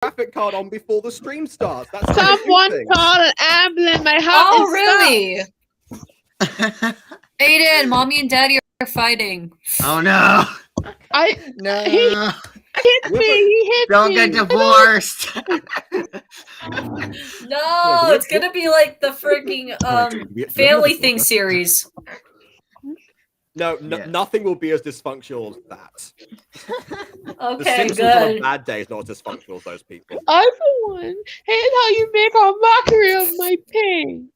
graphic card on before the stream starts. That's Someone call an ambulance. My heart is really? Aiden, mommy and daddy are fighting. Oh no! No. He hit me. He hit Don't me. get divorced. No, it's gonna be like the freaking family thing series. No, nothing will be as dysfunctional as that. Okay, the Simpsons good. on a bad day is not as dysfunctional as those people. I, for one, hate how you make a mockery of my pain.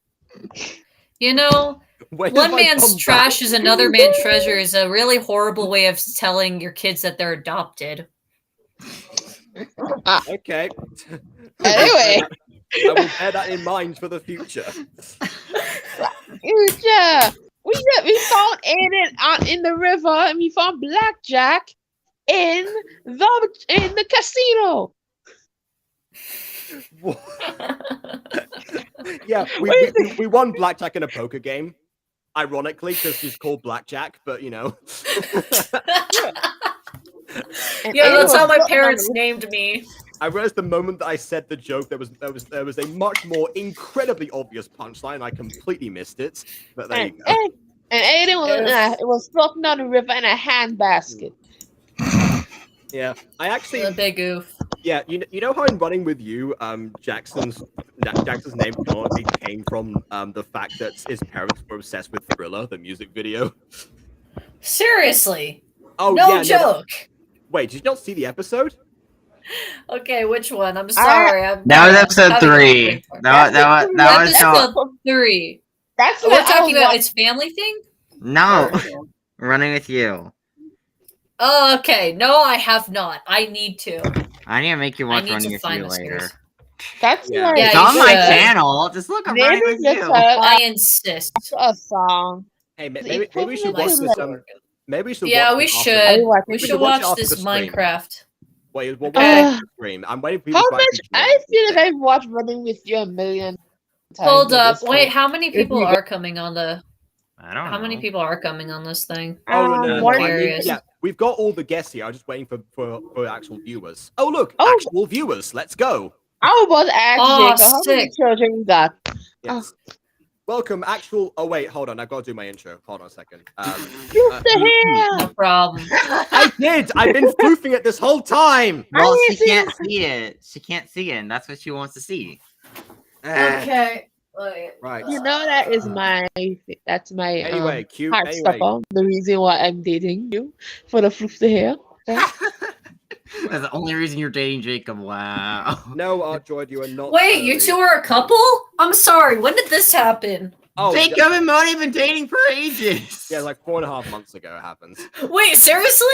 You know, one man's trash is another man's treasure is a really horrible way of telling your kids that they're adopted. Okay. Anyway. I will bear that in mind for the future. We found Aiden in the river, and we found Blackjack in the casino. Yeah, we won Blackjack in a poker game. Ironically, because she's called Blackjack, but you know. Yeah, that's how my parents named me. I realized the moment that I said the joke, there was a much more incredibly obvious punchline. I completely missed it, but there you go. And Aiden was floating down the river in a handbasket. Yeah, I actually a big goof. Yeah, you know how in Running with You, Jackson's name honestly came from the fact that his parents were obsessed with Thriller, the music video. Seriously? Oh no yeah, joke. Wait, did you not see the episode? Okay, which one? I'm sorry. That was episode 3. That was episode 3. That's what we're talking about. It's family thing. No, Running with You. Oh, okay. No, I have not. I need to. I need to make you watch Running with You later. That's it's on my channel. Just look up Running with You. I insist. A song. Hey, maybe we should watch this. Maybe we should. Yeah, we should. We should watch this Minecraft. Wait, what stream? I'm waiting for people. How much? I feel like I've watched Running with You a million times. Hold up. Wait, how many people are coming on the? I don't know. How many people are coming on this thing? Oh, no. I'm curious. Yeah, we've got all the guests here. I'm just waiting for actual viewers. Oh, look, actual viewers. Let's go. I was asking how many children you got. Yes. Welcome, actual. Oh wait, hold on. I've got to do my intro. Hold on a second. No problem. I did. I've been proofing it this whole time. Well, she can't see it. She can't see it, and that's what she wants to see. Okay. Right. You know that's my anyway, cute. Heart stopper. The reason why I'm dating you for the floof the hair. That's the only reason you're dating Jacob. Wow. No, Artdroid, you are not. Wait, you two are a couple? I'm sorry. When did this happen? Oh, Jacob and Moni have been dating for ages. Yeah, like 4.5 months ago it happens. Wait, seriously?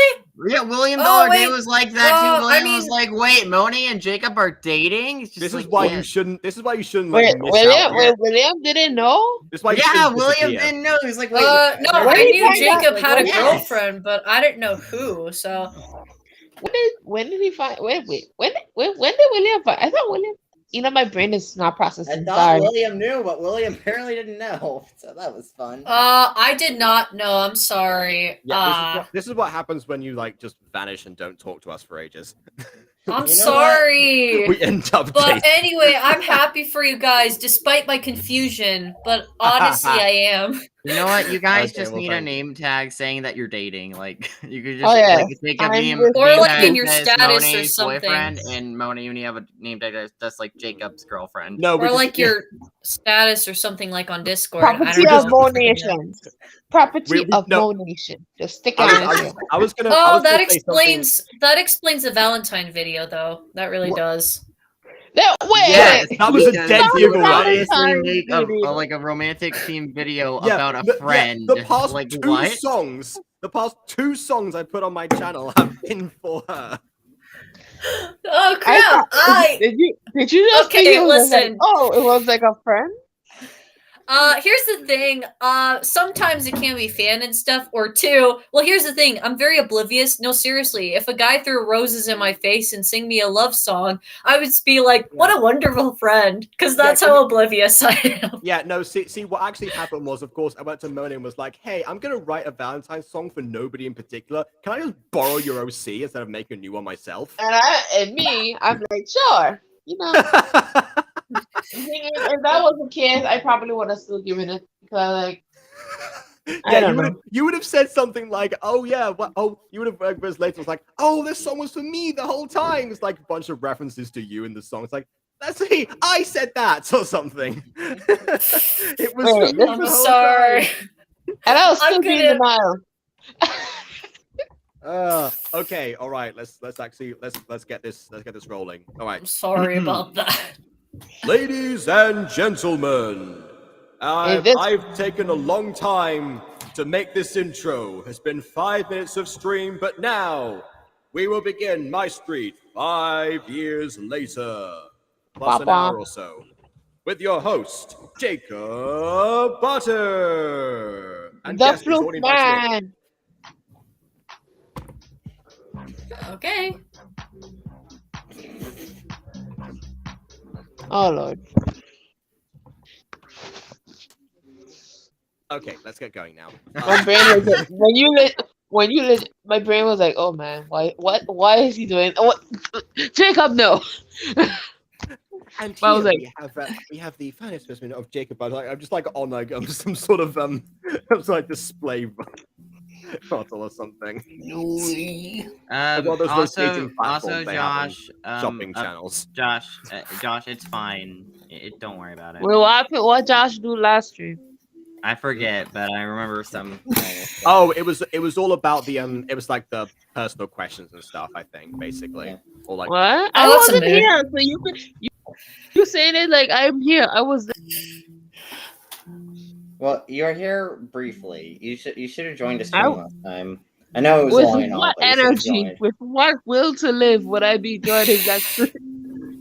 Yeah, William the other day was like that too. William was like, "Wait, Moni and Jacob are dating." This is why you shouldn't. This is why you shouldn't. Wait, William didn't know. This is why William didn't know. He was like, "Wait." No, I knew Jacob had a girlfriend, but I didn't know who. So. When did he find? Wait. When did William find? I thought William. You know, my brain is not processing. I thought William knew, but William apparently didn't know. So that was fun. I did not know. I'm sorry. Yeah, this is what happens when you just vanish and don't talk to us for ages. I'm sorry. We end up. But anyway, I'm happy for you guys, despite my confusion. But honestly, I am. You know what? You guys just need a name tag saying that you're dating. Like you could just take a name, or like in your status or something. Boyfriend, and Moni, you have a name tag that's like Jacob's girlfriend. No, or like your status or something like on Discord. Property of Monation. Property of Monation. Just stick it on. I was gonna. Oh, that explains the Valentine video, though. That really does. Yes, that was a dead giveaway. Like a romantic themed video about a friend. The past like, the past two songs I put on my channel have been for her. Oh crap! Did you just okay? Listen. It was like a friend. Here's the thing. Sometimes it can be fan and stuff, or two. Well, here's the thing. I'm very oblivious. No, seriously. If a guy threw roses in my face and sing me a love song, I would be like, "What a wonderful friend," because that's how oblivious I am. Yeah, no. See, what actually happened was, of course, I went to Mona and was like, "Hey, I'm gonna write a Valentine's song for nobody in particular. Can I just borrow your OC instead of making a new one myself?" And I'm like, sure. You know, if that was the case, I probably would have still given it because, like, you would have said something like, "Oh yeah, what? Oh, you would have later was like, oh, this song was for me the whole time." It's like a bunch of references to you in the song. It's like, that's me. I said that or something. It was. Wait, for me I'm sorry. And I was still being denial. Okay, all right. Let's get this rolling. All right. I'm sorry about that. Ladies and gentlemen, I've taken a long time to make this intro. It's been 5 minutes of stream, but now we will begin MyStreet 5 years later, plus an hour or so, with your host, Jacob Butter. And the guest Flute Man. Okay. Oh Lord. Okay, let's get going now. My brain was like, when you lit, my brain was like, oh man, why is he doing? What? Jacob, no. And here we have the finest specimen of Jacob Butter. Like, I'm just like on like some sort of like display bottle or something. Also, Josh, shopping channels. Josh, it's fine. Don't worry about it. Well, what Josh do last stream? I forget, but I remember some. Oh, it was all about the it was like the personal questions and stuff. I think basically, Yeah. or like What? I wasn't here, so you saying it like I'm here. I was there. Well, you're here briefly. You should have joined the stream last time. I know it was long and all, what but you should have energy, joined. with what will to live would I be joining that stream?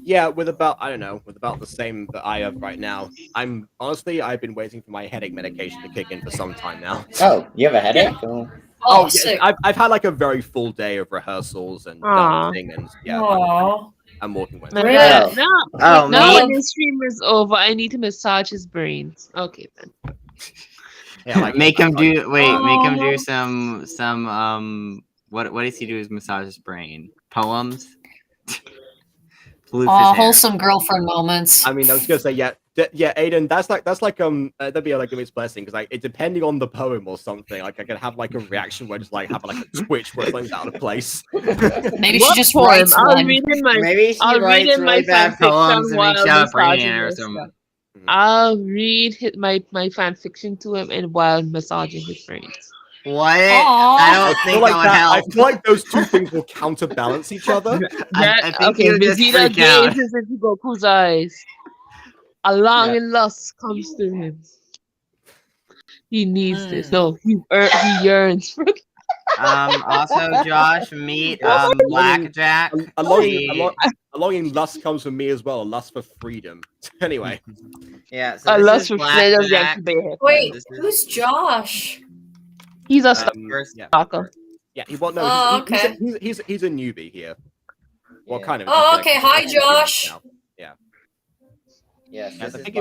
yeah, with about the same that I have right now. I've been waiting for my headache medication to kick in for some time now. Oh, you have a headache? Oh. Oh, yeah, I've had like a very full day of rehearsals and dancing and I'm walking with. Now when the stream is over, I need to massage his brains. Okay then. Yeah, like, make him do some what does he do? Is massage his brain? Poems. Wholesome girlfriend moments. I mean, I was gonna say yeah, Aiden. That's like that'd be like a mixed blessing because like it depending on the poem or something. Like I could have like a reaction where just like have like a twitch where something's out of place. Maybe she just writes one. Maybe she writes really bad poems and makes out brain or something. I'll read my fan fiction to him and while massaging his brains. What? I don't think that would help. I feel like those two things will counterbalance each other. I think Vegeta gazes into Goku's eyes. A longing lust comes to him. He needs this. No, he yearns for it. Also, Josh, meet Blackjack. A longing lust comes from me as well. A lust for freedom. Anyway. Yeah. So a lust for freedom. Wait, who's Josh? He's a stalker. Yeah, he's a newbie here. Well, kind of. Oh, okay. Hi, Josh. Yeah. Yes, I think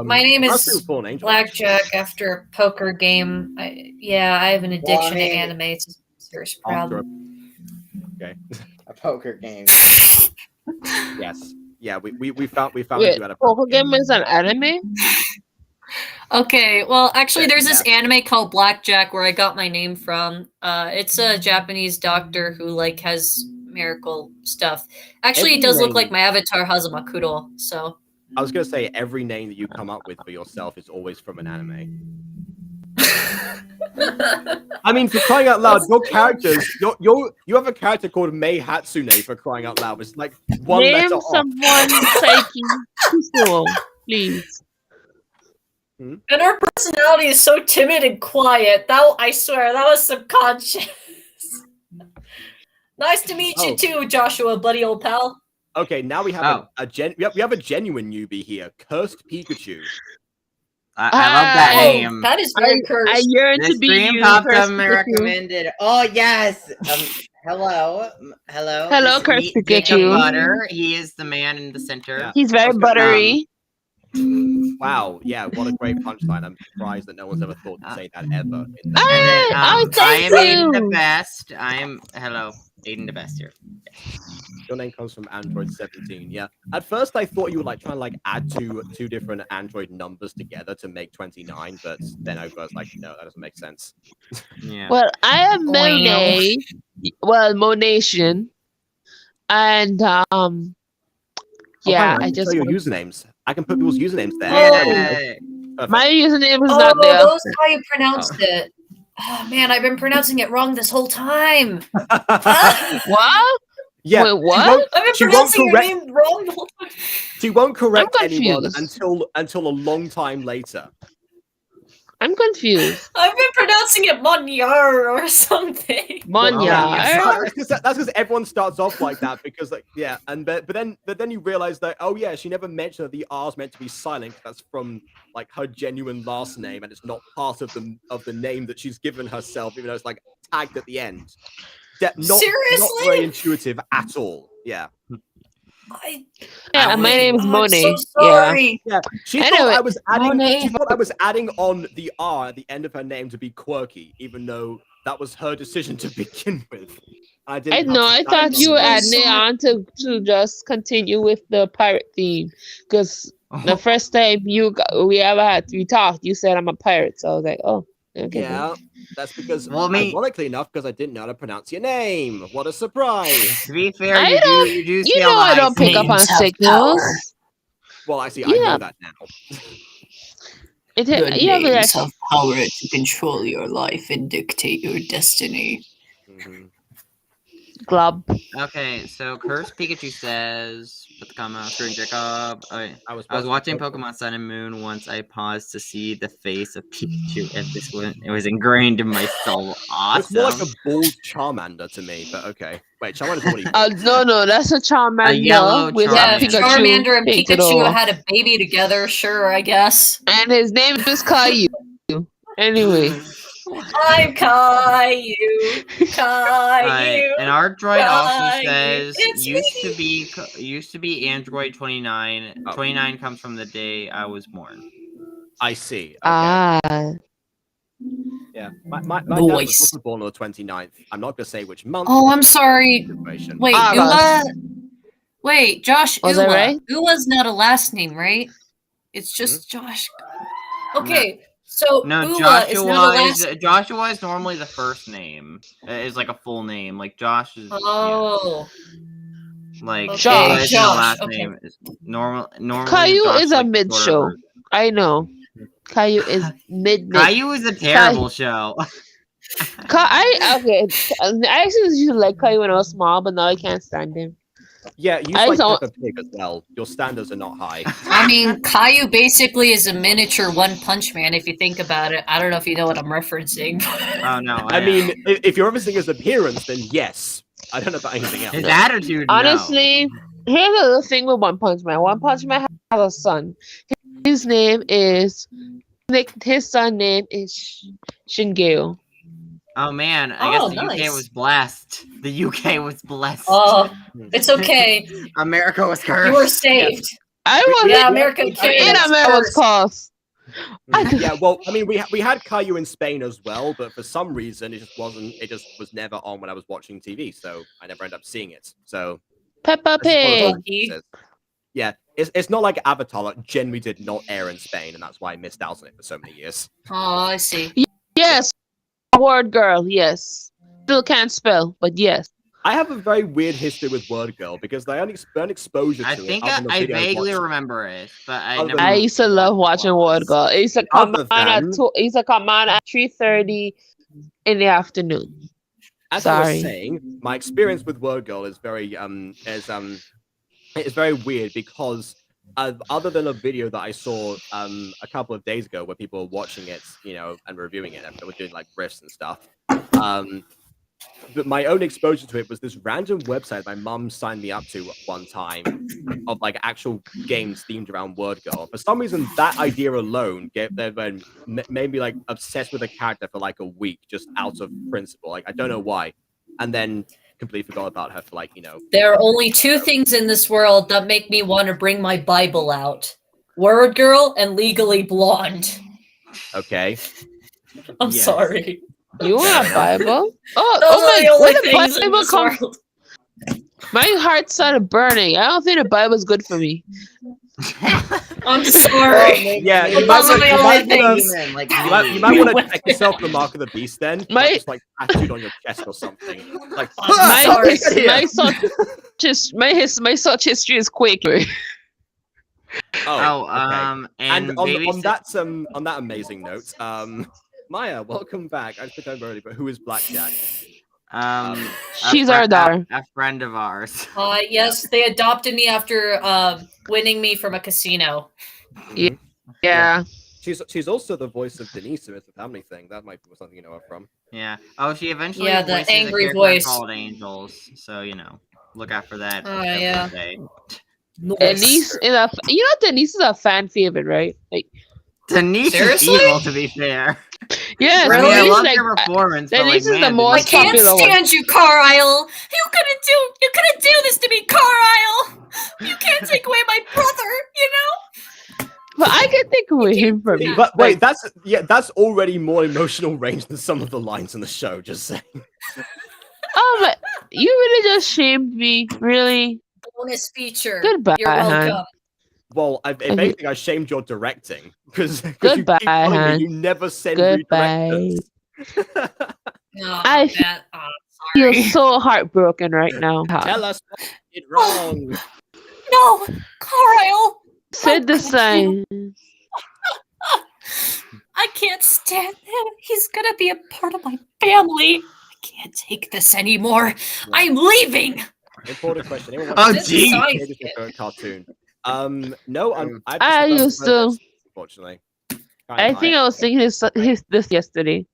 my name is Blackjack after a poker game. I have an addiction to anime. It's a serious problem. Okay. A poker game. Yes. Yeah, we found you had a poker game is an anime? Okay, well, actually, there's this anime called Blackjack where I got my name from. It's a Japanese doctor who like has miracle stuff. Actually, it does look like my avatar has a Makudo. So I was gonna say every name that you come up with for yourself is always from an anime. I mean, for crying out loud, your characters, you have a character called Mei Hatsune for crying out loud. It's like one letter off. Name someone Saiki, please. And her personality is so timid and quiet. I swear, that was subconscious. Nice to meet you too, Joshua, buddy old pal. Okay, now we have we have a genuine newbie here, Cursed Pikachu. I love that name. That is very cursed. I yearn This to be stream you, popped Curse up Me Pikachu. recommended. Oh yes. Hello. Hello, This- Curse Meet Jacob Pikachu. Butter. He is the man in the center. Yeah. He's very buttery. Wow, yeah, what a great punchline. I'm surprised that no one's ever thought to say that ever. In And then, I thank am Aiden the you. Best. Hello, Aiden the Best here. Your name comes from Android 17, yeah. At first I thought you were like trying to like add two different Android numbers together to make 29, but then I was like, no, that doesn't make sense. Yeah. Well, I am Monet. Well, Monation. And yeah, I just show your usernames. I can put people's usernames there. My username is Oh, not there. those how you pronounced it. Oh man, I've been pronouncing it wrong this whole time. What? Yeah. Wait, what? I've been pronouncing your name wrong the whole time. She won't correct anyone confused. until a long time later. I'm confused. I've been pronouncing it Monyar or something. Monyar. That's because everyone starts off like that because like yeah, and but then you realize that oh yeah, she never mentioned that the R's meant to be silent. That's from like her genuine last name, and it's not part of the name that she's given herself, even though it's like tagged at the end. Seriously? Not very intuitive at all. Yeah. My name is Monet. I'm so sorry. Yeah. She thought I was adding. She thought I was adding on the R at the end of her name to be quirky, even though that was her decision to begin with. I thought you were adding it on to just continue with the pirate theme, because the first time we talked, you said I'm a pirate, so I was like, oh, okay. Yeah, that's because ironically enough, because I didn't know how to pronounce your name. What a surprise! To be fair, I don't pick up on signals. Well, I see. I know that now. Your names have power to control your life and dictate your destiny. Glub. Okay, so Curse Pikachu says, put the comment on screen, Jacob. I was watching Pokemon Sun and Moon once. I paused to see the face of Pikachu, and it was ingrained in my soul. Awesome. It's more like a bald Charmander to me, but okay. Wait, Charmander's what he no, that's a Charmander. A yellow with Charmander. Charmander and Pikachu had a baby together, sure, I guess. And his name is Caillou. Anyway. I'm Caillou. Caillou. And our droid also says It's used to be Android 29. 29 comes from the day I was born. I see. Okay. Yeah, my dad was Voice. also born on the 29th. I'm not gonna say which month. Oh, I'm sorry. Wait, Ula. Wait, Josh. Was Ula. I right? Ula's not a last name, right? It's just Josh. Okay. So No, Ula is not a last. Joshua is normally the first name. It's like a full name. Like Josh is. Oh. Yeah. Like Josh. Josh. Last name is normal. Caillou Josh is a mid show. I know. Caillou is mid. Caillou is a terrible show. I actually used to like Caillou when I was small, but now I can't stand him. Yeah, you like Peppa Pig as well. Your standards are not high. I mean, Caillou basically is a miniature One Punch Man, if you think about it. I don't know if you know what I'm referencing. Oh, no. I mean, if you're referencing his appearance, then yes. I don't know about anything else. His attitude, honestly, here's the thing with One Punch Man. One Punch Man has a son. His name is... His son name is Shingeo. Oh man, I guess the UK was blessed. The UK was blessed. Oh, it's okay. America was cursed. You were saved. I was America in America's cause. Yeah, well, I mean, we had Caillou in Spain as well, but for some reason it just was never on when I was watching TV, so I never ended up seeing it. So Peppa Pig. Yeah, it's not like Avatar that genuinely did not air in Spain, and that's why I missed out on it for so many years. Oh, I see. Yes, Word Girl. Yes, still can't spell, but yes. I have a very weird history with Word Girl because I only earned exposure to I it. think I vaguely remember it, but I used to love watching Word Girl. It used to come on at 3:30 in the afternoon. As I was saying, my experience with Word Girl is very it's very weird because other than a video that I saw a couple of days ago where people were watching it, and reviewing it, and they were doing like riffs and stuff. but my own exposure to it was this random website my mum signed me up to one time of like actual games themed around Word Girl. For some reason, that idea alone made me like obsessed with a character for like a week, just out of principle. Like I don't know why, and then completely forgot about her for like There are only two things in this world that make me want to bring my Bible out: Word Girl and Legally Blonde. Okay. I'm sorry. You want a Bible? Oh Those are my! the only Where the things in Bible this come? world. My heart started burning. I don't think the Bible's good for me. I'm sorry. Yeah, you might want to check yourself the mark of the beast then. Not just like tattooed on your chest or something. Like my such history is Quaker. Okay. And on that amazing note, Maya, welcome back. I think I'm early, but who is Blackjack? She's our daughter. A friend of ours. Yes, they adopted me after winning me from a casino. Yeah. She's also the voice of Denise in the family thing. That might be something you know her from. Yeah. Oh, she eventually the angry a voice called Angels. So look out for that. Yeah. Denise Denise is a fan favorite, right? Like Denise seriously? is evil, to be fair. Yeah, really? I love her performance. Denise is the I most can't stand you, Carlisle. You couldn't do this to me, Carlisle. You can't take away my brother. But I can take away him from you. But wait, that's already more emotional range than some of the lines in the show. Just saying. But you really just shamed me, really. Bonus feature. Goodbye, You're welcome. Han. Well, if anything, I shamed your directing because you Goodbye, keep telling Han. me you never send Goodbye. redirections. I feel sorry. so heartbroken right now. Tell us what you did wrong. No, Carlisle. Said the sign. I can't stand him. He's gonna be a part of my family. I can't take this anymore. Yeah. I'm leaving. Important question. Oh, gee. Cartoon. No, I used to. Unfortunately. I think I was thinking this yesterday.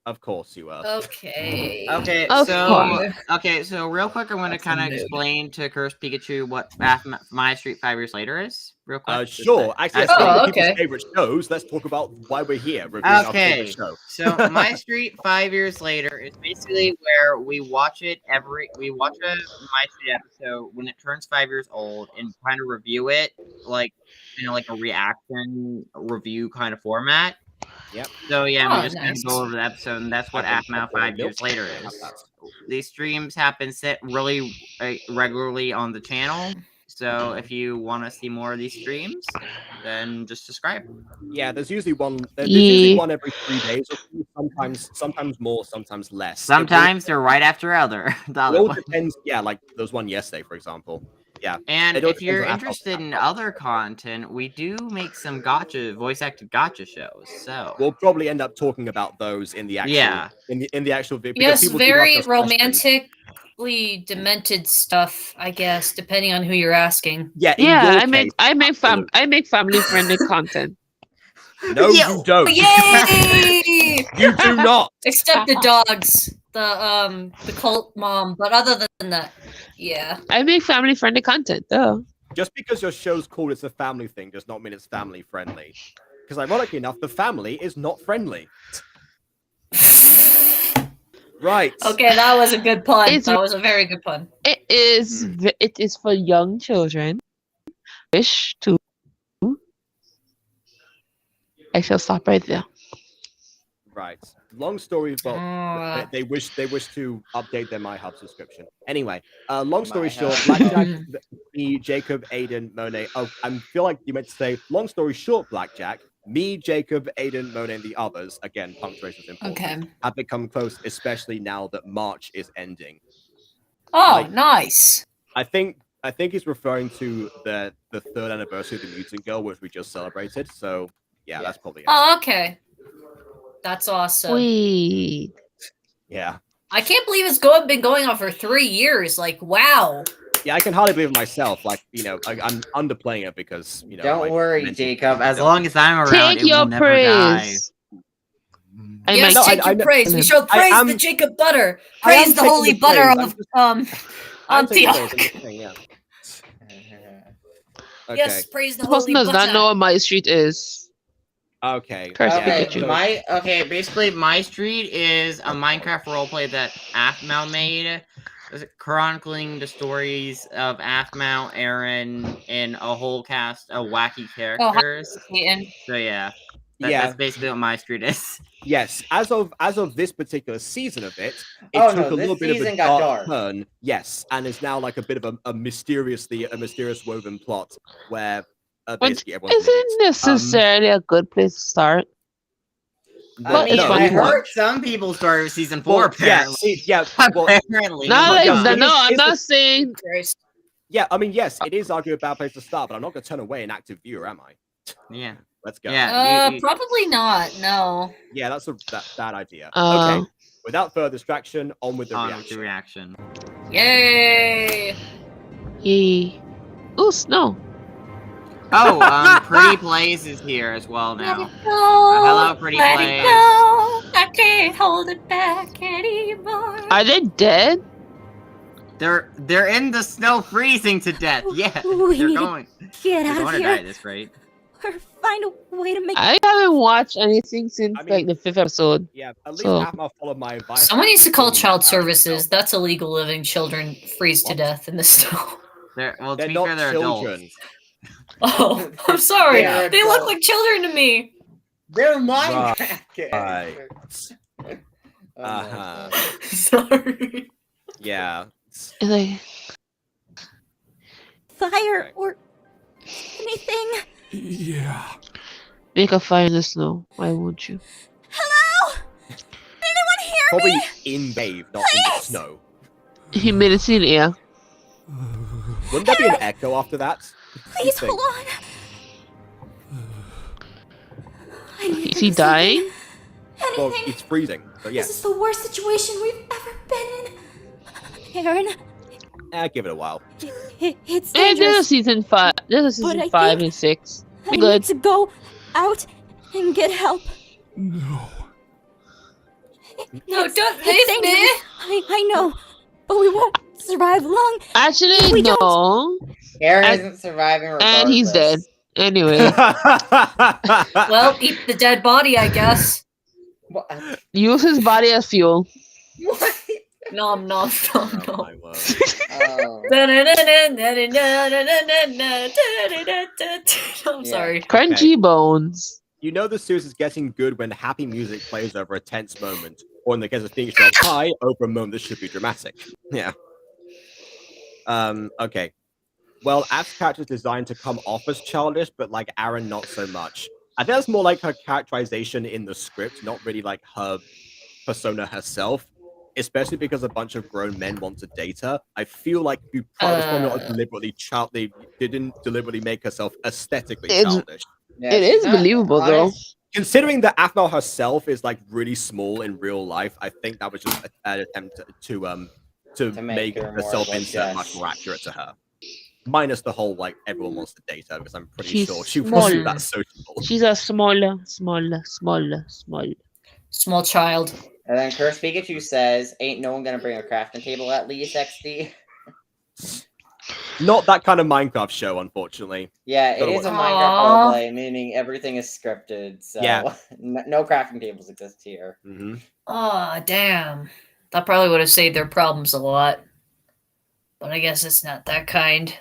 Of course you were. Okay. So real quick, I want to kind of explain to Cursed Pikachu what MyStreet 5 years later is. Real quick. Sure. Actually, that's one of people's favorite shows. Let's talk about why we're here. Okay. So MyStreet 5 years later is basically where we watch a MyStreet episode when it turns 5 years old and kind of review it like a reaction review kind of format. Yep. So we just go over the episode, and that's what AFMAO 5 years later is. These streams happen really regularly on the channel. So if you want to see more of these streams, then just subscribe. Yeah, there's usually one. There's usually one every 3 days, or sometimes more, sometimes less. Sometimes they're right after other. It all depends. Yeah, like there was one yesterday, for example. Yeah. And if you're interested in other content, we do make some voice acted gacha shows. So we'll probably end up talking about those in the actual in the actual video. Yes, very romantically demented stuff, I guess, depending on who you're asking. I make family friendly content. No, you don't. Yay! You do not. Except the dogs, the cult mom, but other than that, yeah. I make family friendly content though. Just because your show's called it's a family thing does not mean it's family friendly. Because ironically enough, the family is not friendly. Right. Okay, that was a good pun. That was a very good pun. It is. It is for young children. Wish to. I shall stop right there. Right. Long story, but they wish to update their MyHub subscription. Anyway, long story short, Blackjack, me, Jacob, Aiden, Monet. Oh, I feel like you meant to say long story short, Blackjack. Me, Jacob, Aiden, Monet, and the others, again, punctuation is important, have become close, especially now that March is ending. Oh, nice. I think he's referring to the 3rd anniversary of the Mutant Girl, which we just celebrated. So, yeah. That's probably it. Oh, okay. That's awesome. Sweet. Yeah. I can't believe it's been going on for 3 years. Like, wow. Yeah, I can hardly believe it myself. Like, I'm underplaying it because, Don't worry, Jacob. As long as I'm around, take your praise. Yes, Jacob praise. We shall praise the Jacob butter. Praise the holy butter of Antioch. Yeah. Okay. Yes, praise the This person holy does butter. not know what MyStreet is. Okay. Curse Okay, Pikachu. Basically, MyStreet is a Minecraft roleplay that Aphmau made, chronicling the stories of Aphmau, Aaron, and a whole cast of wacky characters. So yeah, that's basically what MyStreet is. Yes, as of this particular season of it, it took a little bit of a dark turn. Yes, and it's now like a bit of a mysterious woven plot where basically everyone's isn't necessarily a good place to start. I mean, I heard some people started with season 4. Apparently, apparently. I'm not saying. Yeah, I mean, yes, it is arguably a bad place to start, but I'm not going to turn away an active viewer, am I? Yeah. Let's go. Yeah. Probably not. No. Yeah, that's a bad idea. Okay. Without further distraction, on with the reaction. Yay! Yay! Ooh, snow. Oh, Pretty Plays is here as well now. Hello, Pretty Plays. I can't hold it back anymore. Are they dead? They're in the snow, freezing to death. Yeah, they're going. Get out of here. here. Die at this rate. Or find a way to make. I haven't watched anything since like the 5th episode. Yeah, at least Aphmau followed my advice. Someone needs to call child services. That's illegal. Living children freeze to death in the snow. They're children. Oh, I'm sorry. They look like children to me. They're Minecraft characters. Sorry. Yeah. Fire or anything. Yeah. Make a fire in the snow. Why won't you? Hello? Anyone hear Probably me? in cave, not in the snow. Humidity in the air. Wouldn't there be an echo after that? Please hold on. Is he dying? Well, it's freezing, but yes. This is the worst situation we've ever been in. Aaron. Give it a while. It's There's dangerous. a season 5. There's a season 5 and 6. I Be good. need to go out and get help. No. No, don't leave me. I know, but we won't survive long. Actually, no. Aaron isn't surviving regardless. And he's dead. Anyway. Well, eat the dead body, I guess. What? Use his body as fuel. What? Nom. Oh, my word. I'm sorry. Crunchy bones. You know the series is getting good when happy music plays over a tense moment, or in the case of things like high, over a moment that should be dramatic. Yeah. Okay. Well, Aph's character is designed to come off as childish, but like Aaron, not so much. I think that's more like her characterization in the script, not really like her persona herself. Especially because a bunch of grown men want to date her. I feel like you probably not deliberately they didn't deliberately make herself aesthetically childish. Yeah, it is believable though. Considering that Aphmau herself is like really small in real life, I think that was just an attempt to make the self-insert much more accurate to her. Minus the whole like everyone wants to date her, because I'm pretty sure she wasn't that sociable. She's a small child. And then Curse Pikachu says, "Ain't no one gonna bring a crafting table at least XD." Not that kind of Minecraft show, unfortunately. Yeah, it is a Minecraft roleplay, meaning everything is scripted. So yeah. No crafting tables exist here. Mm-hmm. Oh, damn. That probably would have saved their problems a lot. But I guess it's not that kind.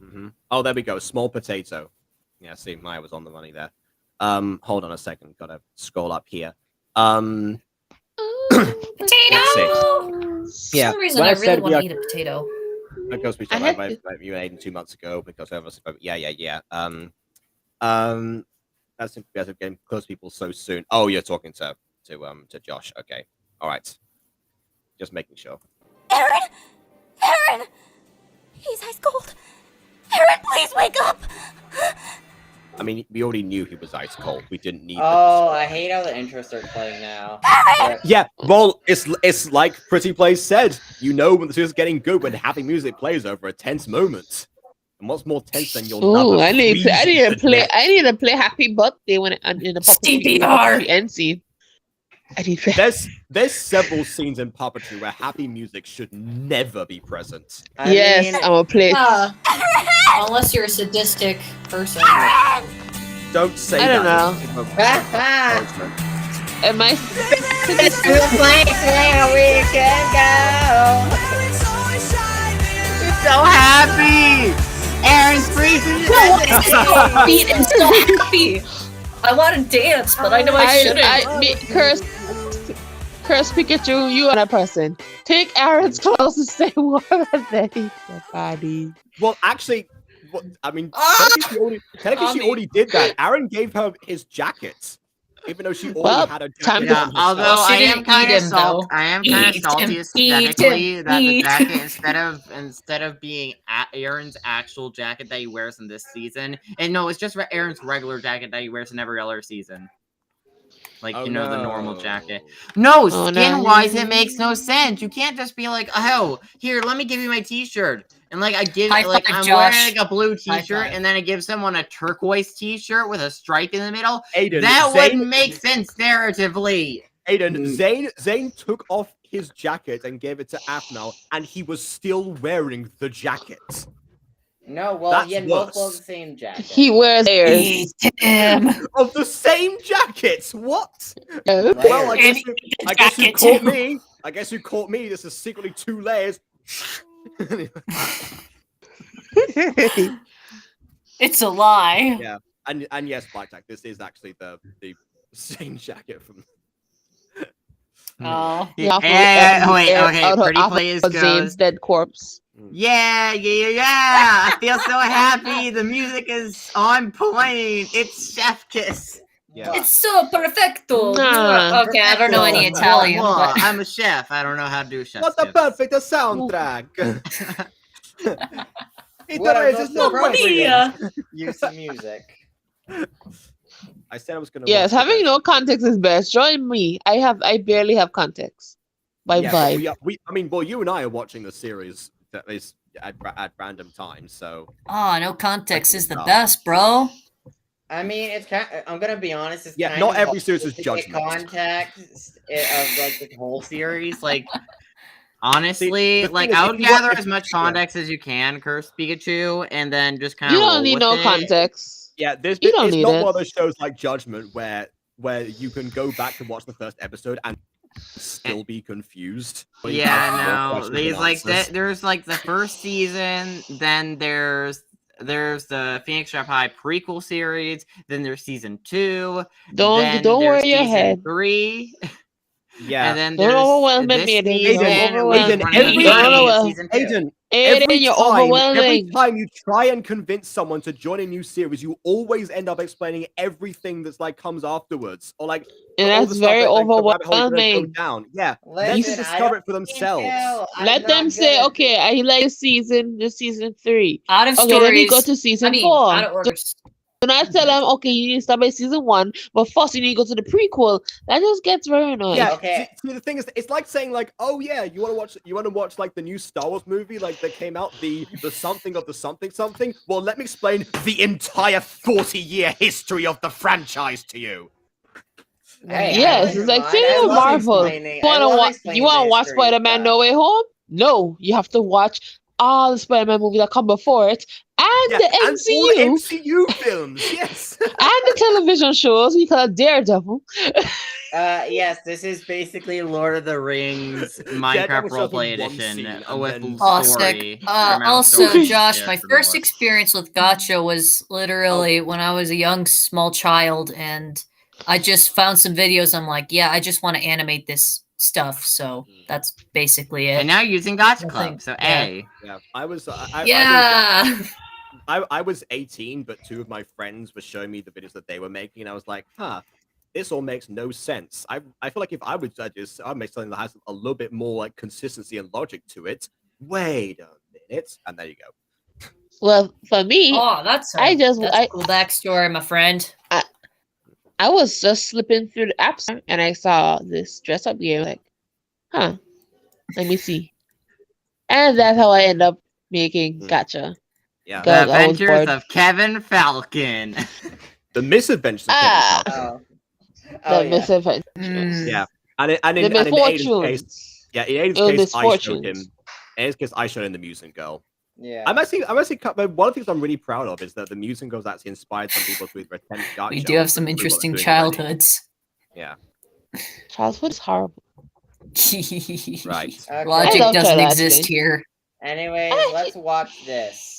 Mm-hmm. Oh, there we go. Small potato. Yeah, see, Maya was on the money there. Hold on a second. Gotta scroll up here. Potato! Yeah. For some reason, I really want to eat a potato. Because we talked about you ate 2 months ago. Because of us. Yeah. That's because of getting close people so soon. Oh, you're talking to Josh. Okay. All right. Just making sure. Aaron! He's ice cold. Aaron, please wake up! I mean, we already knew he was ice cold. We didn't need. Oh, I hate how the intro starts playing now. Yeah, well, it's like Pretty Plays said. You know when the series is getting good when happy music plays over a tense moment. And what's more tense than your Oh, lover I need to play Happy Birthday in the CPR. end scene. I need to. There's several scenes in puppetry where happy music should never be present. I'm gonna play it. Unless you're a sadistic person. Don't say I don't that. know. Am I? It's the place where we can go. It's so happy. Aaron's freezing. Beat is so happy. I want to dance, but I know I shouldn't. Curse Pikachu, you are that person. Take Aaron's clothes and stay warm and then eat your body. Well, actually, I mean, technically she already did that. Aaron gave her his jacket, even though she already had a jacket. Yeah, although I am kind of salty aesthetically that the jacket, instead of being Aaron's actual jacket that he wears in this season, and no, it's just Aaron's regular jacket that he wears in every other season. Like, the normal jacket. No, skin-wise, it makes no sense. You can't just be like, oh, here, let me give you my t-shirt. And, like, I'm wearing, a blue t-shirt, and then I give someone a turquoise t-shirt with a stripe in the middle. Aiden, that wouldn't make sense narratively. Aiden, Zane took off his jacket and gave it to Afnal, and he was still wearing the jacket. No, well, both wear the same jacket. He wears layers. Of the same jackets. What? Oh. Well, I guess you caught me. I guess you caught me. This is secretly 2 layers. It's a lie. Yeah, and yes, Blackjack. This is actually the same jacket from. Oh. Wait. Okay. Pretty Please goes. Zane's dead corpse. Yeah. I feel so happy. The music is on point. It's Chef Kiss. Yeah. It's so perfecto. Okay, I don't know any Italian. But... I'm a chef. I don't know how to do chef. What a perfect soundtrack. Use some music. I said I was gonna. Yes, having no context is best. Join me. I barely have context. Vibe. You and I are watching the series that is at random times, so. Oh, no context is the best, bro. I mean, it's kind of, I'm gonna be honest. It's kind not of every series is judgment. Context of like the whole series, like. Honestly, I would gather as much context as you can, Curse Pikachu, and then just kind of. You don't need no context. Yeah, it's not one of those shows like Judgment where you can go back and watch the first episode and still be confused. Yeah, no. There's like the first season, then there's the Phoenix Trap High prequel series, then there's season 2. Don't worry your head. 3. Yeah, and then don't overwhelm me, Aiden, you're overwhelming. Every time you try and convince someone to join a new series, you always end up explaining everything that's comes afterwards, or and that's very overwhelming. Down. Yeah, let them discover it for themselves. Let them say, okay, I like season 3. Out of stories. Let me go to season 4. Out of order. When I tell them, okay, you need to start by season 1, but first you need to go to the prequel, that just gets very annoying. Yeah, okay. See, the thing is, it's like saying, oh yeah, you want to watch the new Star Wars movie, that came out, the something of the something. Well, let me explain the entire 40-year history of the franchise to you. Hey, yes, it's like saying Marvel. You want to watch Spider-Man No Way Home? No, you have to watch all the Spider-Man movies that come before it. And the MCU. And MCU films, yes. And the television shows, we call it Daredevil. Yes, this is basically Lord of the Rings Minecraft roleplay edition with story. Also, Josh, my first experience with gacha was literally when I was a young, small child, and I just found some videos. I'm like, yeah, I just want to animate this stuff. So that's basically it. And now using Gacha Club, so A. Yeah, I was 18, but 2 of my friends were showing me the videos that they were making, and I was like, this all makes no sense. I feel like if I would judge this, I'd make something that has a little bit more consistency and logic to it. Wait a minute, and there you go. Well, for me, that's a cool backstory, my friend. I was just slipping through the apps and I saw this dress up game. Like, let me see. And that's how I end up making gacha. Yeah. The Adventures of Kevin Falcon. The Misadventures of Kevin Falcon. The Misadventures. Yeah. And in Misfortunes. in Aiden's case, I showed him. In his case, I showed him the Mutant Girl. Yeah. I'm actually one of the things I'm really proud of is that the Mutant Girl's actually inspired some people to attempt gacha. We do have some interesting childhoods. Yeah. Childhood is horrible. Right. Okay. Logic doesn't exist here. Anyways, let's watch this.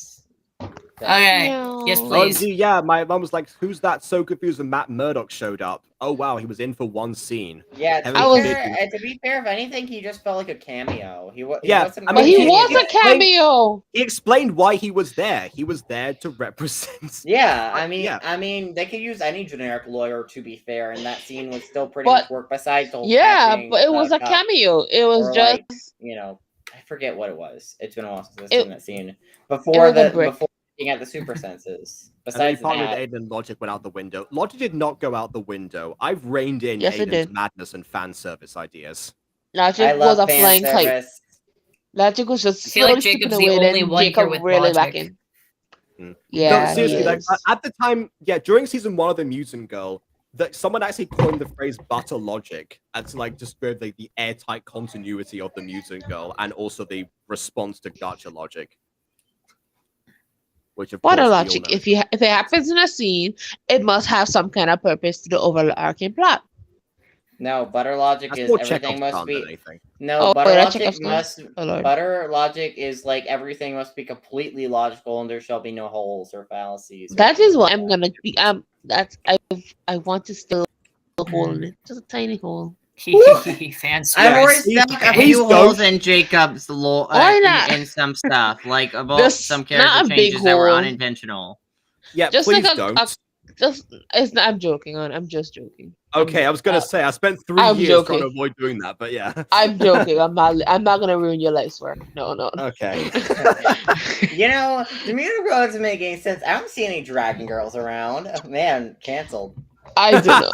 Okay. Yes, please. Yeah, my mom was like, "Who's that?" So confused when Matt Murdock showed up. Oh wow, he was in for one scene. Yeah, to be fair, if anything, he just felt like a cameo. He was a cameo. He explained why he was there. He was there to represent. Yeah, I mean, they could use any generic lawyer. To be fair, and that scene was still pretty much work. Besides the whole but it was a cameo. It was just I forget what it was. It's been a while since I've seen that scene before looking at the super senses. Besides that, Aiden and Logic went out the window. Logic did not go out the window. I've reined in Aiden's madness and fan service ideas. Logic was a flying kite. Logic was just slowly Jacob's the only one here with really back in. Yeah, no, seriously, like at the time, during season 1 of the Mutant Girl, that someone actually coined the phrase "butter logic" and to like describe like the airtight continuity of the Mutant Girl and also the response to gacha logic. Which of butter logic. If it happens in a scene, it must have some kind of purpose to the overarching plot. No, butter logic is everything must be. No, butter logic is like everything must be completely logical and there shall be no holes or fallacies. That is what I'm gonna be. I want to still a hole in it, just a tiny hole. Fancy. I've already stuck a few holes in Jacob's lore in some stuff, like about some character changes that were unintentional. Yeah, just please like don't. I'm joking. I'm just joking. Okay, I was gonna say I spent 3 years trying to avoid doing that, but yeah. I'm joking. I'm not gonna ruin your life's work. No. Okay. The Mutant Girl doesn't make any sense. I don't see any Dragon Girls around. Oh, man, canceled. I don't know.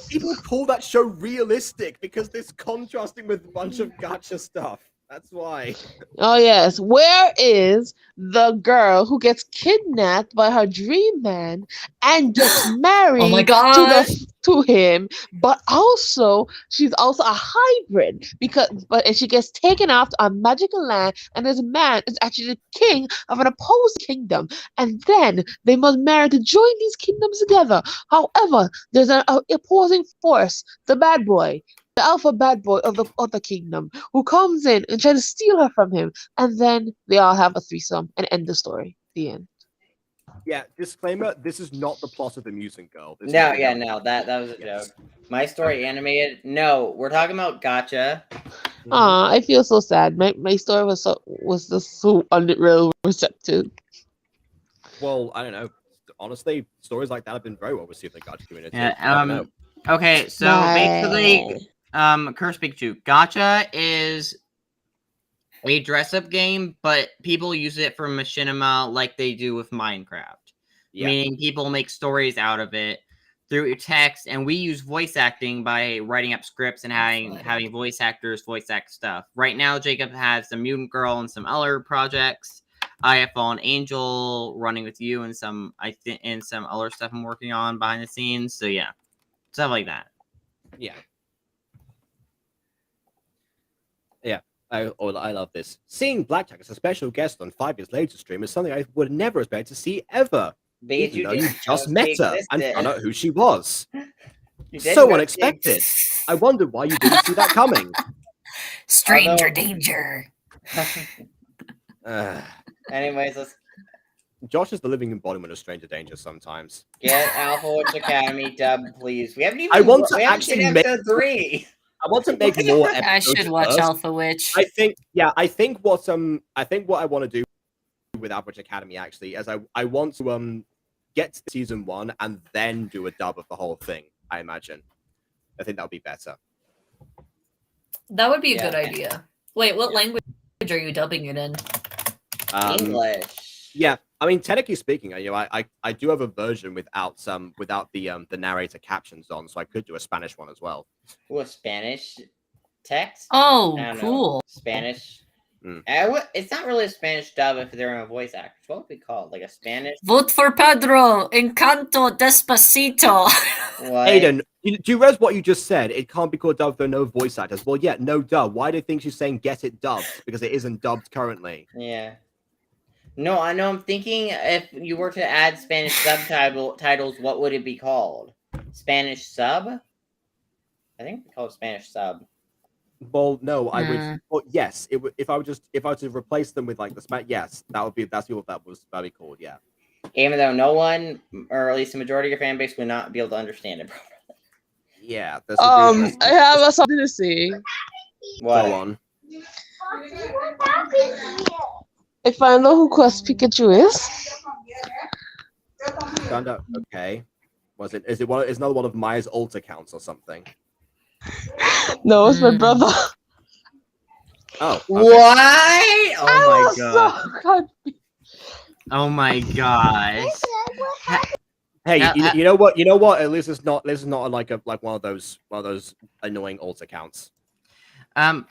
People call that show realistic because it's contrasting with a bunch of gacha stuff. That's why. Oh yes. Where is the girl who gets kidnapped by her dream man and gets married oh my God. to him, but also she's also a hybrid and she gets taken off to a magical land, and this man is actually the king of an opposed kingdom, and then they must marry to join these kingdoms together. However, there's an opposing force, the bad boy. The alpha bad boy of the kingdom, who comes in and tries to steal her from him, and then they all have a threesome and end the story. The end. Yeah, disclaimer, this is not the plot of the Mutant Girl. That was a joke. My story animated. No, we're talking about gacha. I feel so sad. My story was just so unreal receptive. Well, I don't know. Honestly, stories like that have been very well received in the gacha community. Yeah, okay, so basically Curse Pikachu. Gacha is a dress-up game, but people use it for machinima like they do with Minecraft. Yeah. Meaning people make stories out of it through text, and we use voice acting by writing up scripts and having voice actors voice act stuff. Right now, Jacob has the Mutant Girl and some other projects. I have Fallen Angel, Running with You, and some other stuff I'm working on behind the scenes. So yeah, stuff like that. Yeah. I love this. Seeing Blackjack as a special guest on 5 Years Later stream is something I would never expect to see ever. Even though you just met her and found out who she was. So unexpected. I wondered why you didn't see that coming. Stranger danger. Anyways, Josh is the living embodiment of stranger danger sometimes. Get Alpha Witch Academy dub, please. We haven't even. I want to we haven't actually seen episode 3. I want to make more episodes. I should watch first. Alpha Witch. I think what I want to do with Alpha Witch Academy actually is I want to get to season 1 and then do a dub of the whole thing. I imagine. I think that would be better. That would be a good idea. Wait, what language are you dubbing it in? English. Yeah, I mean, technically speaking, I do have a version without the narrator captions on, so I could do a Spanish one as well. Ooh, a Spanish text? Oh, cool. Spanish. It's not really a Spanish dub if they're a voice actor. What would it be called? Like a Spanish? Vote for Pedro. Encanto Despacito. What? Aiden, do you realize what you just said? It can't be called dubbed for no voice actors. Well, yeah, no dub. Why do you think she's saying get it dubbed? Because it isn't dubbed currently. Yeah. No, I know. I'm thinking if you were to add Spanish subtitles, what would it be called? Spanish sub? I think it's called Spanish sub. Well, no, I would. Well, yes, it would. If I were to replace them with like the Spanish, yes, that'd be what that'd be called. Yeah. Even though no one, or at least the majority of your fan base, would not be able to understand it properly. Yeah. I have something to say. What? Go on. If I know who Quest Pikachu is. Found out. Okay. Was it? Is it one? Is another one of Maya's alt accounts or something? No, it's my brother. Oh. Okay. What? Oh my god. Oh my gosh. Hey, you know what? You know what? At least it's not. This is not like one of those annoying alt accounts. Hello.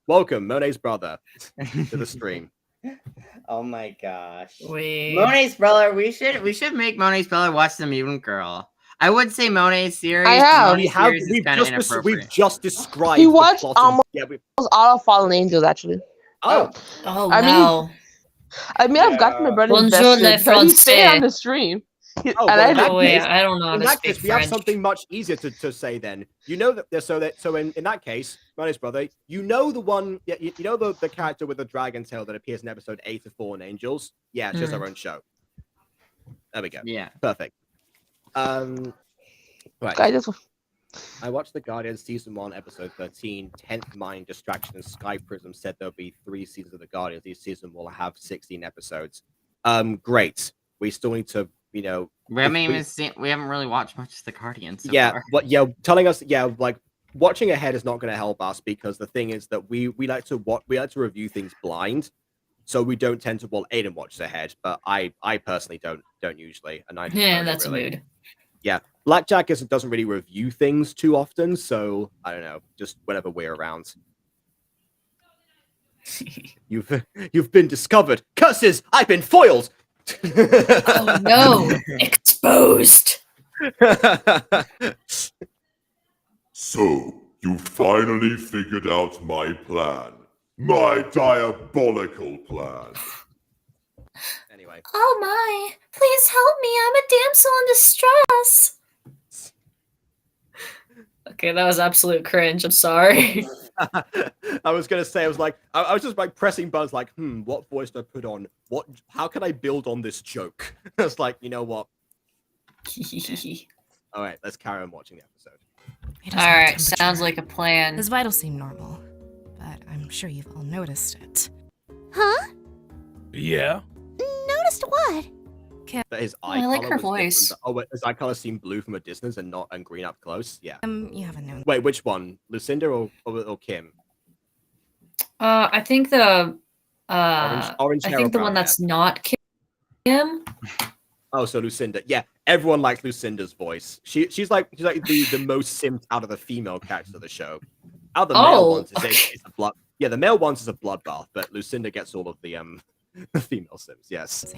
Welcome, Monet's brother, to the stream. Oh my gosh. Wait. Monet's brother. We should make Monet's brother watch the Mutant Girl. I would say Monet's series. I have. We've just described. He watched almost all of Fallen Angels actually. Oh, no. I mean, I've gotten my brother invested because he stayed on the stream. I don't know. In that case, we have something much easier to say. Then you know that. So in that case, Monet's brother, you know the one. Yeah, you know the character with the dragon tail that appears in episode 8 of Fallen Angels. Yeah, she has her own show. There we go. Yeah, perfect. Right. I watched The Guardian season 1, episode 13. 10th Mind, Distraction, and Sky Prism said there'll be 3 seasons of The Guardians. Each season will have 16 episodes. Great. We still need to, we haven't really watched much of The Guardian so far. But telling us, like watching ahead is not going to help us because the thing is that we like to review things blind, so we don't tend to. Well, Aiden watches ahead, but I personally don't usually, and I that's a mood. Yeah, Blackjack doesn't really review things too often, so I don't know, just whenever we're around. You've been discovered. Curses! I've been foiled. Oh no! Exposed. So you finally figured out my plan. My diabolical plan. Anyway. Oh my! Please help me! I'm a damsel in distress. Okay, that was absolute cringe. I'm sorry. I was gonna say, I was just like pressing buttons, like, what voice do I put on? How can I build on this joke? It's like, you know what? All right, let's carry on watching the episode. All right, sounds like a plan. His vitals seem normal, but I'm sure you've all noticed it. Huh? Yeah. Noticed what? That his eye I like color her voice. His eye color seemed blue from a distance and green up close. Yeah. You haven't known. Wait, which one? Lucinda or Kim? I think the orange I hair think or the brown one that's hair? not Kim. Oh, so Lucinda. Yeah, everyone likes Lucinda's voice. She's like the most simped out of the female characters of the show. Out of the male ones, it's a blood. Yeah, the male ones is a bloodbath, but Lucinda gets all of the female sims. Yes.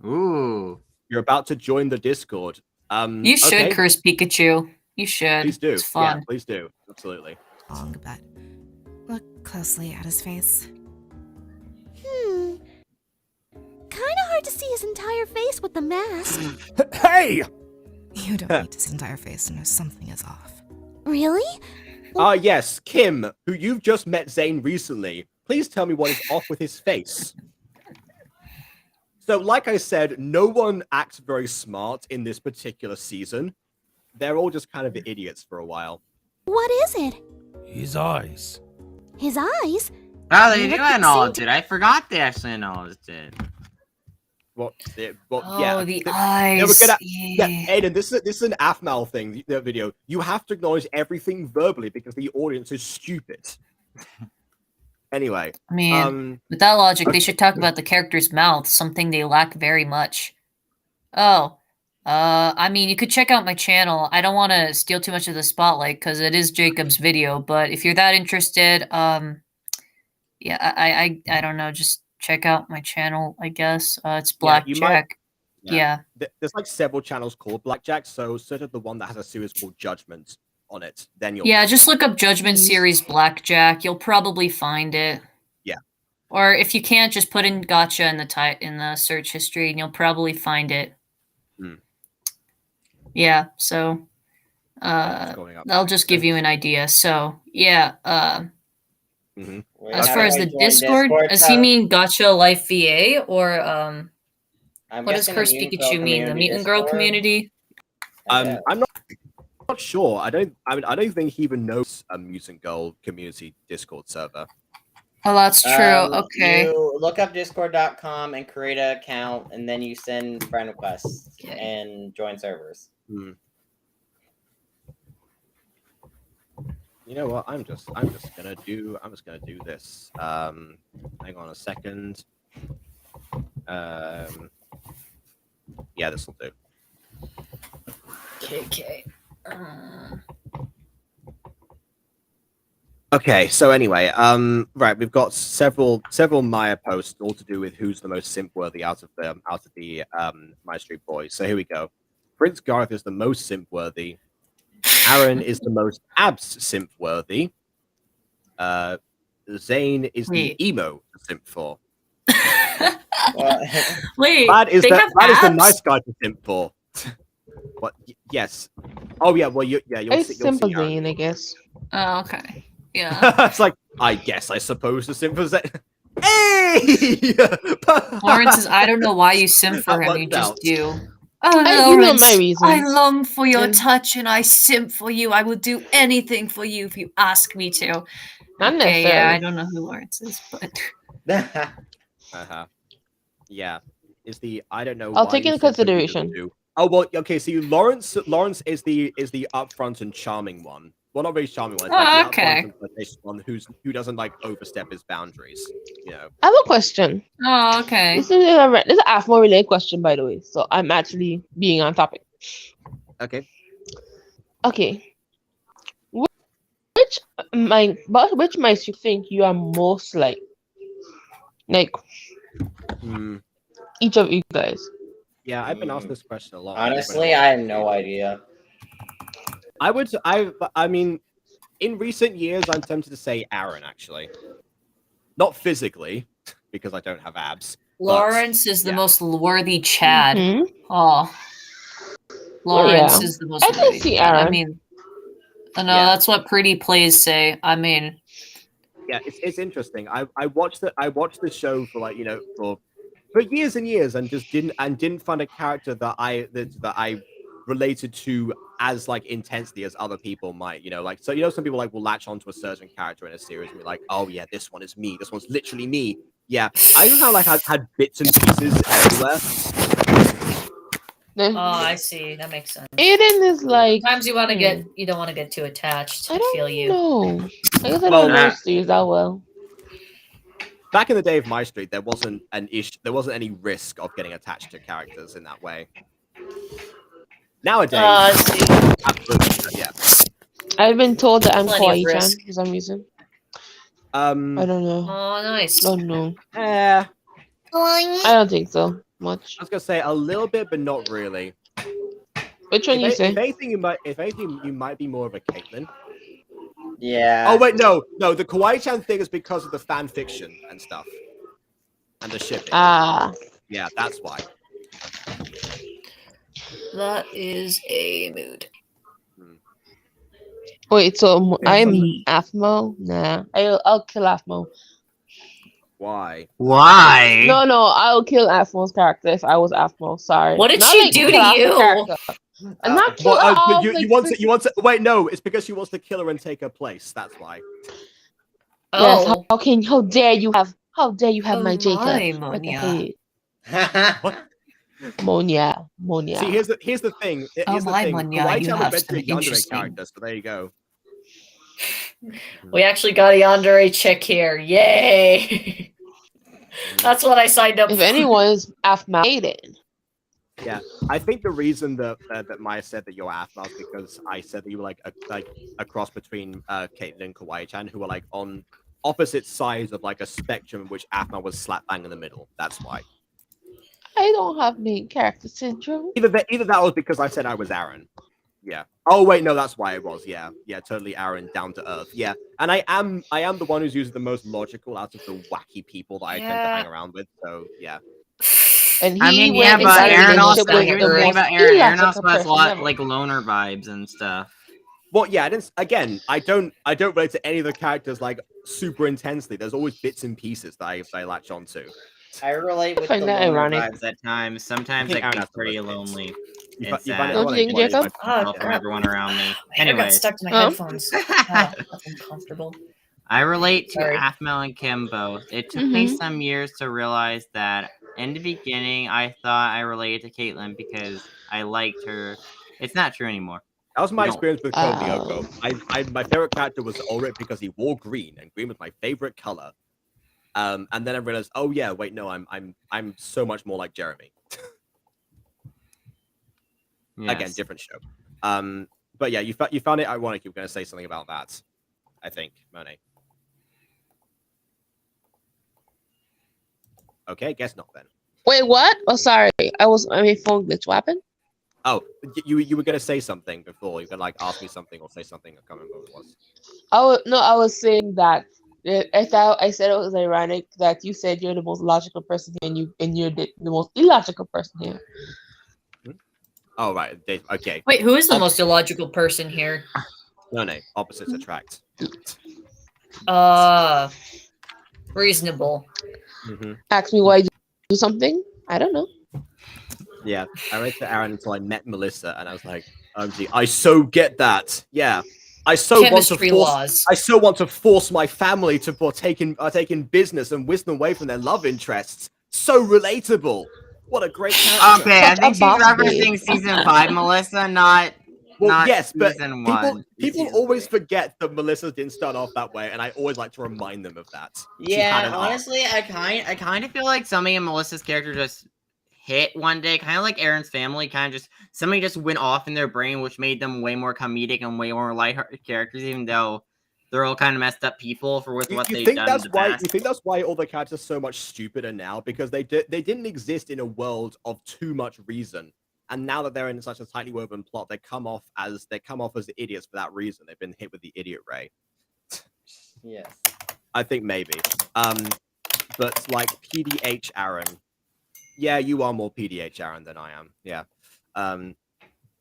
Ooh. You're about to join the Discord. You should curse Pikachu. You should. Please do. It's fun. Yeah, please do. Absolutely. Long, but look closely at his face. Kinda hard to see his entire face with the mask. Hey! You don't need to see his entire face to know something is off. Really? Yes, Kim, who you've just met Zane recently. Please tell me what is off with his face. So, like I said, no one acts very smart in this particular season. They're all just kind of idiots for a while. What is it? His eyes. His eyes? Oh, they do acknowledge it. I forgot they actually acknowledged it. The Yeah, eyes. Yeah, Aiden, this is an Afmal thing. The video. You have to acknowledge everything verbally because the audience is stupid. Anyway, I mean, with that logic, they should talk about the character's mouth, something they lack very much. Oh, I mean, you could check out my channel. I don't want to steal too much of the spotlight because it is Jacob's video, but if you're that interested, I don't know. Just check out my channel, I guess. It's Blackjack. Yeah. There's like several channels called Blackjack, so sort of the one that has a series called Judgment on it. Then you'll just look up Judgment series Blackjack. You'll probably find it. Yeah. Or if you can't, just put in Gotcha in the search history, and you'll probably find it. Yeah. So, I'll just give you an idea. So, yeah. As far as the Discord, does he mean Gotcha Life VA or what does Curse Pikachu mean? The Mutant Girl community? I'm not sure. I don't think he even knows a Mutant Girl community Discord server. Oh, that's true. Okay. You look up discord.com and create an account, and then you send friend requests and join servers. You know what? I'm just gonna do this. Hang on a second. Yeah, this will do. Okay. Okay, so anyway, right, we've got several Maya posts all to do with who's the most simp worthy out of the MyStreet boys. So here we go. Prince Garth is the most simp worthy. Aaron is the most abs simp worthy. Zane is the emo simp for. Wait, that is the nice guy to simp for. What? Yes. Oh yeah. Well, you'll simple Zane, I guess. Oh, okay. Yeah. It's like, I guess, I suppose the simp for Zane. Hey! Lawrence says, I don't know why you simp for him. You just do. Oh, Lawrence, my reasons. I long for your touch and I simp for you. I will do anything for you if you ask me to. Not necessarily. Yeah, I don't know who Lawrence is, but. Yeah. Is the I don't know. I'll take into consideration. Oh well, okay. So Lawrence is the upfront and charming one. Well, not very charming one. It's like okay. One who doesn't like overstep his boundaries. You know. I have a question. Oh, okay. This is an AFMO related question, by the way. So I'm actually being on topic. Okay. Okay. Which mice you think you are most like each of you guys? Yeah, I've been asked this question a lot. Honestly, I have no idea. I mean, in recent years, I'm tempted to say Aaron, actually. Not physically, because I don't have abs. Lawrence is the most worthy Chad. Oh. Lawrence is the most worthy see Chad. Aaron. I mean, that's what pretty plays say. I mean... Yeah, it's interesting. I watched the show for like, for years and years, and just didn't find a character that I related to as like intensely as other people might, so some people like will latch onto a certain character in a series and be like, oh yeah, this one is me, this one's literally me. Yeah, I just kind of like had bits and pieces everywhere. Oh, I see. That makes sense. Aiden is like sometimes you want to you don't want to get too attached. I feel you. No, I guess I don't know Steve that well. Back in the day of MyStreet, there wasn't any risk of getting attached to characters in that way. Nowadays, absolutely, yeah. I've been told that I'm Kawaii-chan for some reason. I don't know. Oh, nice. Oh no. I don't think so much. I was gonna say a little bit, but not really. Which one you say? If anything, you might be more of a Caitlyn. Yeah. Oh wait, no. The Kawaii-chan thing is because of the fan fiction and stuff, and the shipping. Yeah, that's why. That is a mood. Wait, so I'm AFMO? Nah, I'll kill AFMO. Why? No, I'll kill AFMO's character if I was AFMO. Sorry. What did she do to you? I'm not kill you want to wait? No, it's because she wants to kill her and take her place. That's why. Yes. How dare you have my Jacob? What? Monia. See, here's the thing. Kawaii-chan was meant to be a yandere character, so there you go. We actually got a yandere chick here. Yay! That's what I signed up for. If anyone's AFMO, yeah, I think the reason that Maya said that you're AFMO is because I said that you were like a cross between Caitlyn and Kawaii-chan, who are like on opposite sides of like a spectrum in which Aphmau was slap bang in the middle. That's why. I don't have main character syndrome. Either that was because I said I was Aaron. Yeah. Oh wait, no, that's why it was. Yeah, totally Aaron, down to earth. Yeah, and I am the one who's usually the most logical out of the wacky people that I tend to hang around with. So yeah. And I mean, yeah, but Aaron also, here's the thing about Aaron. Aaron also has a lot like loner vibes and stuff. Well, yeah, I don't relate to any of the characters like super intensely. There's always bits and pieces that I latch onto. I relate with the loner vibes at times. Sometimes I get pretty lonely. You sad. find it ironic, Jacob? From everyone around me. Anyway, I got stuck to my headphones. That's uncomfortable. I relate to Aphmau and Kim both. It took me some years to realize that in the beginning, I thought I related to Caitlyn because I liked her. It's not true anymore. That was my experience with Code Lyoko. My favorite character was Ulrich because he wore green, and green was my favorite color. And then I realized, oh yeah, wait, no, I'm so much more like Jeremy. Yes. Again, different show. But yeah, you found it ironic. You were going to say something about that, I think, Monet. Okay, guess not then. Wait, what? Oh, sorry. I mean, phone glitch. What happened? Oh, you were going to say something before. You could like ask me something or say something. I can't remember what it was. I was saying that I said it was ironic that you said you're the most logical person here, and you're the most illogical person here. Oh right, okay. Wait, who is the most illogical person here? No, opposites attract. Reasonable. Ask me why you do something. I don't know. Yeah, I read to Aaron until I met Melissa, and I was like, "OMG, I so get that." Yeah, I so want to force my family to partake in business and whisk them away from their love interests. So relatable. What a great character. Okay, I think she's referencing season 5, Melissa, not yes, but season 1. People always forget that Melissa didn't start off that way, and I always like to remind them of that. Yeah, honestly, I kind of feel like something in Melissa's character just hit one day, kind of like Aaron's family, somebody just went off in their brain, which made them way more comedic and way more lighthearted characters, even though they're all kind of messed up people for what they've done in the past. You think that's why all the characters are so much stupider now? Because they didn't exist in a world of too much reason, and now that they're in such a tightly woven plot, they come off as idiots for that reason. They've been hit with the idiot ray. Yes, I think maybe. But like PDH Aaron, yeah, you are more PDH Aaron than I am. Yeah, not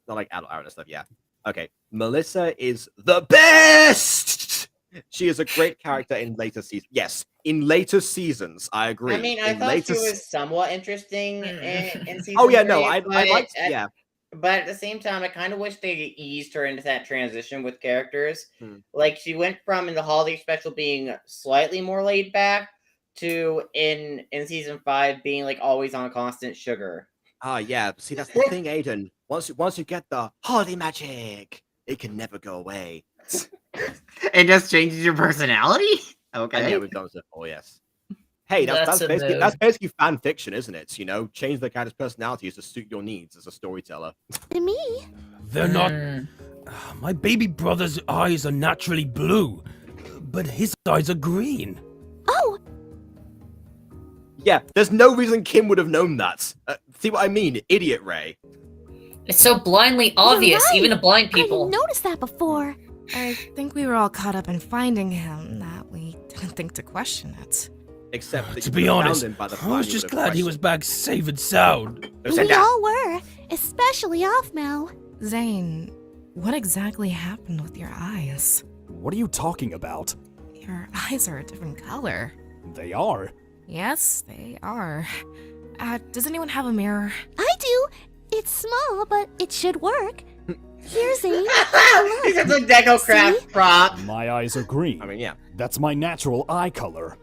like adult Aaron and stuff. Yeah, okay. Melissa is the best. She is a great character in later seasons. Yes, in later seasons, I agree. I mean, I thought she was somewhat interesting in season 3. Oh yeah, no, I liked. Yeah, but at the same time, I kind of wish they eased her into that transition with characters. Like she went from in the holiday special being slightly more laid back to in season 5 being like always on constant sugar. Yeah. See, that's the thing, Aiden. Once you get the holiday magic, it can never go away. It just changes your personality? Okay. And yeah, we've done this before, yes. Hey, that's basically fan fiction, isn't it? You know, change the character's personalities to suit your needs as a storyteller. To me? They're not... My baby brother's eyes are naturally blue, but his eyes are green. Oh! Yeah, there's no reason Kim would have known that. See what I mean? Idiot Ray. It's so blindly obvious, right. even to blind I people. didn't notice that before. I think we were all caught up in finding him that we didn't think to question it. Except that to be honest, I was just glad he was back safe and sound. We all were, especially Aphmau. Zane, what exactly happened with your eyes? What are you talking about? Your eyes are a different color. They are? Yes, they are. Does anyone have a mirror? I do. It's small, but it should work. Here's Zane. He's a DecoCraft prop. My eyes are green. I mean, yeah. That's my natural eye color.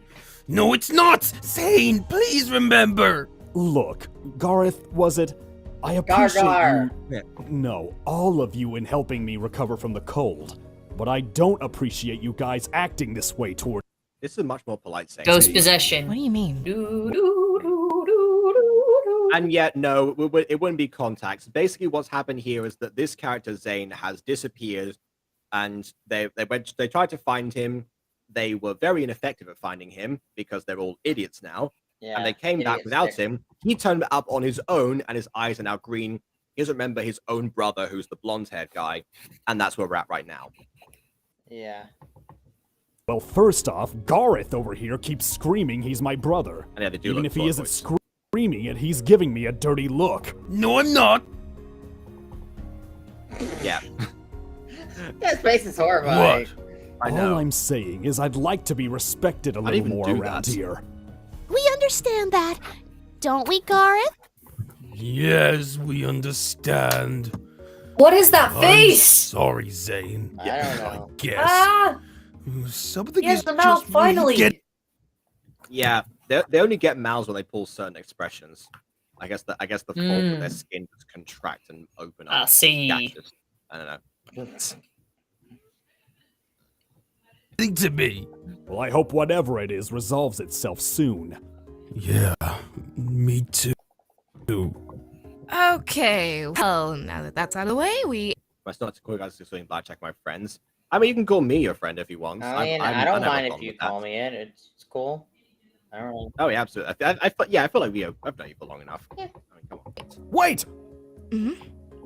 No, it's not! Zane, please remember! Look, Gareth, was it? I appreciate Gar. you. No, all of you in helping me recover from the cold. But I don't appreciate you guys acting this way toward. This is a much more polite saying. Ghost possession. What do you mean? And yet, no, it wouldn't be contacts. Basically, what's happened here is that this character Zane has disappeared, and they tried to find him, they were very ineffective at finding him because they're all idiots now. Yeah, and they came back without him. He turned up on his own, and his eyes are now green. He doesn't remember his own brother, who's the blonde-haired guy, and that's where we're at right now. Yeah. Well, first off, Gareth over here keeps screaming he's my brother. And yeah, they do Even look if he isn't boys. screaming it, he's giving me a dirty look. No, I'm not. Yeah. That face is horrifying. What? All I'm saying is I'd like to be respected a little more around here. We understand that, don't we, Gareth? Yes, we understand. What is that I'm face? sorry, Zane. I don't know. I guess. Ah! Something Yes, is the mouth, just finally! really Yeah, they only get mouths when they pull certain expressions. I guess the fault of their skin just contract and open up. I see. Gashes. I don't know. getting to me. Well, I hope whatever it is resolves itself soon. Yeah, me too. Okay, well, now that that's out of the way, we... It's not to call you guys to black check my friends. I mean, you can call me your friend if you want. I mean, I don't mind if you call me it. It's cool. I don't know. Oh yeah, absolutely. I feel like I've known you for long enough. Yeah. I mean, come on. Wait!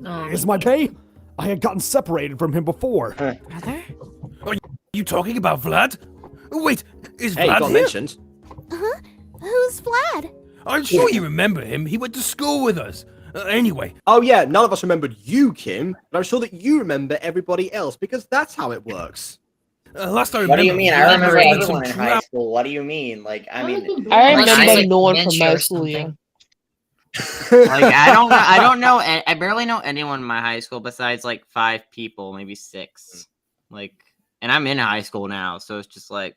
Oh, Is my pay? I had gotten separated from him before. Brother? Are you talking about Vlad? Wait, is Hey, Vlad you got here? mentioned. Huh? Who's Vlad? I'm sure you remember him. He went to school with us. Anyway. Oh yeah, none of us remembered you, Kim, but I'm sure that you remember everybody else because that's how it works. Last I remember. What do you mean? I Vlad remember spent everyone in some high crap- school. What do you mean? Like, I mean, I like, remember no one from dementia my or school, yeah. something. Like, I don't know. I barely know anyone in my high school besides like 5 people, maybe 6. Like, and I'm in high school now, so it's just like,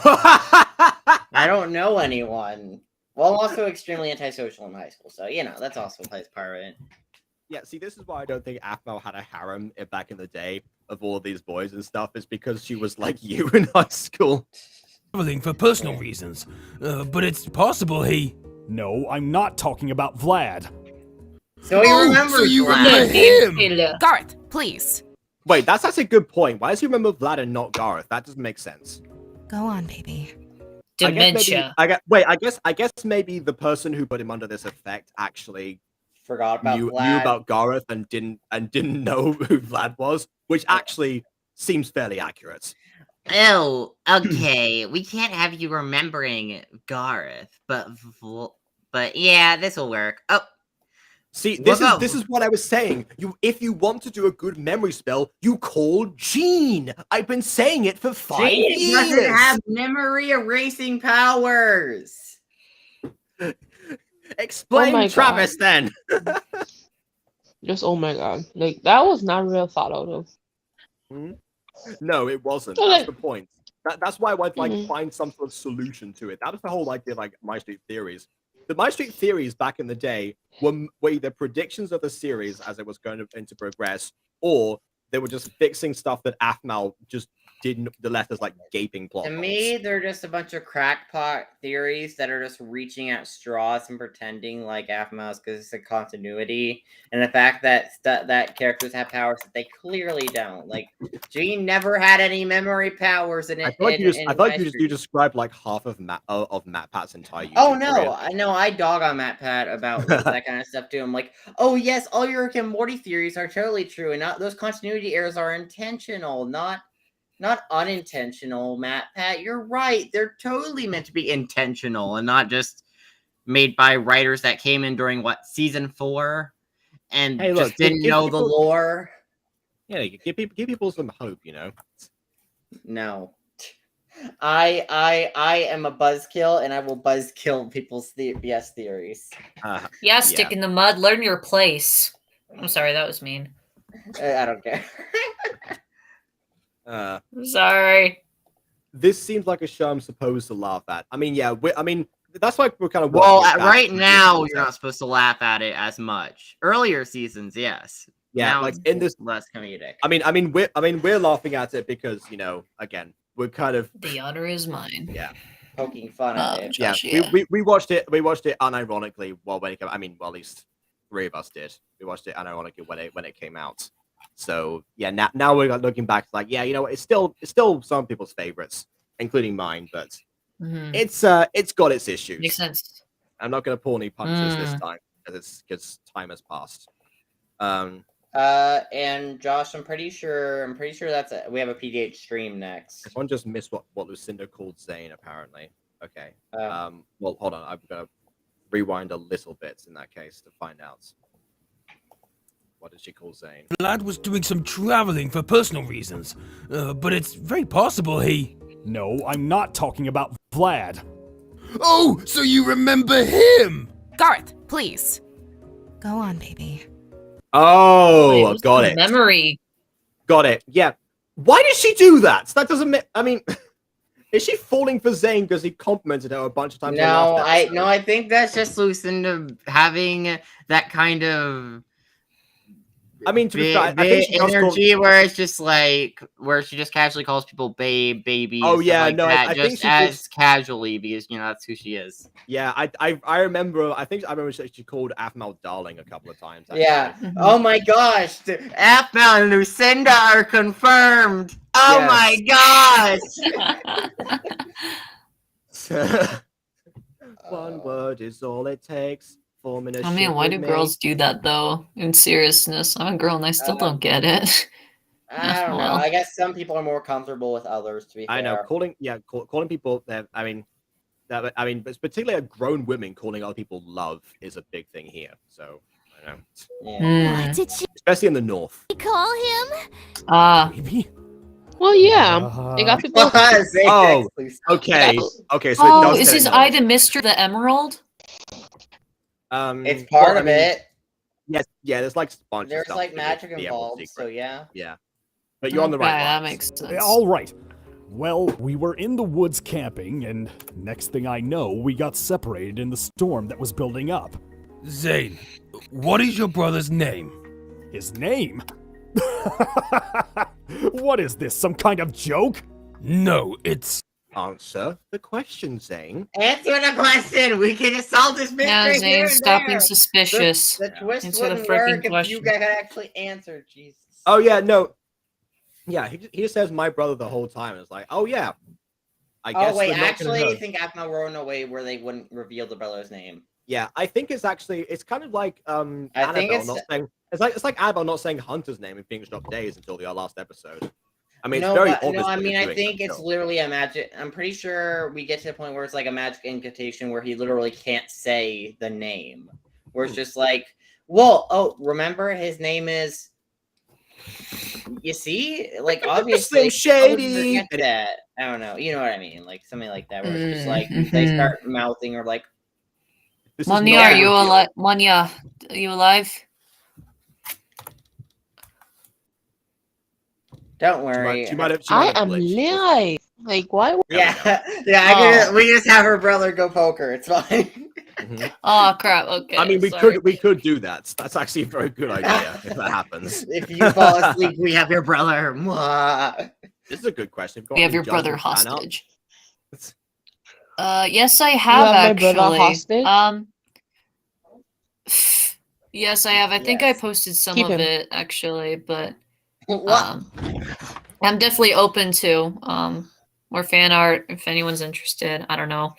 I don't know anyone. Well, I'm also extremely antisocial in high school, so you know that's also plays part of it. Yeah, see, this is why I don't think Aphmau had a harem back in the day of all these boys and stuff. Is because she was like you in high school. Traveling for personal reasons, but it's possible he. No, I'm not talking about Vlad. So he remembers. So you Vlad. remember him? Garth, please. Wait, that's actually a good point. Why does he remember Vlad and not Gareth? That doesn't make sense. Go on, baby. Dementia. I guess maybe the person who put him under this effect actually Forgot about knew Vlad. about Gareth and didn't know who Vlad was, which actually seems fairly accurate. Oh, okay. We can't have you remembering Gareth, but yeah, this will work. Oh, see, this is what I was saying. If you want to do a good memory spell, you call Gene. I've been saying it for 5 years. Gene doesn't have memory erasing powers. Explain my Travis then. Just oh my god, like that was not real thought out of. No, it wasn't. So, That's like- the point. That's why I'd like find some sort of solution to it. That was the whole idea of like MyStreet theories. The MyStreet theories back in the day were either predictions of the series as it was going to progress, or they were just fixing stuff that Aphmau just didn't. The left as like gaping plot To holes. me, they're just a bunch of crackpot theories that are just reaching at straws and pretending like Aphmau's because it's a continuity, and the fact that that characters have powers that they clearly don't. Like Gene never had any memory powers, and I feel like you described like half of MatPat's entire. YouTube Oh no, career. I know I dog on MatPat about like, that kind of stuff too. I'm like, oh yes, all your Rick and Morty theories are totally true, and not those continuity errors are intentional, not unintentional. MatPat, you're right. They're totally meant to be intentional and not just made by writers that came in during season 4 and Hey, look, just didn't give know the people- lore. Yeah, give people some hope, you know. No. I am a buzzkill, and I will buzzkill people's BS theories. Yeah, stick in the mud, learn your place. I'm sorry, that was mean. I don't care. I'm sorry. This seems like a show I'm supposed to laugh at. I mean, yeah, that's why we're kind of Well, working it back right from now this you're not supposed to laugh at it as much. Earlier seasons, yes. Yeah, now like it's in this less comedic. I mean, we're laughing at it because again, we're kind of The honor is mine. Yeah, poking fun at it. Yeah, we watched it. We watched it unironically. Well, when it came, at least 3 of us did. We watched it unironically when it came out. So yeah, now we're looking back, like yeah, it's still some people's favorites. including mine, but it's got its issues. Makes sense. I'm not going to pull any punches this time because time has passed. And Josh, I'm pretty sure we have a PDH stream next. Someone just missed what Lucinda called Zane, apparently. Okay. Well, hold on. I'm gonna rewind a little bit in that case to find out. What did she call Zane? Vlad was doing some traveling for personal reasons, but it's very possible he... No, I'm not talking about Vlad. Oh, so you remember him? Garth, please. Go on, baby. Oh, got it. Memory. Got it. Yeah. Why did she do that? That doesn't make... I mean... Is she falling for Zane because he complimented her a bunch of times? I think that's just Lucinda having that kind of... I mean, to be fair, I think she energy where it's just like where she just casually calls people babe, baby. Oh yeah, like no, that, I just think she as casually because that's who she is. Yeah, I remember. I remember she called Aphmau darling a couple of times. Actually. Yeah. Oh my gosh, Aphmau and Lucinda are confirmed. Oh my gosh. One word is all it takes. 4 minutes. I mean, why do girls do that though? In seriousness, I'm a girl and I still don't get it. I don't know. I guess some people are more comfortable with others. To be fair, I know calling people. I mean, but particularly grown women calling other people love is a big thing here. So I know. Yeah. What did she especially in the north. call him? Maybe. Well, yeah. They got people. Oh, okay. Okay. So oh, is his eye the Mister the Emerald? It's part of it. Yes, yeah. There's like sponge. There's like magic involved, so yeah. Yeah, but you're on the right line. That makes sense. All right. Well, we were in the woods camping, and next thing I know, we got separated in the storm that was building up. Zane, what is your brother's name? His name? What is this? Some kind of joke? No, it's... Answer the question, Zane. Answer the question. We can just solve this mystery. Yeah, Zane, stop being suspicious. The twist Answer the wouldn't freaking work if question. you guys actually answered. Jesus. Oh yeah, no. Yeah, he just says my brother the whole time. It's like, oh yeah. I guess. Oh wait, actually, I think Aphmau wrote in a way where they wouldn't reveal the brother's name. Yeah, I think it's kind of like Annabelle not saying it's like Annabelle not saying Hunter's name in Phoenix Drop Days until the last episode. I mean, it's very obvious. No, I mean, I think it's literally a magic. I'm pretty sure we get to the point where it's like a magic incantation where he literally can't say the name. Where it's just like, well, oh, remember his name is. You see, like obviously shady. That I don't know. You know what I mean? Like something like that, where it's just like they start mouthing or like. Manya, are you alive? Manya, are you alive? Don't worry. She might have I am live. Like, why? Yeah. We just have her brother go poker. It's fine. Oh crap! Okay. I mean, we could do that. That's actually a very good idea if that happens. If you fall asleep, we have your brother. Mwah. This is a good question. We have your brother hostage. Yes, I have actually. My brother hostage? Yes, I have. I think I posted some of it actually, but I'm definitely open to more fan art if anyone's interested. I don't know.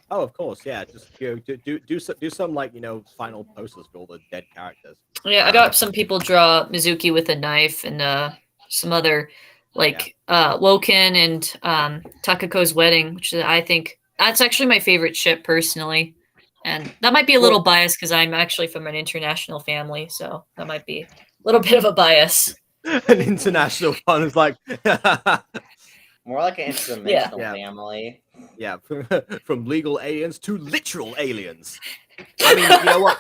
Oh, of course, yeah. Just do some like final posters for all the dead characters. Yeah, I got some people draw Mizuki with a knife and some other Woken and Takako's wedding, which I think that's actually my favorite ship personally. And that might be a little biased because I'm actually from an international family, so that might be a little bit of a bias. An international one is like more like an instrumental family. Yeah, from legal aliens to literal aliens. I mean, you know what?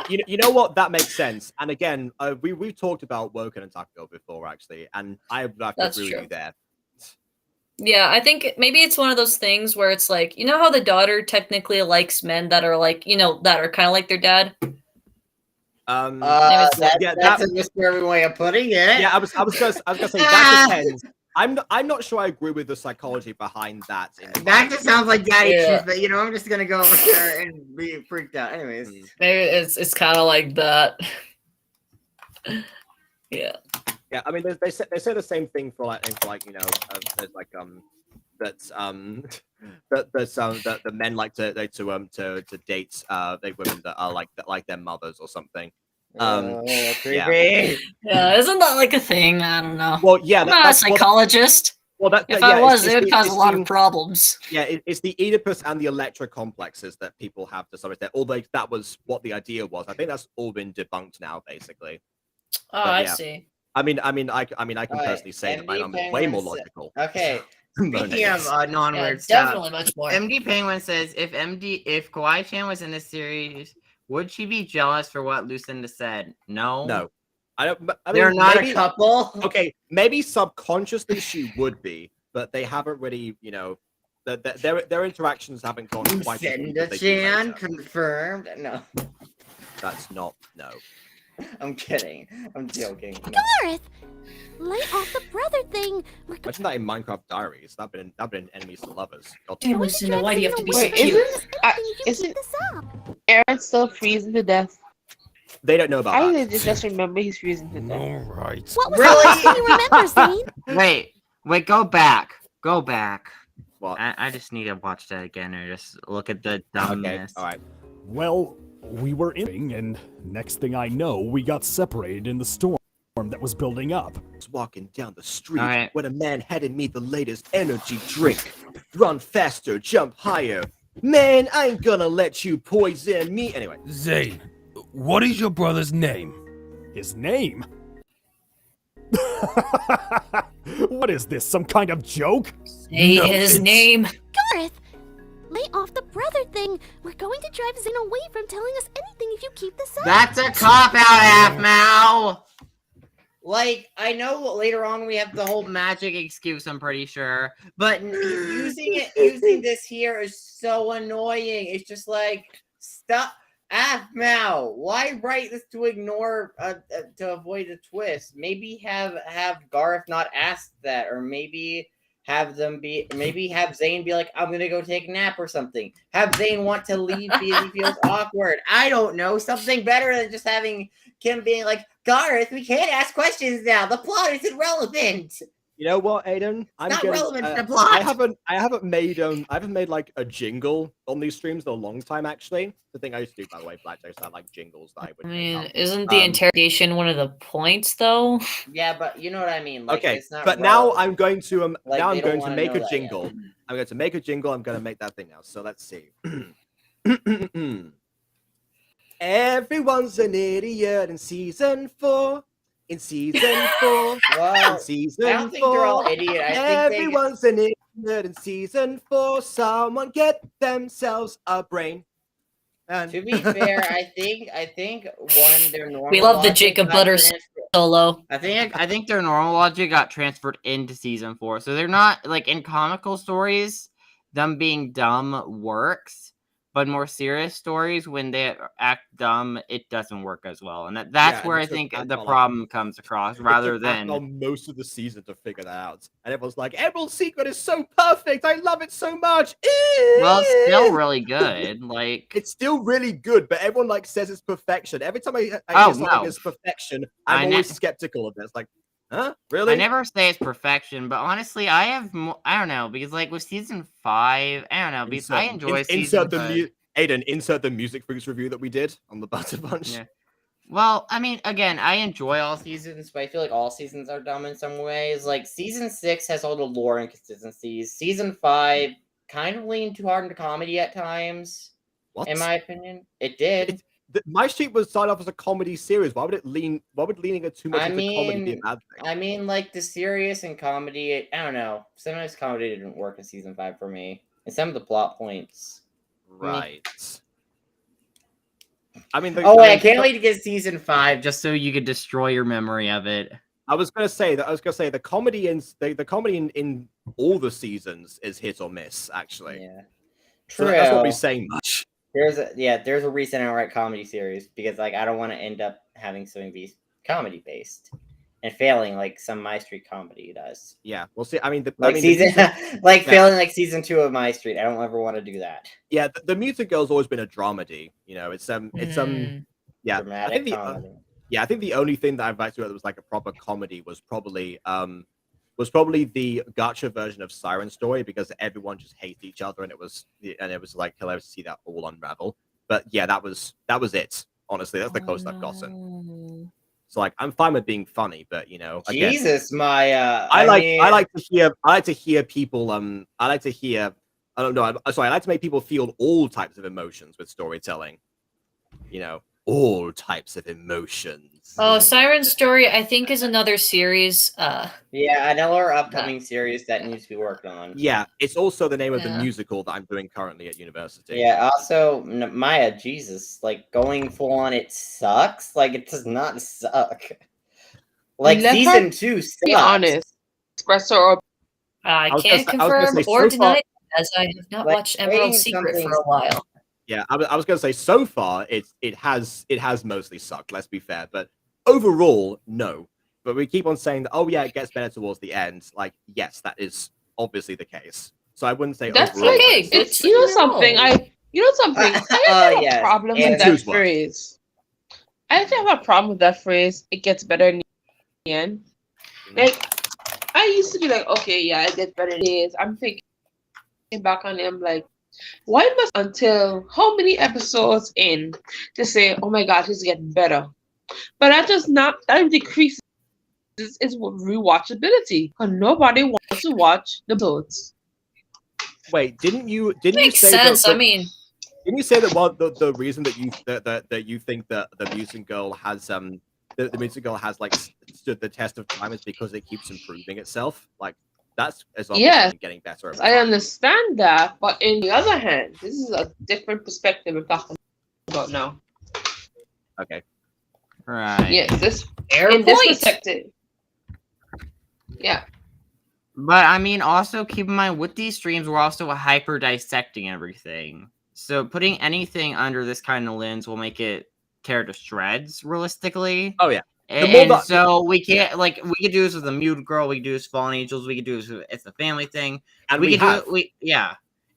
You know what? That makes sense. And again, we've talked about Woken and Takako before, actually, and I have to agree with you there. Yeah, I think maybe it's one of those things where it's like, you know how the daughter technically likes men that are like, that are kind of like their dad. That's a disturbing way of putting it. Yeah, I was gonna say that depends. I'm not sure I agree with the psychology behind that. That just sounds like daddy issues, but I'm just gonna go over there and be freaked out. Anyways, maybe it's kind of like that. Yeah. Yeah, I mean, they say the same thing for there's like that the men like to date women that are like their mothers or something. Creepy. Yeah, isn't that like a thing? I don't know. Well, yeah, I'm not a psychologist. If I was, it would cause a lot of problems. Yeah, it's the Oedipus and the Electra complexes that people have to some extent. Although that was what the idea was. I think that's all been debunked now, basically. Oh, I see. I can personally say that my mom is way more logical. Okay. Speaking of non-weird stuff, definitely much more. MD Penguin says if Kawaii-chan was in this series, would she be jealous for what Lucinda said? No. They're not a couple. Okay, maybe subconsciously she would be, but they haven't really, their interactions haven't gone quite. Lucinda-chan confirmed. No, that's not. No, I'm kidding. I'm joking. Gareth, lay off the brother thing. Imagine that in Minecraft Diaries. That'd been enemies to lovers. Damn, Lucinda, why do you have to be so cute? Isn't Aaron still freezing to death? They don't know about that. I just remember he's freezing to death. All right. What was really? You remember, Zane? Wait, go back. What? I just need to watch that again or just look at the dumbness. Okay, all right. Well, we were in, and next thing I know, we got separated in the storm that was building up. I was walking down the street when a man handed me the latest energy drink. Run faster, jump higher. Man, I ain't gonna let you poison me. Anyway. Zane, what is your brother's name? His name? What is this, some kind of joke? Say his name. Gareth, lay off the brother thing. We're going to drive Zane away from telling us anything if you keep this up. That's a cop-out, Half-Mow! Like, I know later on we have the whole magic excuse, I'm pretty sure. But using this here is so annoying. It's just like, stop. Half-Mow, why write this to ignore, to avoid a twist? Maybe have Gareth not ask that, or maybe have Zane be like, I'm gonna go take a nap or something. Have Zane want to leave because he feels awkward. I don't know, something better than just having Kim being like, Gareth, we can't ask questions now. The plot is irrelevant. You know what, Aiden? Not relevant to the plot. I haven't made like a jingle on these streams in a long time, actually. The thing I used to do, by the way, Blackjack, I like jingles that I would. I mean, isn't the interrogation one of the points, though? Yeah, but you know what I mean. Like, okay, it's not but now I'm going to make a jingle. Yet. I'm going to make a jingle. I'm going to make that thing now. So let's see. Everyone's an idiot in season 4. In season 4. Well, in season I don't think they're all 4. idiot. Everyone's an idiot in season 4. Someone get themselves a brain. And to be fair, I think their normal. We love the Jacob Butters solo. I think their normal logic got transferred into season 4, so they're not like in comical stories. Them being dumb works, but more serious stories, when they act dumb, it doesn't work as well, and that's where I think the problem comes across. Rather than on most of the season to figure that out, and everyone's like, "Emerald's secret is so perfect. I love it so much." Well, it's still really good. Like, it's still really good, but everyone like says it's perfection. Every time I hear something is perfection, I'm always skeptical of it. It's like, huh? Really? I never say it's perfection, but honestly, I don't know, because like with season 5, I don't know, because I enjoy season 5. Aiden, insert the Music Freaks review that we did on the Butter Bunch. Yeah. Well, I mean, again, I enjoy all seasons, but I feel like all seasons are dumb in some ways. Like, season 6 has all the lore inconsistencies. Season 5 kind of leaned too hard into comedy at times, in my opinion. It did. MyStreet was started off as a comedy series. Why would leaning it too much into comedy be a bad thing? I mean, like, the serious and comedy, I don't know. Sometimes comedy didn't work in season 5 for me. And some of the plot points. Right. I mean, I can't wait to get season 5 just so you could destroy your memory of it. I was gonna say the comedy in all the seasons is hit or miss, actually. Yeah. True. So that's not me saying much. There's a recent outright comedy series, because like I don't want to end up having something be comedy based and failing like some MyStreet comedy does. Yeah, we'll see. I mean, failing like season 2 of MyStreet. I don't ever want to do that. Yeah, the Music Girl's always been a dramedy. You know, yeah. Dramatic comedy. I think the only thing that I've actually read that was like a proper comedy was probably was probably the gacha version of Siren Story because everyone just hated each other, and it was like hilarious to see that all unravel. But yeah, that was it. Honestly, that's the closest I've gotten. So like, I'm fine with being funny, but you know, again, Jesus, Maya. I like to hear people. I like to hear. I don't know. I like to make people feel all types of emotions with storytelling. You know, all types of emotions. Oh, Siren Story, I think, is another series. Yeah, another upcoming series that needs to be worked on. Yeah, it's also the name of the musical that I'm doing currently at university. Yeah, also, Maya, Jesus, like, going full on, it sucks? Like, it does not suck. Like, season 2 sucks. Be honest. Espresso I can't confirm or deny as I have not watched Emerald Secret for a while. Yeah, I was going to say, so far, it has mostly sucked, let's be fair. But overall, no. But we keep on saying that, oh, yeah, it gets better towards the end. Like, yes, that is obviously the case. So I wouldn't say that's overall. Okay. It's, you know something? I have a problem with that phrase. I actually have a problem with that phrase. It gets better in the end. Like, I used to be like, okay, yeah, it gets better in the end. I'm thinking back on it, I'm like, why must until how many episodes in to say, oh my god, it's getting better? But that decreases its rewatchability because nobody wants to watch the episodes. Wait, didn't you Makes say sense. that? I mean, didn't you say that the reason that you think that the Mutant Girl has the Mutant Girl has like stood the test of time is because it keeps improving itself? Like that's obviously getting better. I understand that, but in the other hand, this is a different perspective we're talking about now. Okay. Right. Yes, this perspective. Yeah. But I mean, also keep in mind with these streams, we're also hyper dissecting everything. So putting anything under this kind of lens will make it tear to shreds, realistically. Oh yeah. So we can't we could do this with the Mutant Girl, we could do this with Fallen Angels, we could do this with It's a Family Thing, and we could do it.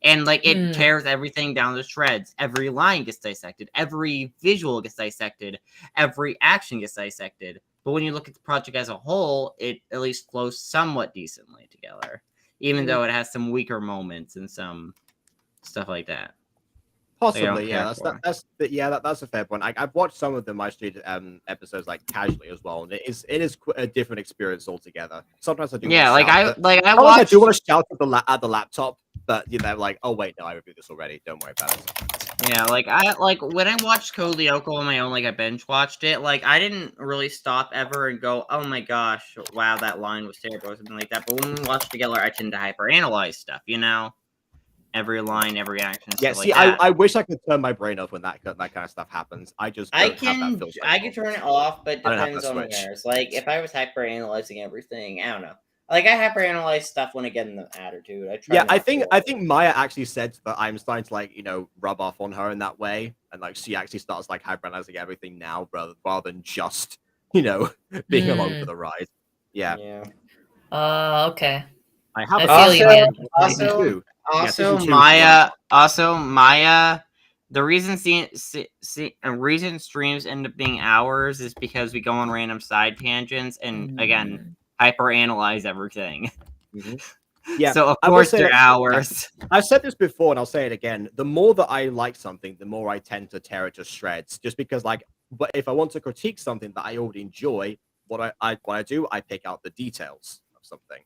And like it tears everything down to shreds. Every line gets dissected, every visual gets dissected, every action gets dissected. But when you look at the project as a whole, it at least flows somewhat decently together, even though it has some weaker moments and some stuff like that. Possibly, yeah. That's a fair point. I've watched some of the MyStreet episodes like casually as well, and it is a different experience altogether. Sometimes I do. Yeah, I do want to shout at the laptop, but you know, like, oh wait, no, I reviewed this already. Don't worry about it. Yeah, when I watched Code Lyoko on my own, I binge watched it. I didn't really stop ever and go, oh my gosh, wow, that line was terrible or something like that. But when we watch together, I tend to hyperanalyze stuff, you know. Every line, every action. Yeah, see, I wish I could turn my brain off when that kind of stuff happens. I just I can turn it off, but depends on where. It's like if I was hyper analyzing everything, I don't know. Like I hyper analyze stuff when I get in the attitude. I think Maya actually said that I'm starting to rub off on her in that way, and she actually starts hyper analyzing everything now rather than just being along for the ride. Yeah. Okay. I have Maya. The reason streams end up being hours is because we go on random side tangents and again hyper analyze everything. Yeah, so of course they're hours. I've said this before and I'll say it again. The more that I like something, the more I tend to tear it to shreds. Just because but if I want to critique something that I already enjoy, what I do, I pick out the details of something.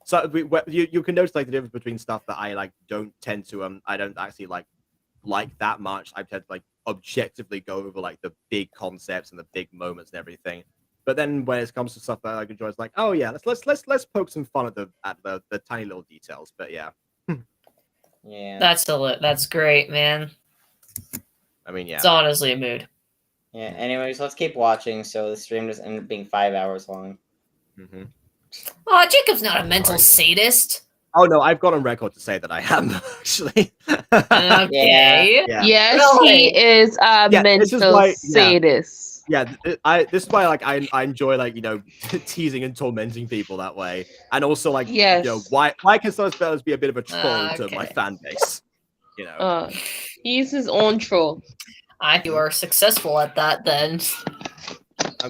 So you can notice the difference between stuff that I don't tend to I don't actually like that much. I tend to objectively go over the big concepts and the big moments and everything. But then when it comes to stuff that I enjoy, it's oh yeah, let's poke some fun at the tiny little details. But yeah. Yeah. That's great, man. I mean, yeah. It's honestly a mood. Yeah. Anyways, let's keep watching. So the stream just ended up being 5 hours long. Mm-hmm. Oh, Jacob's not a mental sadist. Oh no, I've got on record to say that I am actually. Okay. Yeah. Yes, really? He is a mental sadist. Yeah, this is why I enjoy teasing and tormenting people that way, and also why can some spellers be a bit of a troll to my fan base? He's his own troll. You are successful at that then.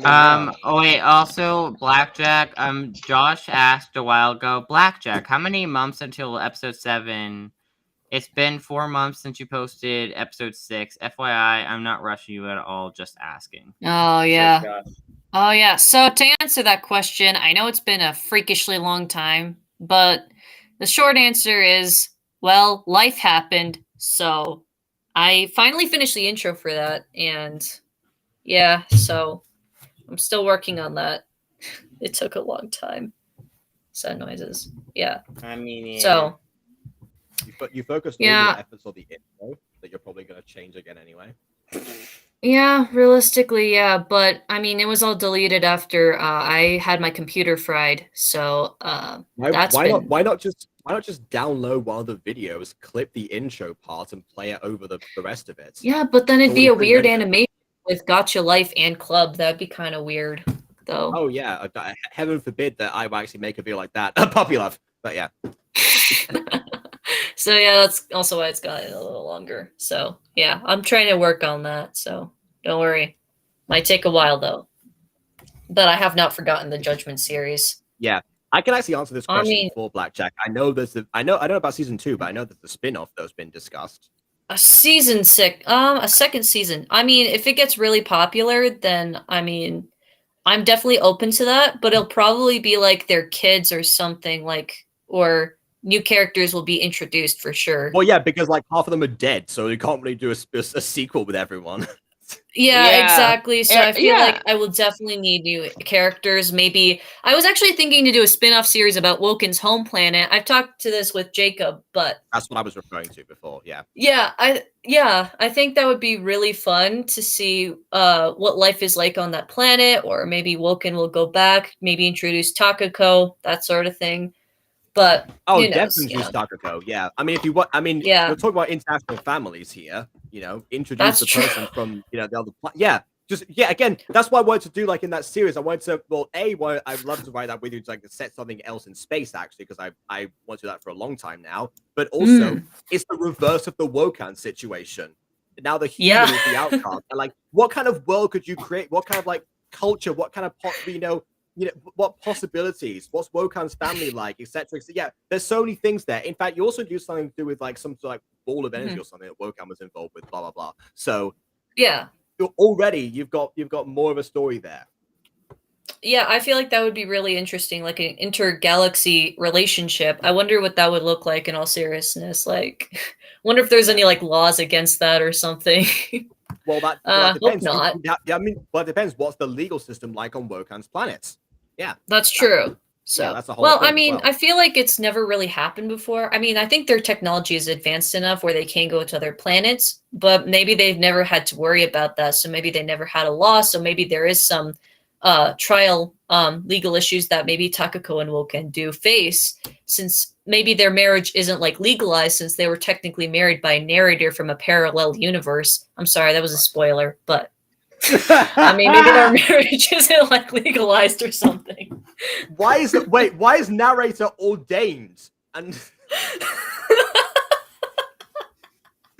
Oh wait. Also, Blackjack. Josh asked a while ago. Blackjack, how many months until episode 7? It's been 4 months since you posted episode 6. FYI, I'm not rushing you at all. Just asking. Oh yeah. Oh yeah. So to answer that question, I know it's been a freakishly long time, but the short answer is, well, life happened, so I finally finished the intro for that, and yeah, so I'm still working on that. It took a long time. Sad noises. Yeah. I mean, yeah. So you focused all your efforts on the intro that you're probably going to change again anyway. Yeah, realistically, yeah, but I mean, it was all deleted after I had my computer fried. So why not just download one of the videos, clip the intro part, and play it over the rest of it? Yeah, but then it'd be a weird animation with Gotcha Life and Club. That'd be kind of weird, though. Oh yeah, heaven forbid that I would actually make a video like that. Puppy love, but yeah. So yeah, that's also why it's gotten a little longer. So yeah, I'm trying to work on that. So don't worry, might take a while though. But I have not forgotten the Judgment series. Yeah, I can actually answer this question for Blackjack. I know I know about season 2, but I know that the spin-off though has been discussed. A second season. I mean, if it gets really popular, then I mean, I'm definitely open to that. But it'll probably be like their kids or something or new characters will be introduced for sure. Well, yeah, because like half of them are dead, so you can't really do a sequel with everyone. Yeah, exactly. So I feel like I will definitely need new characters. Maybe I was actually thinking to do a spin-off series about Woken's home planet. I've talked to this with Jacob, but that's what I was referring to before. Yeah. Yeah, I think that would be really fun to see what life is like on that planet, or maybe Woken will go back, maybe introduce Takako, that sort of thing. But definitely introduce Takako. Yeah, I mean, if you want, I mean, we're talking about international families here. You know, introduce the person from the other. Again, that's why I wanted to do like in that series. I wanted to I'd love to write that with you to like set something else in space actually, because I want to do that for a long time now. But also, it's the reverse of the Wokan situation. Now the human is the outcast. And like, what kind of world could you create? What kind of like culture? What kind of what possibilities? What's Wokan's family like, etc. Yeah, there's so many things there. In fact, you also do something to do with like some sort of like ball of energy or something that Wokan was involved with. Blah blah blah. So yeah, already you've got more of a story there. Yeah, I feel like that would be really interesting, like an intergalaxy relationship. I wonder what that would look like in all seriousness. Like, wonder if there's any like laws against that or something. Well, that depends. Hope not. I mean, well, it depends. What's the legal system like on Wokan's planets? Yeah, that's true. So, yeah, that's a whole well, I mean, I feel like it's never really happened before. I mean, I think their technology is advanced enough where they can go to other planets, but maybe they've never had to worry about that. So maybe they never had a law. So maybe there is some trial legal issues that maybe Takako and Woken do face, since maybe their marriage isn't like legalized, since they were technically married by a narrator from a parallel universe. I'm sorry, that was a spoiler, but I mean, maybe their marriage isn't like legalized or something. Why is narrator ordained? And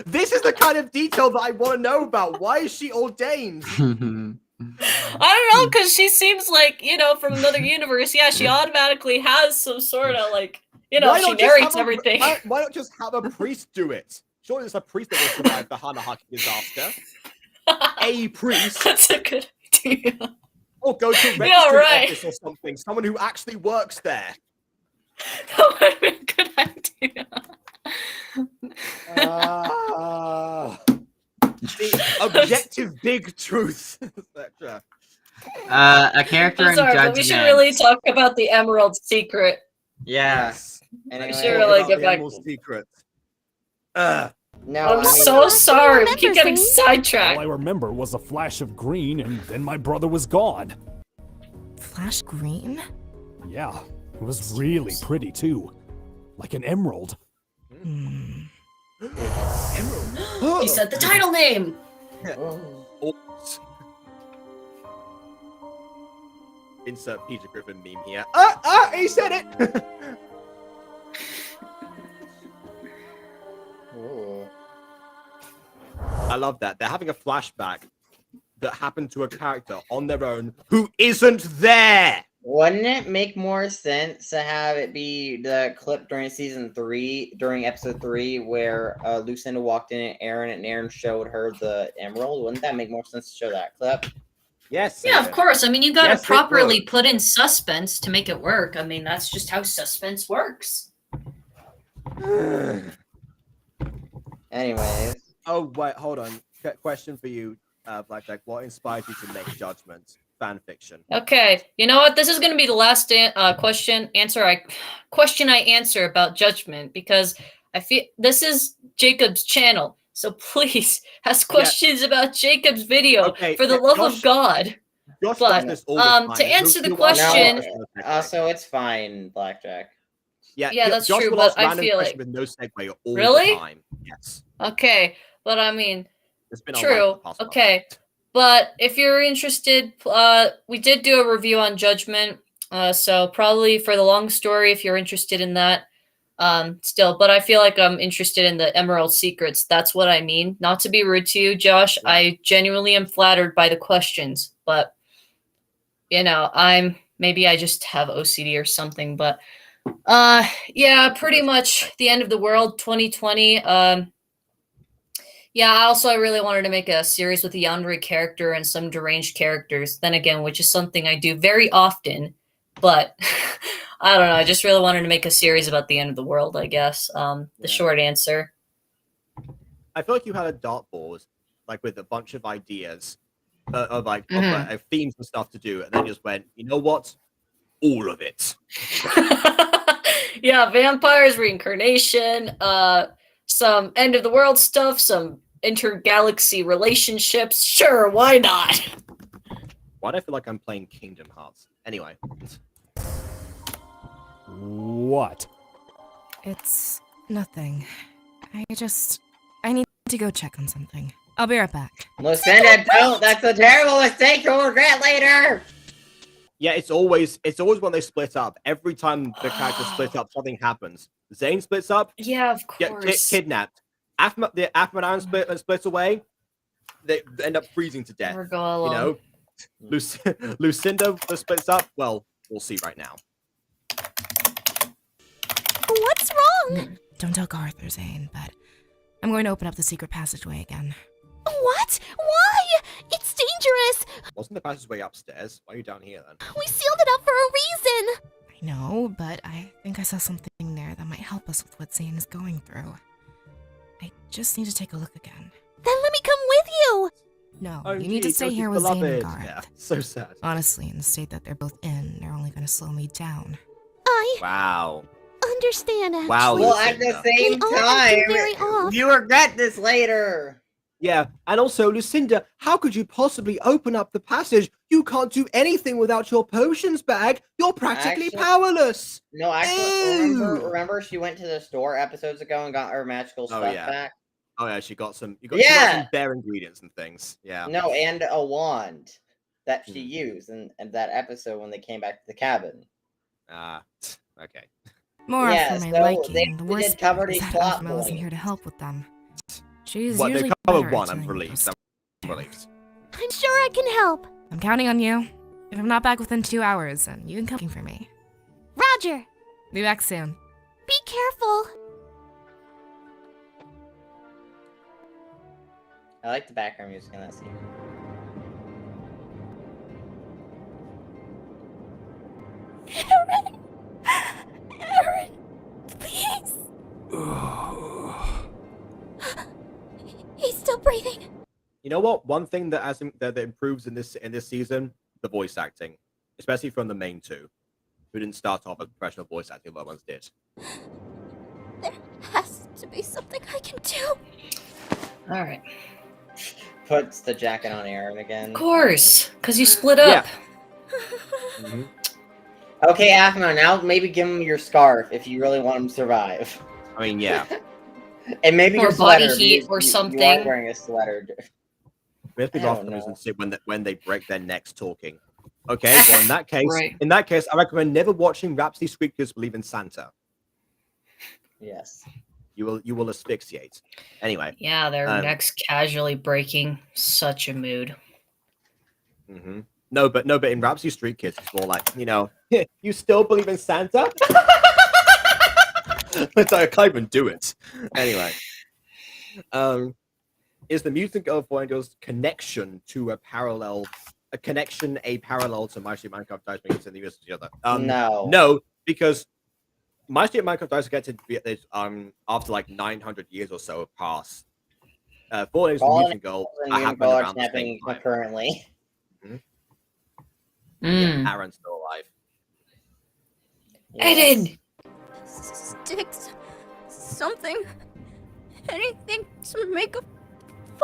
this is the kind of detail that I want to know about. Why is she ordained? I don't know, because she seems like, from another universe. Yeah, she automatically has some sort of like, she narrates everything. Why not just have a priest do it? Surely there's a priest that will survive the Hanahaki disaster. A priest. That's a good idea. Or go to registry office or something. Someone who actually works there. That would be a good idea. The objective big truth. A character in Judgment. We should really talk about the Emerald Secret. Yes. Anyway, we should really get back. Secret. No, I'm so sorry. We keep getting sidetracked. All I remember was a flash of green, and then my brother was gone. Flash green? Yeah, it was really pretty too, like an emerald. Emerald. He said the title name. Insert Peter Griffin meme here. He said it. I love that. They're having a flashback that happen to a character on their own who isn't there. Wouldn't it make more sense to have it be the clip during season 3, during episode 3, where Lucinda walked in and Aaron showed her the emerald? Wouldn't that make more sense to show that clip? Yes. Yeah, of course. I mean, you got to properly put in suspense to make it work. I mean, that's just how suspense works. Anyways. Oh, wait, hold on. Question for you, Blackjack. What inspired you to make Judgment fan fiction? Okay, you know what? This is going to be the last question I answer about Judgment, because I feel this is Jacob's channel. So please ask questions about Jacob's video, for the love of God. Josh but does this all the time. to answer the question, so it's fine, Blackjack. Yeah, that's Josh true, will but ask I random feel questions like with no segue all Really? the time. Yes. Okay, but I mean, It's been true. Okay, but if you're interested, we did do a review on Judgment. So probably for the long story, if you're interested in that, still. But I feel like I'm interested in the Emerald Secrets. That's what I mean. Not to be rude to you, Josh. Yeah. I genuinely am flattered by the questions, but you know, maybe I just have OCD or something. But yeah, pretty much the end of the world, 2020. Yeah, also I really wanted to make a series with a Yandere character and some deranged characters. Then again, which is something I do very often, but I don't know. I just really wanted to make a series about the end of the world, I guess. The short answer. I feel like you had a dartboard, like with a bunch of ideas, of themes and stuff to do, and then just went, you know what? All of it. Yeah, vampires, reincarnation, some end of the world stuff, some intergalaxy relationships. Sure, why not? Why do I feel like I'm playing Kingdom Hearts? Anyway. What? It's nothing. I need to go check on something. I'll be right back. Lucinda, don't! That's a terrible mistake you'll regret later! Yeah, it's always when they split up. Every time the characters split up, something happens. Zane splits up. Yeah, of course. Get kidnapped. The Afmadan splits away. They end up freezing to death. Never go alone. You know, Lucinda splits up. Well, we'll see right now. What's wrong? Don't tell Arthur, Zane, but I'm going to open up the secret passageway again. What? Why? It's dangerous. Wasn't the passageway upstairs? Why are you down here then? We sealed it up for a reason. I know, but I think I saw something there that might help us with what Zane is going through. I just need to take a look again. Then let me come with you. No, Oh, you need to geez, stay Yogi's here with Zane and beloved. Garth. Yeah, so sad. Honestly, in the state that they're both in, they're only going to slow me down. I Wow. understand, actually. Wow, Well, at the same They are acting very time, off. you regret this later. Yeah, and also, Lucinda, how could you possibly open up the passage? You can't do anything without your potions bag. You're practically powerless. No, actually, remember she went to the store episodes ago and got her magical stuff yeah. back? Oh yeah, she got some bare ingredients and things. Yeah. No, and a wand that she used in that episode when they came back to the cabin. Okay. More for my liking. The did worst cover part is these that plot Alpha wasn't points. here to help with them. She's Well, they usually covered better at one. I'm dealing with relieved. those I'm relieved. I'm sure I can help. I'm counting on you. If I'm not back within 2 hours, then you can come looking for me. Roger. Be back soon. Be careful. I like the background music in that scene. Aaron, please. He's still breathing. You know what? One thing that improves in this season, the voice acting, especially from the main two, who didn't start off as professional voice acting, but ones did. There has to be something I can do. All right. Puts the jacket on Aaron again. Of course, because you split up. Mm-hmm. Okay, Aphna, now maybe give him your scarf if you really want him to survive. I mean, yeah. And maybe Or your sweater. body heat or You something. are wearing a sweater. We have to I go off don't the news know. and see when they break their necks talking. Okay, well in that case, Right. I recommend never watching Rhapsody Squeakers Believe in Santa. Yes. You will asphyxiate. Anyway. Yeah, their necks casually breaking. Such a mood. Mm-hmm. No, but in Rhapsody Street Kids, it's more like, you still believe in Santa? It's like, I can't even do it. Anyway. Is the Mutant Girl Boy Angel's connection to a parallel to MyStreet Minecraft Dice Makers in the US together? No, because MyStreet Minecraft Dice get to be after like 900 years or so have passed. Fallen Angels and Mutant Girl are happening around the same time. Currently. Yeah, Aaron's still alive. Eden! Sticks. Something. Anything to make a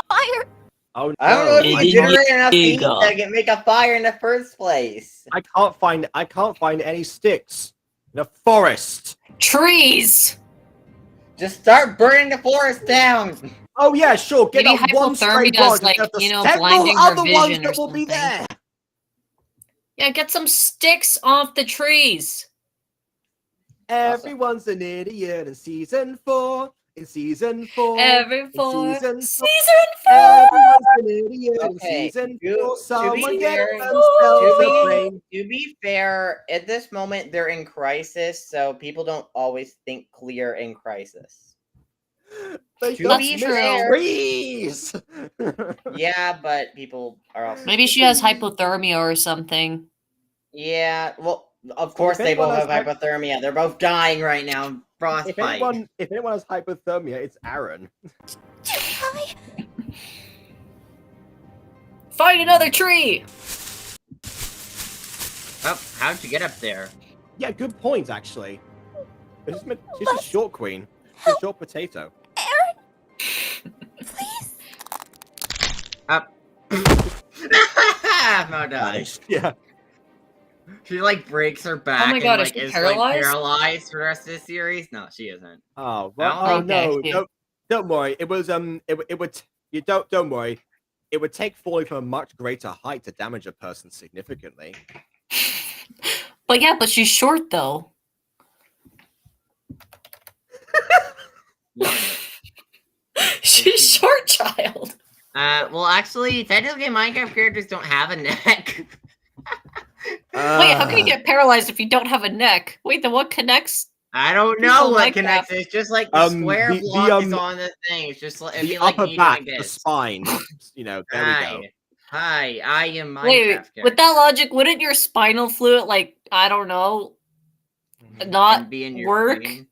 fire. Oh no! I don't know if you generate enough heat to make a fire in the first place. I can't find any sticks in a forest. Trees. Just start burning the forest down. Oh yeah, sure. Get Maybe that one stray hypothermia branch. is like, Several blinding her other vision ones or that will be something. there. Yeah, get some sticks off the trees. Everyone's an idiot in season 4. In season 4. Season 4. Everyone's an idiot in season 4. Someone get themselves a brain. To be fair, at this moment they're in crisis, so people don't always think clear in crisis. They To be fair, trees. yeah, but people are also Maybe she has hypothermia or something. Yeah, well, of course they both have hypothermia. They're both dying right now. Frostbite. If anyone has hypothermia, it's Aaron. Find another tree. Oh, how'd you get up there? Yeah, good point, actually. She's a short queen. She's a short potato. Aaron, please. Up. No, nice. Yeah. She like breaks her back. Oh my god, and, is she is paralyzed? like paralyzed for the rest of the series? No, she isn't. Oh well. Don't worry. It was it would don't worry. It would take falling from a much greater height to damage a person significantly. But she's short though. She's short, child. Well, actually, technically, Minecraft characters don't have a neck. Wait, how can you get paralyzed if you don't have a neck? Wait, then what connects? I don't know what connects. It's just like the square block is on the thing. It's just like the upper back, the spine. There we go. Hi, I am Minecraft. Wait, with that logic, wouldn't your spinal fluid, like, I don't know, not be in your work? brain?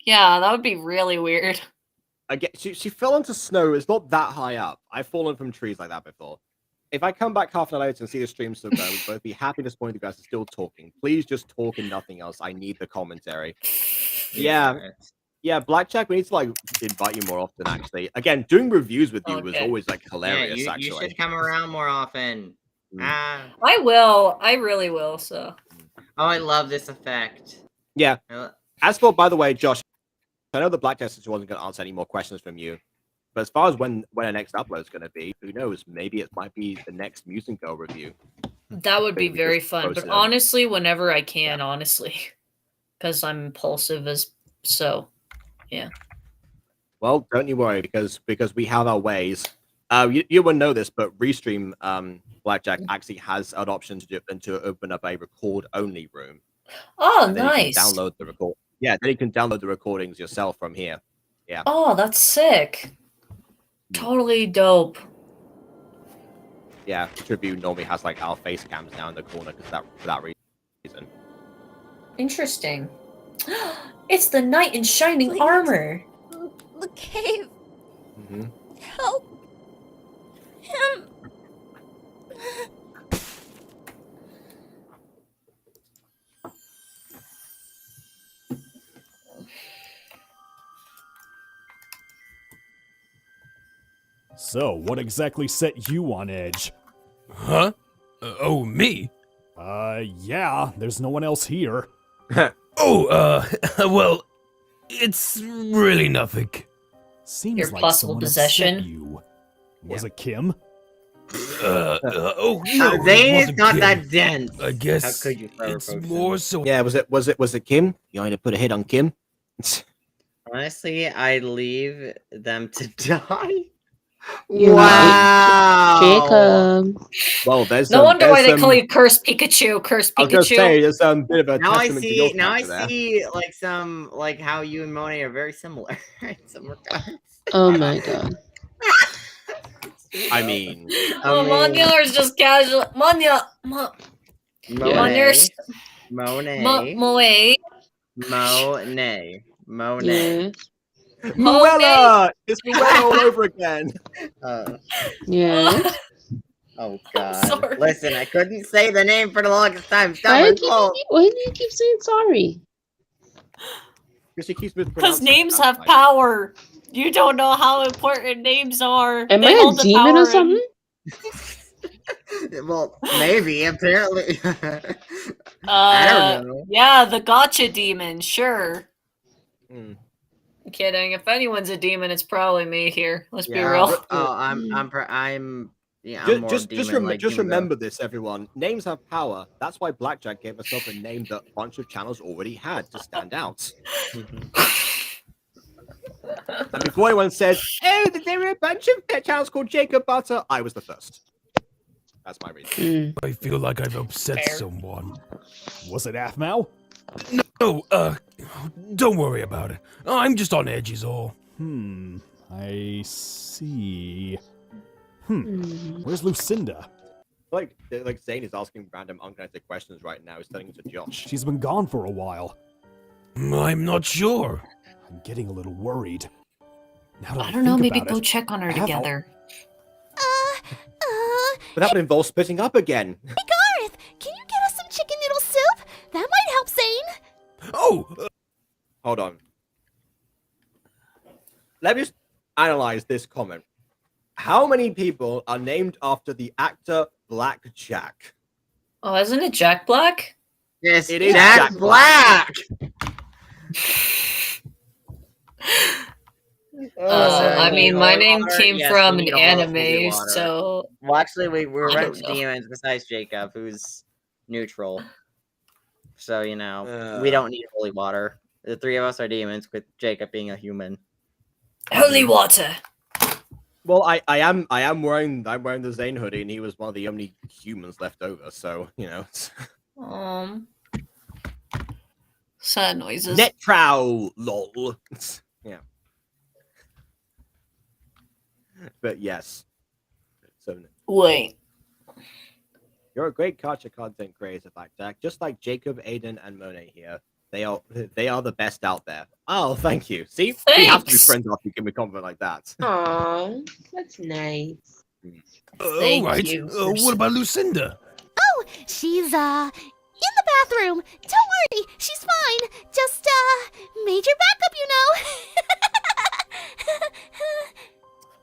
Yeah, that would be really weird. Again, she fell into snow. It's not that high up. I've fallen from trees like that before. If I come back half an hour later and see the stream still going, we'd both be happy to point you guys are still talking. Please just talk and nothing else. I need the commentary. Yeah, Blackjack, we need to like invite you more often. Actually, again, doing reviews with you was always like hilarious. Yeah, you should come around more often. I will. I really will. So. Oh, I love this effect. Yeah. As for, by the way, Josh, I know the Blackjack sister wasn't going to answer any more questions from you. But as far as when our next upload is going to be, who knows? Maybe it might be the next Mutant Girl review. That would be very fun. But honestly, whenever I can, honestly, because I'm impulsive yeah. Well, don't you worry, because we have our ways. You wouldn't know this, but Restream Blackjack actually has an option to open up a record-only room. Oh, nice! Download the record. Yeah, then you can download the recordings yourself from here. Yeah. Oh, that's sick. Totally dope. Yeah, Tribune normally has like our face cams down in the corner for that reason. Interesting. It's the knight in shining armor. The cave. Help him. So, what exactly set you on edge? Huh? Me? Yeah, there's no one else here. Well, it's really nothing. Seems Your like possible someone possession. upset you. Was it Kim? No, Zane is it not Kim. that dense. I guess How could you it's more so. Yeah, was it Kim? You want to put a hit on Kim? Honestly, I'd leave them to die. You Wow. Jacob. Well, there's no wonder why they call you Curse Pikachu. Curse Pikachu. I was gonna say there's a bit of a now I testament to see. your Now I character see like how you and Monet are very similar in some regards. Oh my god. I mean, Manya is just casual. Manya. Monet. Monet. Monet. Muella! It's Muella all over again. Yeah. Oh god. Listen, I couldn't say the name for the longest time. Why do you keep saying sorry? Because names have power. You don't know how important names are. Am I a demon or something? Well, maybe, apparently. I don't know. Yeah, the gotcha demon, sure. I'm kidding. If anyone's a demon, it's probably me here. Let's be real. Oh, I'm more just remember this, everyone. Names have power. That's why Blackjack gave herself a name that a bunch of channels already had to stand out. And before anyone says, "Oh, there were a bunch of channels called Jacob Butter," I was the first. That's my reason. I feel like I've upset someone. Was it Aphmau? No, don't worry about it. I'm just on edge is all. I see. Where's Lucinda? Like Zane is asking random unconnected questions right now. He's telling it to Josh. She's been gone for a while. I'm not sure. I'm getting a little worried. Now I don't know, maybe go check on her together. But that would involve splitting up again. Hey Garth, can you get us some chicken noodle soup? That might help Zane. Oh! Hold on. Let me just analyze this comment. How many people are named after the actor Black Jack? Oh, isn't it Jack Black? Yes, it is Jack Black. I mean, my name came from an anime, so... Well, actually, we were renting demons besides Jacob, who's neutral. So, you know, we don't need holy water. The three of us are demons, with Jacob being a human. Holy water! Well, I am wearing the Zane hoodie, and he was one of the only humans left over, so, you know. Sad noises. Net trow, lol. Yeah. But yes. So wait. You're a great culture content creator, Blackjack. Just like Jacob, Aiden, and Monet here. They are the best out there. Oh, thank you. See? Thanks. We have to be friends after you give me a compliment like that. Aw, that's nice. All right. What about Lucinda? Oh, she's, in the bathroom. Don't worry, she's fine. Just, major backup, you know.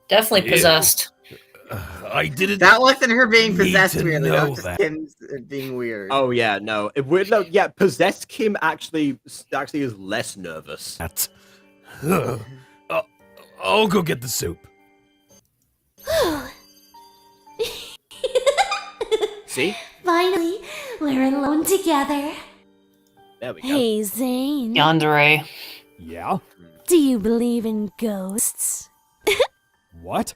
Definitely possessed. I didn't. That wasn't her being possessed weirdly. That know was just that. Kim's being weird. Oh yeah, no. Yeah, possessed Kim actually is less nervous. I'll go get the soup. See? Finally, we're alone together. There we go. Hey, Zane. Yandere. Yeah? Do you believe in ghosts? What?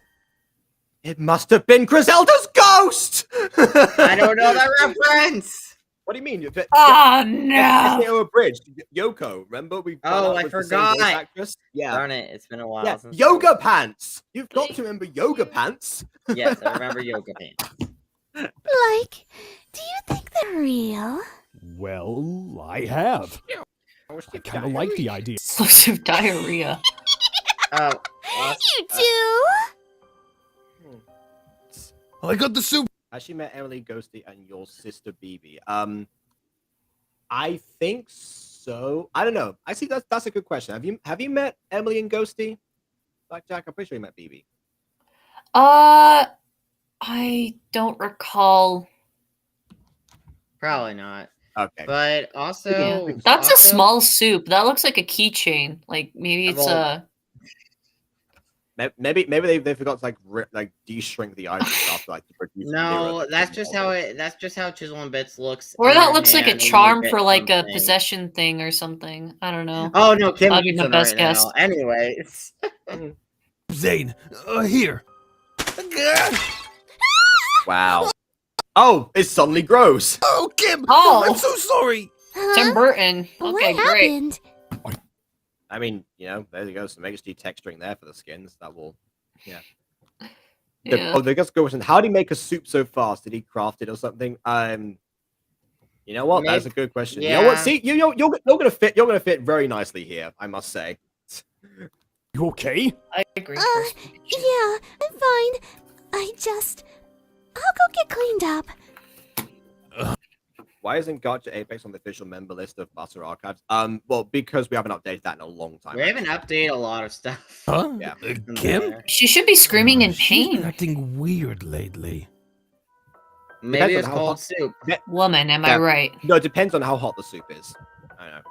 It must have been Griselda's ghost! I don't know that reference! What do you mean? Oh, no! A bridge. Yoko, remember? I forgot. Yeah. Darn it, it's been a while Yeah. since. Yoga pants! You've got to remember yoga pants! Yes, I remember yoga pants. Like, do you think they're real? Well, I have. I kind of like the idea. Explosive diarrhea. Oh. You do? I got the soup. I actually met Emily Ghosty and your sister BB. I think so. I don't know. I see that's a good question. Have you met Emily and Ghosty? Blackjack, I'm pretty sure you met BB. I don't recall. Probably not. Okay. But also, that's a small soup. That looks like a keychain. Like maybe it's a. Maybe they forgot to like de-shrink the items after like to produce. No, that's just how Chisel and Bits looks. Or that looks like a charm for like a possession thing or something. I don't know. Oh no, Kim That'd be my best right guess. now. Anyways. Zane, here. Wow. Oh, it suddenly grows. Oh, Kim! Oh. I'm so sorry! Tim Burton. What Okay, great. happened? I mean, you know, there you go. Some MyStreet texturing there for the skins. That will, yeah. Yeah. They just go question. How did he make a soup so fast? Did he craft it or something? You know what? That's a good question. Yeah. You know what? See, you're gonna fit. You're gonna fit very nicely here. I must say. You okay? I agree. Yeah, I'm fine. I'll go get cleaned up. Why isn't Gotcha Apex on the official member list of Butter Archives? Well, because we haven't updated that in a long time. We haven't updated a lot of stuff. Huh? Yeah. Kim? She should be screaming in She's been pain. acting weird lately. Maybe Depends it's on how cold hot- soup. Woman, am I right? No, it depends on how hot the soup is. I don't know.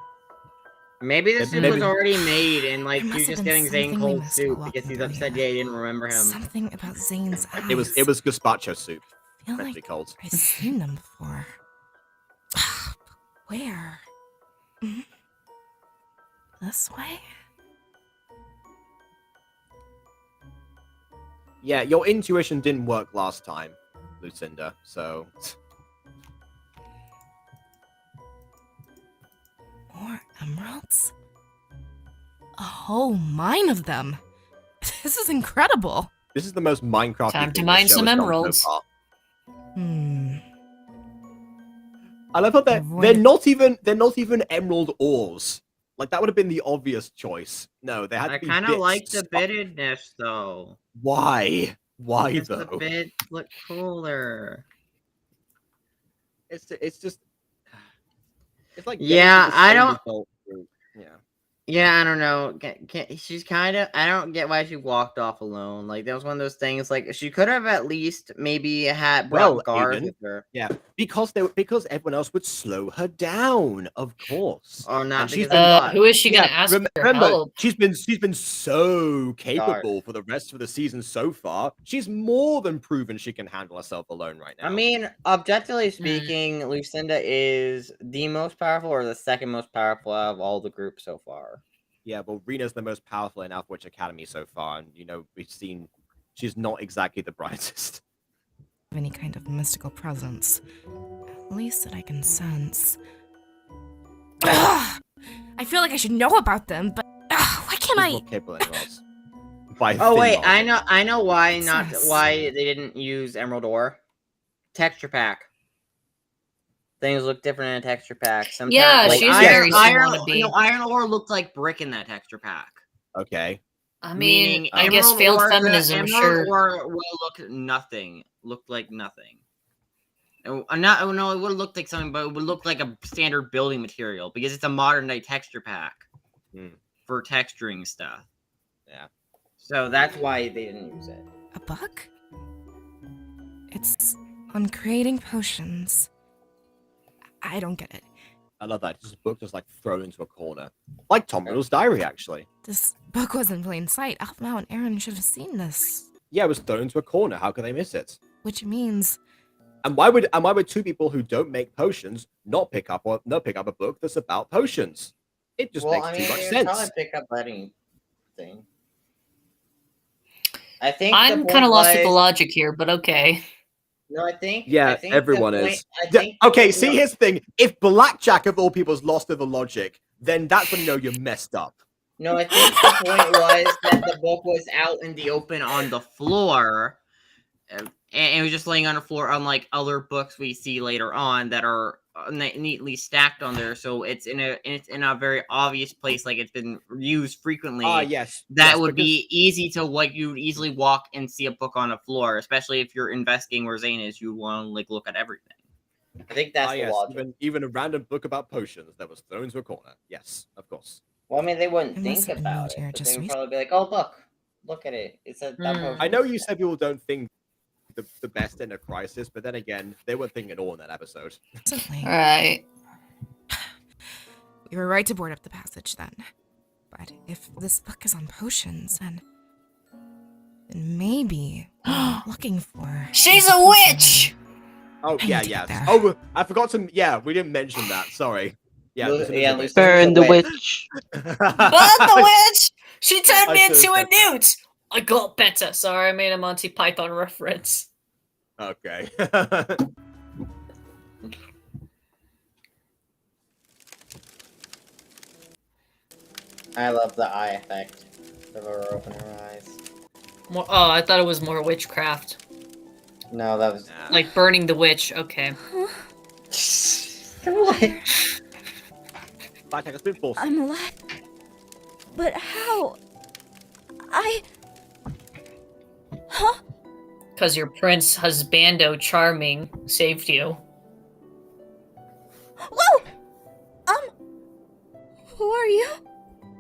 Maybe the soup Maybe- was already made and like There he was must just have getting been Zane something we cold missed soup while because he's walking upset through yeah he didn't remember him. Something about Zane's eyes. It was gazpacho soup. I feel Meant to like be cold. I've seen them before. Where? Mhm. This way? Yeah, your intuition didn't work last time, Lucinda. So. More emeralds? A whole mine of them. This is incredible. This is the most Minecraft. Time to mine some emeralds. So Hmm. I love how they're not even emerald ores. Like that would have been the obvious choice. No, they had. I to be kind of bits like the stuck- bittedness though. Why? Why Because though? the bits look cooler. It's just. It's like Yeah, getting to the I same don't- result through- Yeah. Yeah, I don't know. She's kind of. I don't get why she walked off alone. Like that was one of those things. Like she could have at least maybe had brought Garth Aiden, with her. Yeah, because everyone else would slow her down, of course. Or not And she's because of Garth. Who is she gonna ask for remember, help? she's been so capable for the rest of the season so far. She's more than proven she can handle herself alone right now. I mean, objectively speaking, Lucinda is the most powerful or the second most powerful out of all the groups so far. Yeah, well, Rena's the most powerful in Alpha Witch Academy so far, and we've seen she's not exactly the brightest. Any kind of mystical presence. At least that I can sense. Ugh! I feel like I should know about them, but why can't I? She's more capable than us. By Oh thin wait, margin. I know why not Sus. why they didn't use Emerald Ore. Texture pack. Things look different in a texture pack. Sometimes, Yeah, like, she's iron, very iron, wannabe. no, iron ore looked like brick in that texture pack. Okay. I mean, Meaning I guess Emerald failed Ore- feminism, Emerald sure. Ore will look nothing. Looked like nothing. No, it would have looked like something, but it would look like a standard building material because it's a modern day texture pack for texturing stuff. Yeah. So that's why they didn't use it. A book? It's on creating potions. I don't get it. I love that. This book just like thrown into a corner, like Tom Riddle's diary, actually. This book was in plain sight. Alpha and Aaron should have seen this. Yeah, it was thrown into a corner. How could they miss it? Which means And why would two people who don't make potions not pick up a book that's about potions? It just makes too much sense. Probably pick up anything. I think I'm kind of lost at the logic here, but okay. No, I think. Yeah, I think everyone the point, is. I think Okay, the- see, here's the thing. If Blackjack of all people is lost to the logic, then that's when you know you're messed up. No, I think the point was that the book was out in the open on the floor, and it was just laying on the floor, unlike other books we see later on that are neatly stacked on there. So it's in a very obvious place, like it's been used frequently. Yes. That yes, would because- be easy to like. You'd easily walk and see a book on the floor, especially if you're investigating where Zane is. You want to like look at everything. I think that's the yes, logic. even a random book about potions that was thrown into a corner. Yes, of course. Well, I mean, they wouldn't It think must have been about moved it. here But just they would recently. probably be like, "Oh, look at it. It's a that potion." I know you said people don't think the best in a crisis, but then again, they weren't thinking at all in that episode. Recently. Right. We were right to board up the passage then. But if this book is on potions, then maybe what I'm looking for. She's a witch! Oh, I yeah, need to yeah. get there. Oh, I forgot to. Yeah, we didn't mention that. Sorry. Yeah, Lu- Lucinda's yeah, a witch. Lucinda's Burn the witch. witch. But the witch! She turned I me should've into a said that. newt! I got better. Sorry, I made a Monty Python reference. Okay. I love the eye effect of her opening her eyes. More, oh, I thought it was more witchcraft. No, that was like burning the witch. Okay. I'm alive. But how? Huh? Because your prince husbando charming saved you. Whoa! Who are you?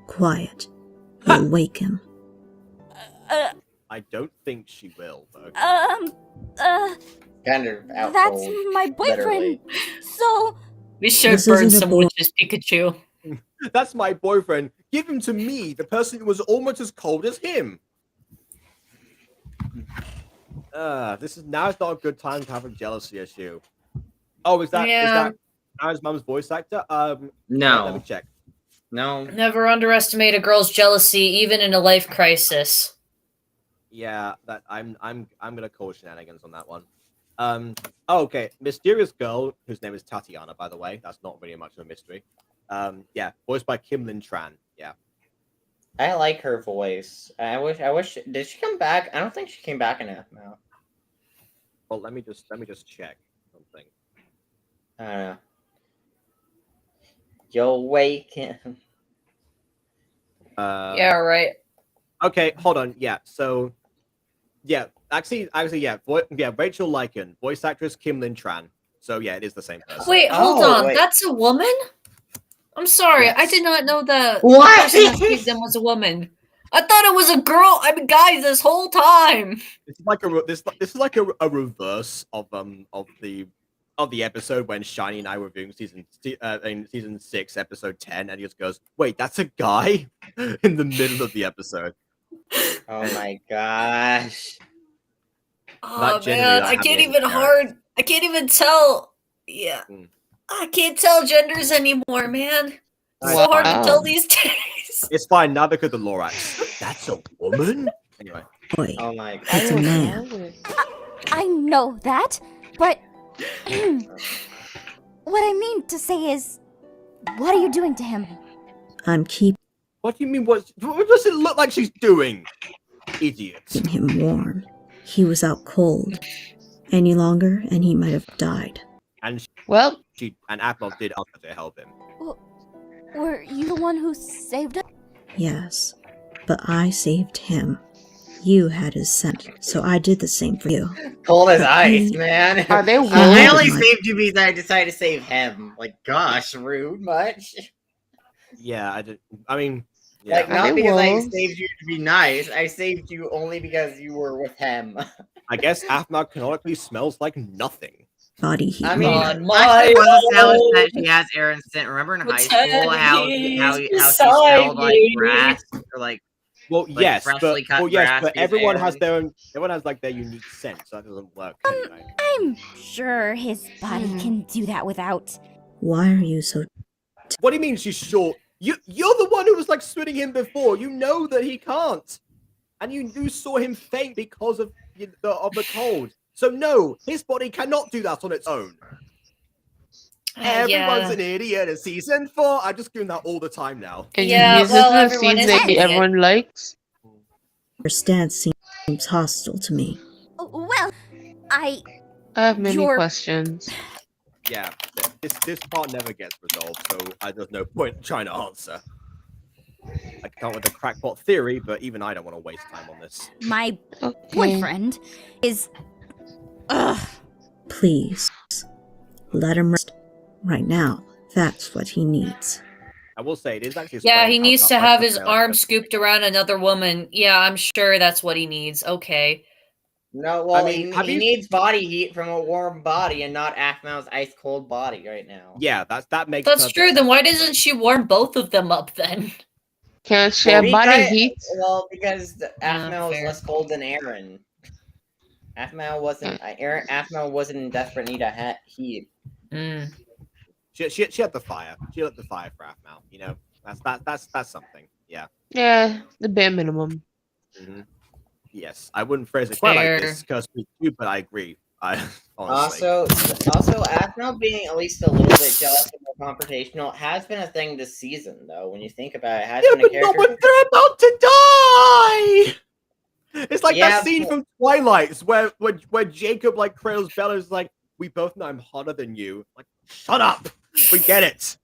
Quiet. You'll wake him. I don't think she will, though. Kind of out That's cold, my boyfriend. literally. So We should This burn isn't a some boy. witches, Pikachu. That's my boyfriend. Give him to me, the person who was almost as cold as him. This is now is not a good time to have a jealousy issue. Oh, is that Aaron's mom's voice actor? No. Let me check. No. Never underestimate a girl's jealousy, even in a life crisis. Yeah, that I'm gonna call shenanigans on that one. Okay, mysterious girl whose name is Tatiana, by the way. That's not really much of a mystery. Yeah, voiced by Kim Lin Tran. Yeah. I like her voice. I wish. Did she come back? I don't think she came back in F.9. Well, let me just check something. I don't know. You'll wake him. Yeah, right. Okay, hold on. Yeah, so yeah, actually, yeah, Rachel Lycan, voice actress Kim Lin Tran. So yeah, it is the same person. Wait, hold on. That's a woman? I'm sorry, I did not know the person that played them was a woman. I thought it was a girl. I mean, guys, this whole time. It's like this is like a reverse of the episode when Shiny and I were viewing in season 6, episode 10, and he just goes, "Wait, that's a guy," in the middle of the episode. Oh my gosh! Oh man, I can't even tell. Yeah, I can't tell genders anymore, man. It's so hard to tell these days. It's fine now because the Lorax. That's a woman. Anyway. Boy, oh my God. it's a man. I know that, but what I mean to say is, what are you doing to him? I'm keeping What do you mean? What does it look like she's doing? Idiot. him warm. He was out cold. Any longer, and he might have died. And Admiral did offer to help him. Were you the one who saved him? Yes, but I saved him. You had his scent, so I did the same for you. Cold as ice, man. Are they I only saved you because I decided to save him. Like, gosh, rude much. Yeah, I did. I mean, yeah. Like, not because I saved you to be nice. I saved you only because you were with him. I guess Aphmau canonically smells like nothing. Body heat. I mean, On I my was established that she has Aaron's scent. Remember in high school how she smelled like grass or like. Well, yes, freshly but cut grass but is everyone Aaron. has their own. Everyone has like their unique scent, so that doesn't work. Anyway. I'm sure his body can do that without. Why are you so... What do you mean she's short? You're the one who was like switting him before. You know that he can't, and you saw him faint because of the cold. So no, his body cannot do that on its own. Everyone's an idiot in season 4. I'm just doing that all the time now. Yeah, well, everyone is an idiot. Everyone likes. Your stance seems hostile to me. Well, I have many questions. Yeah, this part never gets resolved, so there's no point trying to answer. I come with a crackpot theory, but even I don't want to waste time on this. My boyfriend is... Please, let him rest. Right now, that's what he needs. I will say, it is actually... Yeah, he needs to have his arm scooped around another woman. Yeah, I'm sure that's what he needs. Okay. No, well, I mean, he needs body heat from a warm body and not Aphmau's ice-cold body right now. Yeah, that makes That's true. Then why doesn't she warm both of them up then? Can't share body heat? Well, because Aphmau was less cold than Aaron. Aphmau wasn't in desperate need of heat. She had the fire. She lit the fire for Aphmau. You know, that's something. Yeah. Yeah, the bare minimum. Yes, I wouldn't phrase it quite like this because we do, but I agree. Honestly. Also, Athena being at least a little bit jealous and more confrontational has been a thing this season, though. When you think about it, it has been a character. But they're about to die. It's like that scene from Twilight where Jacob like cradles Bella is like, "We both know I'm hotter than you." Like, shut up. We get it.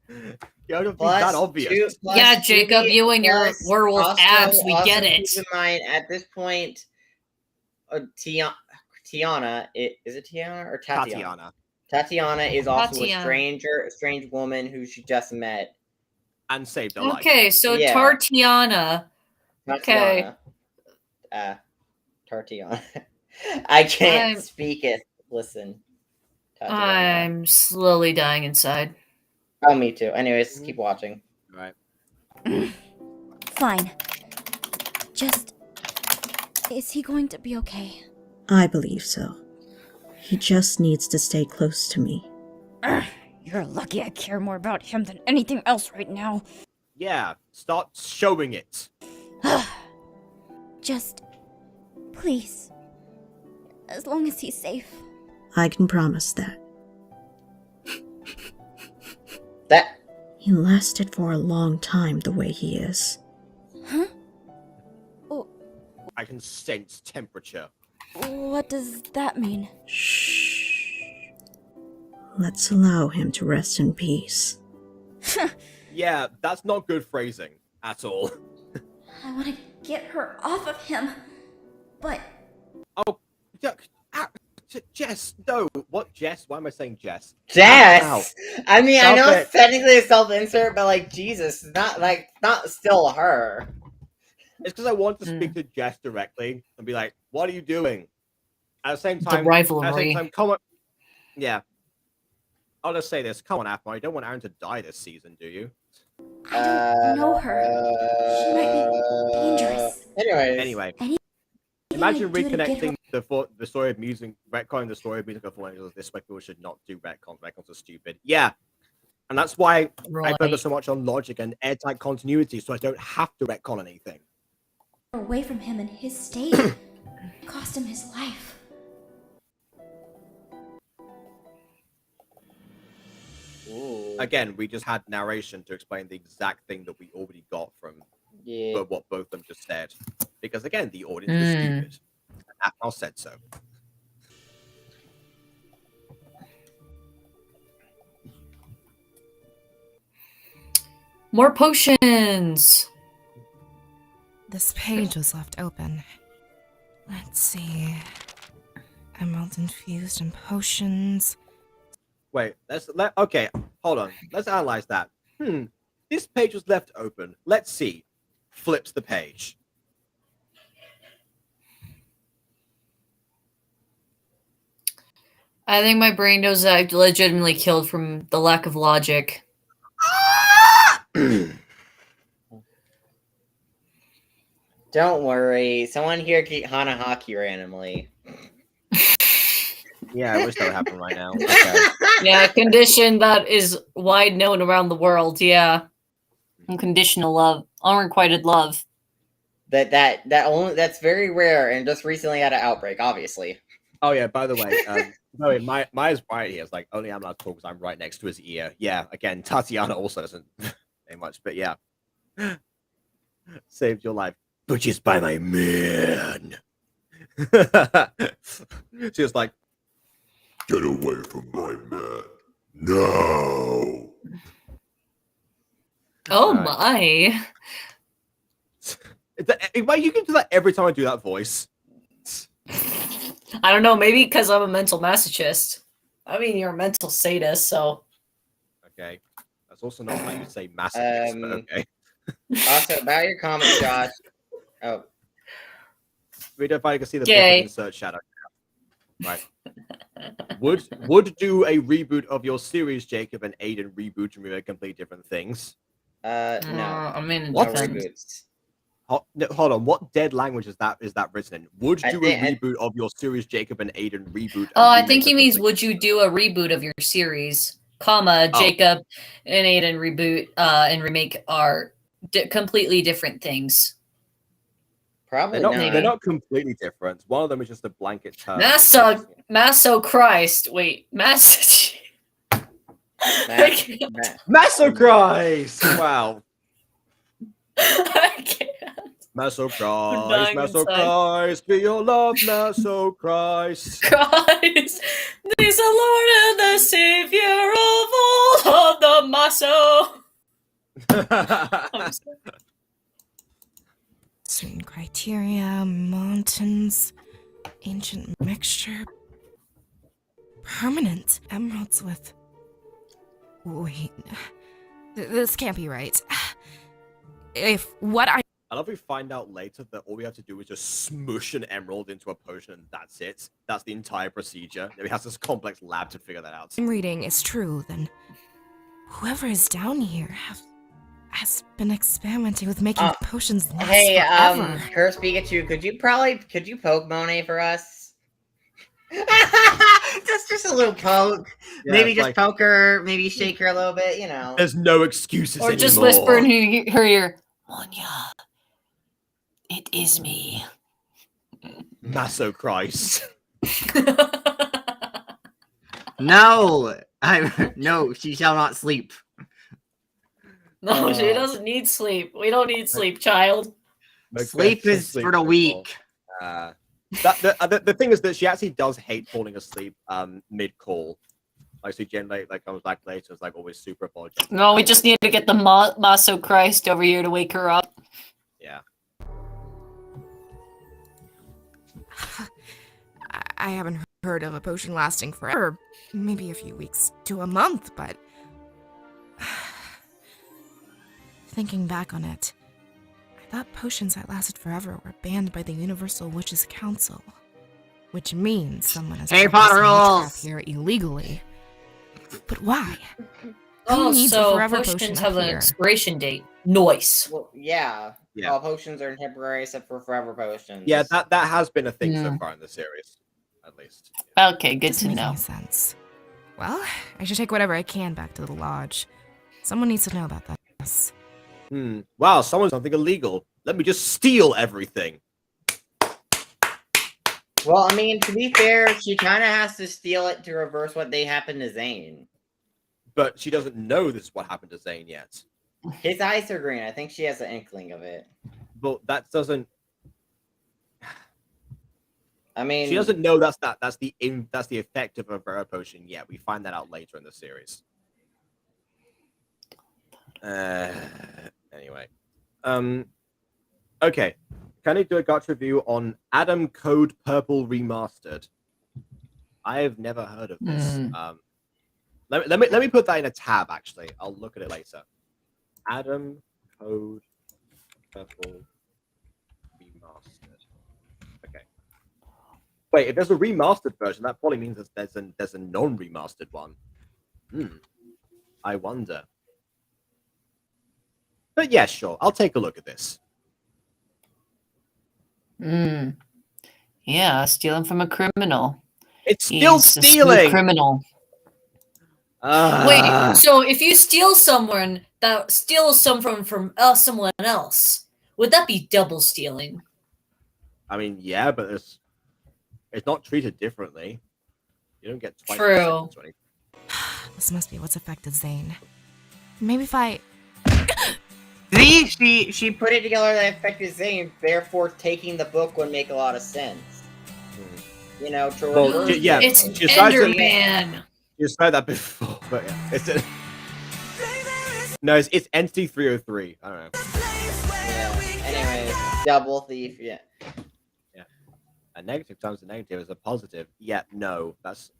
You don't think that obvious. Yeah, Jacob, you and your werewolf abs, we get it. Keep in mind, at this point, Tiana, is it Tiana or Tatiana? Tatiana is also a strange woman who she just met. And saved her life. Okay, so Tatiana. Okay. Tatiana. I can't speak it. Listen. Tatiana. I'm slowly dying inside. Oh, me too. Anyways, keep watching. Right. Fine. Is he going to be okay? I believe so. He just needs to stay close to me. You're lucky I care more about him than anything else right now. Yeah, start showing it. Just, please. As long as he's safe. I can promise that. That he lasted for a long time the way he is. Huh? Oh. I can sense temperature. What does that mean? Shh. Let's allow him to rest in peace. Yeah, that's not good phrasing at all. I want to get her off of him, but... Oh, Jess, no. What, Jess? Why am I saying Jess? Jess! I mean, Stop I know it. it's technically a self-insert, but like, Jesus, not still her. It's because I want to speak to Jess directly and be like, what are you doing? At the same time, come on. Yeah. I'll just say this. Come on, Apple. You don't want Aaron to die this season, do you? I don't know her. She might be dangerous. Anyway. Imagine reconnecting the story of music, retconning the story of musical formulas this way. People should not do retcons. Retcons are stupid. Yeah. And that's why I focus so much on logic and airtight continuity, so I don't have to retcon anything. Away from him and his state cost him his life. Ooh. Again, we just had narration to explain the exact thing that we already got from what both of them just said. Because again, the audience is stupid. And Apple said so. More potions! This page was left open. Let's see. Emerald infused and potions. Wait, okay, hold on. Let's analyze that. This page was left open. Let's see. Flips the page. I think my brain was legitimately killed from the lack of logic. Don't worry. Someone here keep Hanahaki randomly. Yeah, I wish that would happen right now. Okay. Yeah, a condition that is wide known around the world, yeah. Unconditional love. Unrequited love. That's very rare and just recently had an outbreak, obviously. Oh yeah, by the way, Maya's right here. It's like only I'm not talking because I'm right next to his ear. Yeah, again, Tatiana also doesn't say much, but yeah. Saved your life. Butchers by my man. She was like, get away from my man. No. Oh my. Why you can do that every time I do that voice? I don't know, maybe because I'm a mental masochist. I mean, you're a mental sadist, so. Okay. That's also not how you say masochist, but okay. Also, about your comment, Josh. Oh. We don't find I can see the insert shadow. Right. Would do a reboot of your series, Jacob, and Aiden reboot and remake completely different things? No. I mean, what reboots? Hold on, what dead language is that written in? Would do a reboot of your series, Jacob and Aiden reboot? Oh, I think he means would you do a reboot of your series, Jacob and Aiden reboot and remake are completely different things. Probably they're not completely different. One of them is just a blanket term. Masso Christ. Wait, Masso. Masso Christ! Wow. I can't. Masso Christ, be your love, Masso Christ. Christ, he's the Lord and the Savior of all of the Masso. Certain criteria, mountains, ancient mixture, permanent emeralds with... Wait, this can't be right. If what I love we find out later that all we have to do is just smush an emerald into a potion and that's it. That's the entire procedure. We have this complex lab to figure that out. I'm reading is true, then whoever is down here has been experimenting with making potions last forever. Curse Pikachu, could you poke Monet for us? just a little poke. Yeah, maybe just like, poke her, maybe shake her a little bit, you know. There's no excuses anymore. Or just whisper in her ear, Monya, it is me. Masso Christ. No, she shall not sleep. No, she doesn't need sleep. We don't need sleep, child. Sleep is for the weak. The thing is that she actually does hate falling asleep mid-call. Like, she generally comes back later. It's like always super apologetic. No, we just need to get the Masso Christ over here to wake her up. Yeah. I haven't heard of a potion lasting forever. Maybe a few weeks to a month, but... Thinking back on it, I thought potions that lasted forever were banned by the Universal Witches' Council. Which means someone has Harry Potter rules here illegally. But why? Oh, so potions have an expiration date. Noise. Well, yeah. All potions are temporary except for forever potions. Yeah, that has been a thing so far in the series, at least. Okay, good to know. Sense. Well, I should take whatever I can back to the lodge. Someone needs to know about this. Wow, someone's something illegal. Let me just steal everything. Well, I mean, to be fair, she kind of has to steal it to reverse what they happened to Zane. But she doesn't know this is what happened to Zane yet. His eyes are green. I think she has an inkling of it. But that doesn't... I mean... She doesn't know that's the effect of a Vera potion yet. We find that out later in the series. Anyway. Okay. Can I do a gacha review on Adam Code Purple Remastered? I have never heard of this. Let me put that in a tab, actually. I'll look at it later. Adam Code Purple Remastered. Okay. Wait, if there's a remastered version, that probably means there's a non-remastered one. I wonder. But yeah, sure. I'll take a look at this. Yeah, stealing from a criminal. It's still stealing. Criminal. Wait, so if you steal someone that steals someone from someone else, would that be double stealing? I mean, yeah, but it's not treated differently. You don't get twice. True. This must be what's affected Zane. Maybe if I... See, she put it together that affected Zane, therefore taking the book would make a lot of sense. You know, well, yeah, it's Enderman. You said that before, but yeah, it's Entity 303. I don't know. Yeah. Anyway, double thief. Yeah. A negative times a negative is a positive. Yeah, no,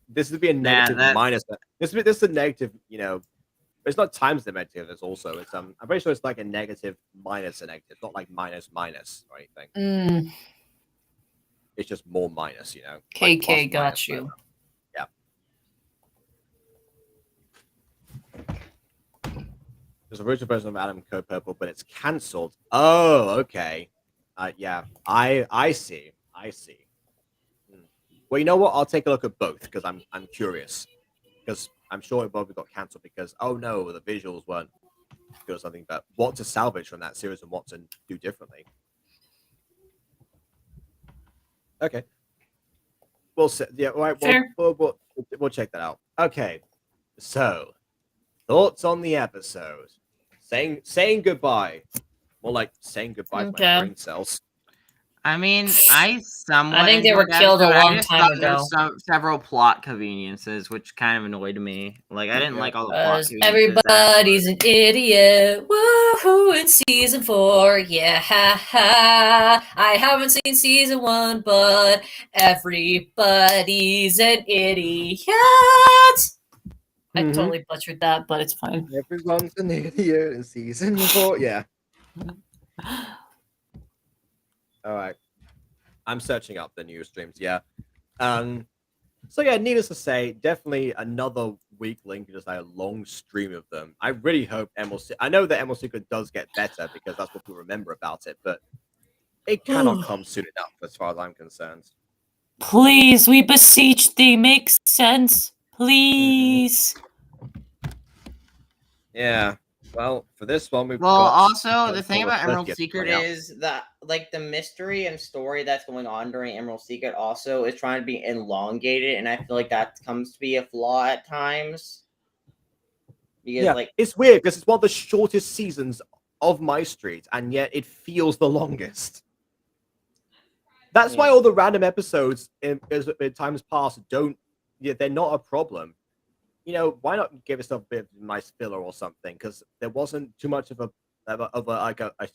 this would be a negative minus. This is a negative. You know, it's not times the negative. It's also I'm pretty sure it's like a negative minus a negative, not like minus or anything. It's just more minus, you know. KK like got you. Yeah. There's an original version of Adam Code Purple, but it's cancelled. Oh, okay. Yeah, I see. Well, you know what? I'll take a look at both because I'm curious. Because I'm sure it probably got cancelled because oh no, the visuals weren't good or something. But what to salvage from that series and what to do differently. Okay. We'll see. Yeah, all right. We'll check that out. Okay. So, thoughts on the episode? Saying goodbye. More like saying goodbye to my brain cells. I mean, I somewhat I think they were enjoyed that killed a episode. long I just time thought there ago. were several plot conveniences, which kind of annoyed me. Like, I didn't like all the plot conveniences. Everybody's an idiot. Woohoo! In season 4, yeah. I haven't seen season 1, but everybody's an idiot. I totally butchered that, but it's fine. Everyone's an idiot in season 4. Yeah. All right. I'm searching up the news streams. Yeah. So yeah, needless to say, definitely another week link, just like a long stream of them. I really hope MLC. I know that MLC does get better because that's what people remember about it, but it cannot come soon enough, as far as I'm concerned. Please, we beseech thee, make sense, please. Yeah. Well, for this one, we've Well, got also the thing about Emerald 30th Secret coming out. is that like the mystery and story that's going on during Emerald Secret also is trying to be elongated, and I feel like that comes to be a flaw at times. Because like it's weird because it's one of the shortest seasons of MyStreet, and yet it feels the longest. That's why all the random episodes in times past they're not a problem. You know, why not give yourself a bit of a nice filler or something? Because there wasn't too much of a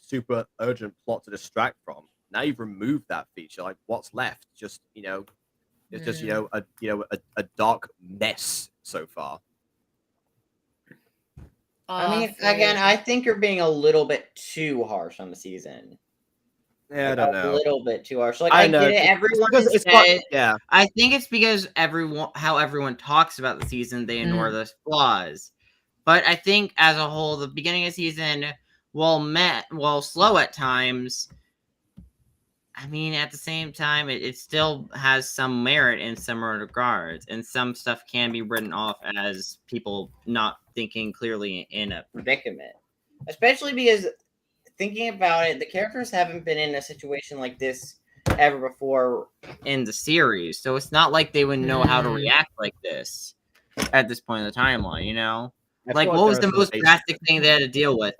super urgent plot to distract from. Now you've removed that feature. Like, what's left? Just it's just a dark mess so far. I mean, again, I think you're being a little bit too harsh on the season. Yeah, I don't know. A little bit too harsh. Like, I I know, get it. Everyone it's said, yeah. I think it's because how everyone talks about the season, they ignore those flaws. But I think as a whole, the beginning of the season, while slow at times, I mean, at the same time, it still has some merit in some regards, and some stuff can be written off as people not thinking clearly in a predicament. Especially because, thinking about it, the characters haven't been in a situation like this ever before in the series, so it's not like they would know how to react like this at this point in the timeline, you know? Like, what was the most drastic thing they had to deal with?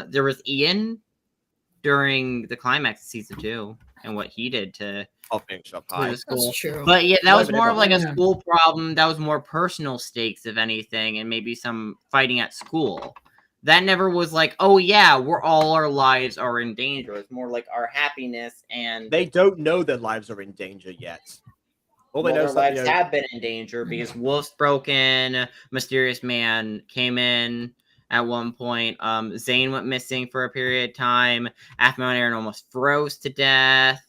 There was Ian during the climax of season 2 and what he did to the school. That's true. But yeah, that was more of like a school problem. That was more personal stakes, if anything, and maybe some fighting at school. That never was like, oh yeah, all our lives are in danger. It's more like our happiness, and they don't know their lives are in danger yet. All they know their lives have been in danger because Wolf's broken. Mysterious Man came in at one point. Zane went missing for a period of time. Aphmon Aaron almost froze to death.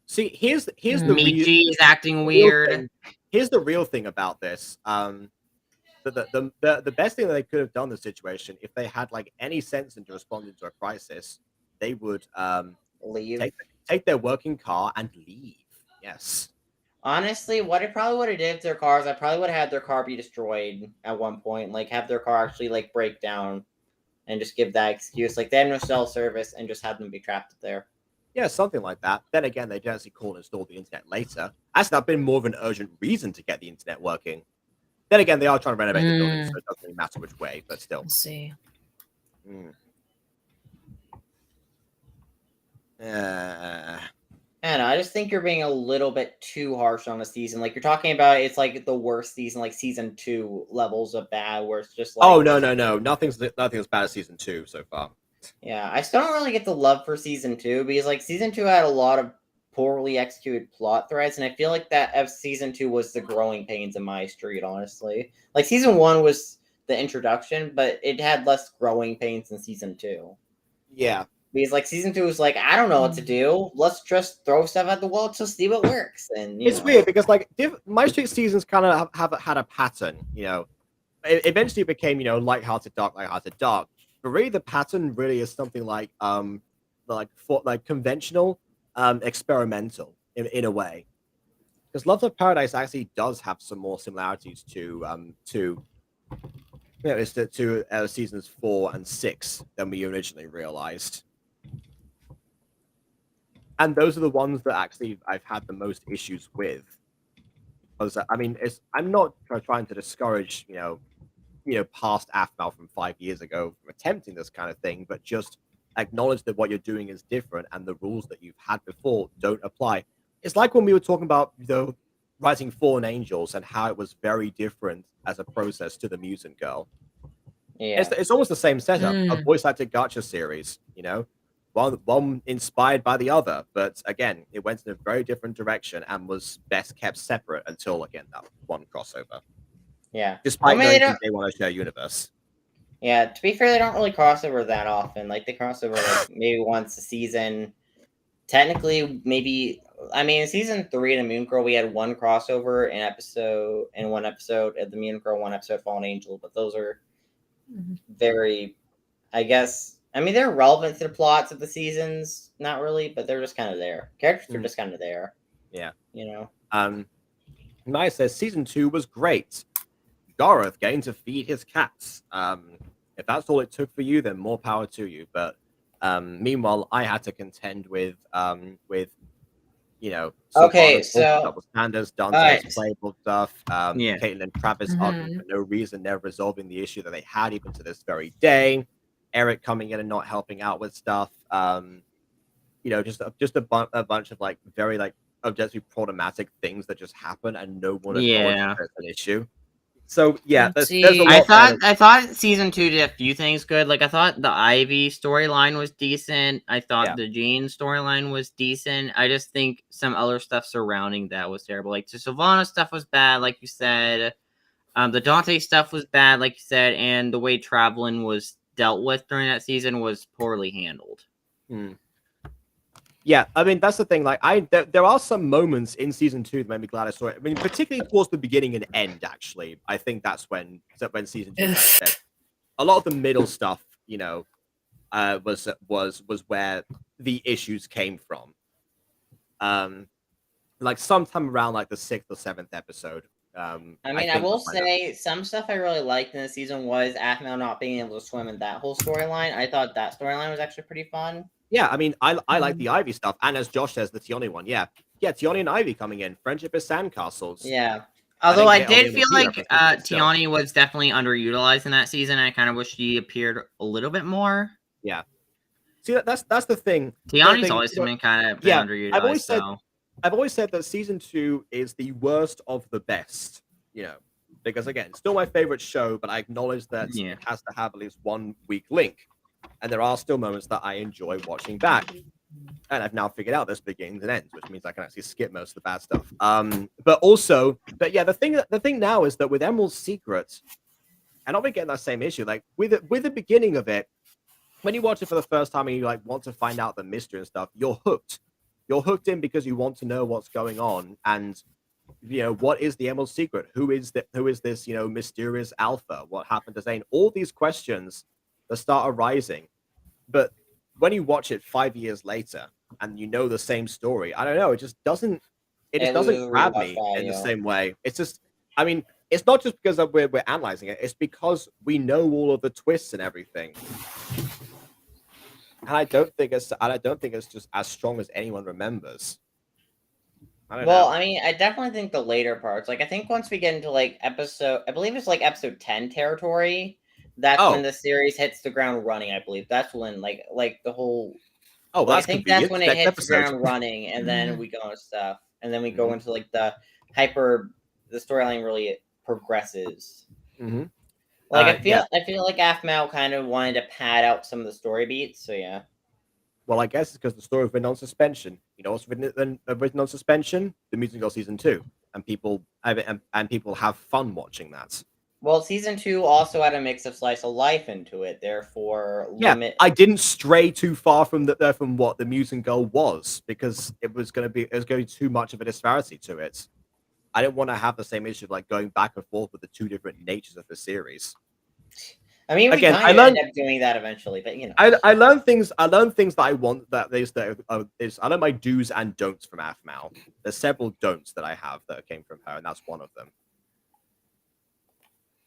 See, here's the Michi is acting weird. Here's the real thing about this. The best thing that they could have done in the situation, if they had like any sense into responding to a crisis, they would leave, take their working car and leave. Yes. Honestly, what I probably would have did to their cars, I probably would have had their car be destroyed at one point, like have their car actually like break down, and just give that excuse, like they have no cell service, and just have them be trapped there. Yeah, something like that. Then again, they generally call and install the internet later. That's not been more of an urgent reason to get the internet working. Then again, they are trying to renovate the building, so it doesn't really matter which way, but still. Let's see. And I just think you're being a little bit too harsh on the season. Like, you're talking about it's like the worst season, like season 2 levels of bad, where it's just like, oh no, nothing's as bad as season 2 so far. Yeah, I still don't really get the love for season 2 because like season 2 had a lot of poorly executed plot threads, and I feel like that season 2 was the growing pains of MyStreet, honestly. Like season 1 was the introduction, but it had less growing pains than season 2. Yeah. Because like season 2 was like, I don't know what to do. Let's just throw stuff at the wall to see what works. And it's weird because like MyStreet seasons kind of have had a pattern. You know, it eventually became lighthearted, dark. But really, the pattern really is something like conventional, experimental in a way. Because Love of Paradise actually does have some more similarities to seasons 4 and 6 than we originally realized. And those are the ones that actually I've had the most issues with. Because I mean, I'm not trying to discourage, past Aphmau from 5 years ago from attempting this kind of thing, but just acknowledge that what you're doing is different and the rules that you've had before don't apply. It's like when we were talking about writing Fallen Angels and how it was very different as a process to the Mutant Girl. Yeah. It's almost the same setup, a voice acted gacha series, one inspired by the other, but again, it went in a very different direction and was best kept separate until, again, that one crossover. Yeah. Despite knowing they want to share a universe. Yeah, to be fair, they don't really cross over that often. Like, they cross over like maybe once a season. Technically, maybe, I mean, in season 3 of the Moon Girl, we had one crossover in one episode of the Moon Girl, one episode of Fallen Angel, but those are very, I guess, I mean, they're relevant to the plots of the seasons, not really, but they're just kind of there. Characters are just kind of there. Yeah. You know? Maya says, season 2 was great. Gareth getting to feed his cats. If that's all it took for you, then more power to you. But meanwhile, I had to contend with okay, so double standards, Dante's playable stuff, Caitlin and Travis arguing for no reason, never resolving the issue that they had even to this very day. Eric coming in and not helping out with stuff. Just a bunch of like very like objectively problematic things that just happen and no one acknowledges there's an issue. So yeah, there's a lot. I thought season 2 did a few things good. Like I thought the Ivy storyline was decent. I thought the Jean storyline was decent. I just think some other stuff surrounding that was terrible. Like the Sylvana stuff was bad, like you said. The Dante stuff was bad, like you said, and the way Travelin was dealt with during that season was poorly handled. Yeah, I mean, that's the thing. Like, there are some moments in season 2 that made me glad I saw it. I mean, particularly towards the beginning and end, actually. I think that's when season 2 a lot of the middle stuff, was where the issues came from. Like sometime around like the 6th or 7th episode. I mean, I will say some stuff I really liked in the season was Aphmau not being able to swim, and that whole storyline. I thought that storyline was actually pretty fun. Yeah, I mean, I like the Ivy stuff, and as Josh says, the Tioni one. Yeah, Tioni and Ivy coming in, friendship is sandcastles. Yeah, although I did feel like Tioni was definitely underutilized in that season. I kind of wish she appeared a little bit more. Yeah, see that's the thing. Tioni's always been kind of underutilized. I've always said that season 2 is the worst of the best. Because again, still my favorite show, but I acknowledge that it has to have at least one weak link. And there are still moments that I enjoy watching back. And I've now figured out this begins and ends, which means I can actually skip most of the bad stuff. But yeah, the thing now is that with Emerald's Secret, and I'll be getting that same issue, like with the beginning of it, when you watch it for the first time and you like want to find out the mystery and stuff, you're hooked. You're hooked in because you want to know what's going on and what is the Emerald Secret? Who is this, mysterious alpha? What happened to Zane? All these questions that start arising. But when you watch it 5 years later and you know the same story, I don't know, it just doesn't grab me in the same way. It's just, I mean, it's not just because we're analyzing it, it's because we know all of the twists and everything. And I don't think it's just as strong as anyone remembers. I mean, I definitely think the later parts, like I think once we get into like I believe it's like episode 10 territory, that's when the series hits the ground running. I believe that's when like the whole. I think that's when it hits the ground running, and then we go into stuff, and then we go into like the storyline really progresses. Like I feel like Aphmau kind of wanted to pad out some of the story beats, so yeah. Well, I guess it's because the story's been on suspension. You know what's written on suspension? The Mutant Girl season 2, and people have fun watching that. Well, season 2 also had a mix of slice of life into it, therefore I didn't stray too far from what the Mutant Girl was because it was going to be too much of a disparity to it. I didn't want to have the same issue of like going back and forth with the two different natures of the series. I mean, we kind of end up doing that eventually, but you know. I learned things that I want. I learned my do's and don'ts from Aphmau. There's several don'ts that I have that came from her, and that's one of them.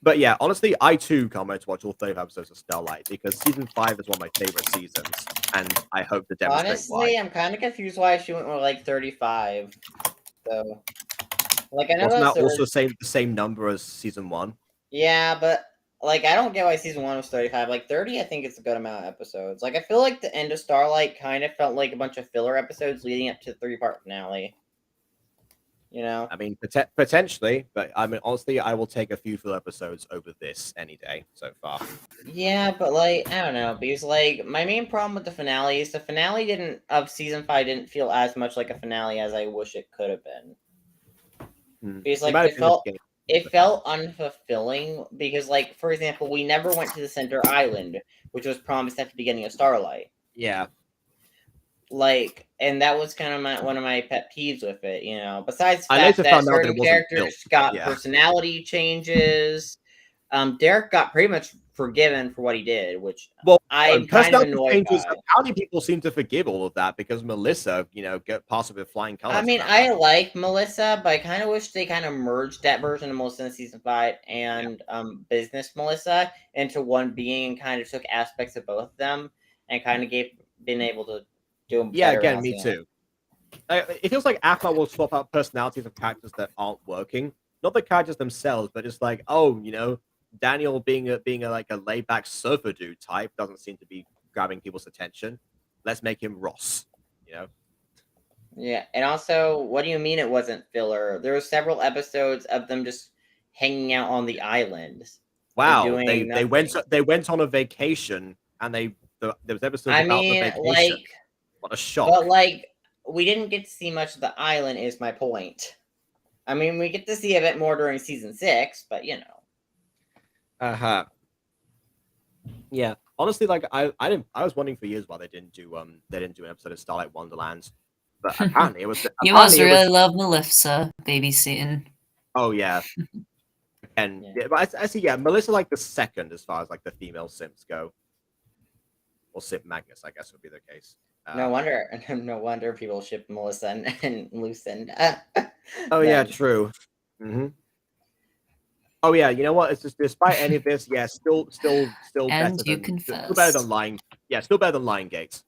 But yeah, honestly, I too can't wait to watch all 30 episodes of Starlight because season 5 is one of my favorite seasons. and I hope to demonstrate Honestly, why. I'm kind of confused why she went with like 35. So, like, I know Wasn't that's that also the same number as season 1? Yeah, but like, I don't get why season 1 was 35. Like 30, I think it's a good amount of episodes. Like, I feel like the end of Starlight kind of felt like a bunch of filler episodes leading up to the 3-part finale. You know? I mean, potentially, but I mean, honestly, I will take a few full episodes over this any day so far. Yeah, but like, I don't know, because like, my main problem with the finale is the finale of season 5 didn't feel as much like a finale as I wish it could have been. Because like, it felt unfulfilling because, like, for example, we never went to the center island, which was promised at the beginning of Starlight. Yeah. Like, and that was kind of one of my pet peeves with it, you know. Besides the fact that certain characters got personality changes, Derek got pretty much forgiven for what he did, which I'm kind of annoyed by. Apparently, people seem to forgive all of that because Melissa, get passed with flying colors. I mean, I like Melissa, but I kind of wish they kind of merged that version of Melissa in season 5 and business Melissa into one being, and kind of took aspects of both of them and kind of been able to do them. Yeah, again, me too. It feels like Aqua will swap out personalities of characters that aren't working, not the characters themselves, but just like, Daniel being a like a laid back surfer dude type doesn't seem to be grabbing people's attention. Let's make him Ross, Yeah, and also, what do you mean it wasn't filler? There were several episodes of them just hanging out on the island. Wow, they went on a vacation, and there was episodes about the vacation. Like, what a shock! But like, we didn't get to see much of the island. Is my point. I mean, we get to see a bit more during season 6, but you know. Yeah, honestly, like I was wondering for years why they didn't do an episode of Starlight Wonderland, but apparently it was. You must really love Melissa babysitting. Oh yeah, and but I see. Yeah, Melissa like the second as far as like the female simps go, or simp Magnus, I guess would be the case. No wonder people ship Melissa and Lucinda. Oh yeah, true. Mm-hmm. Oh yeah, you know what? It's just despite any of this, yeah, still and better you than confess. still better than Lion. Yeah, still better than Lion Gates.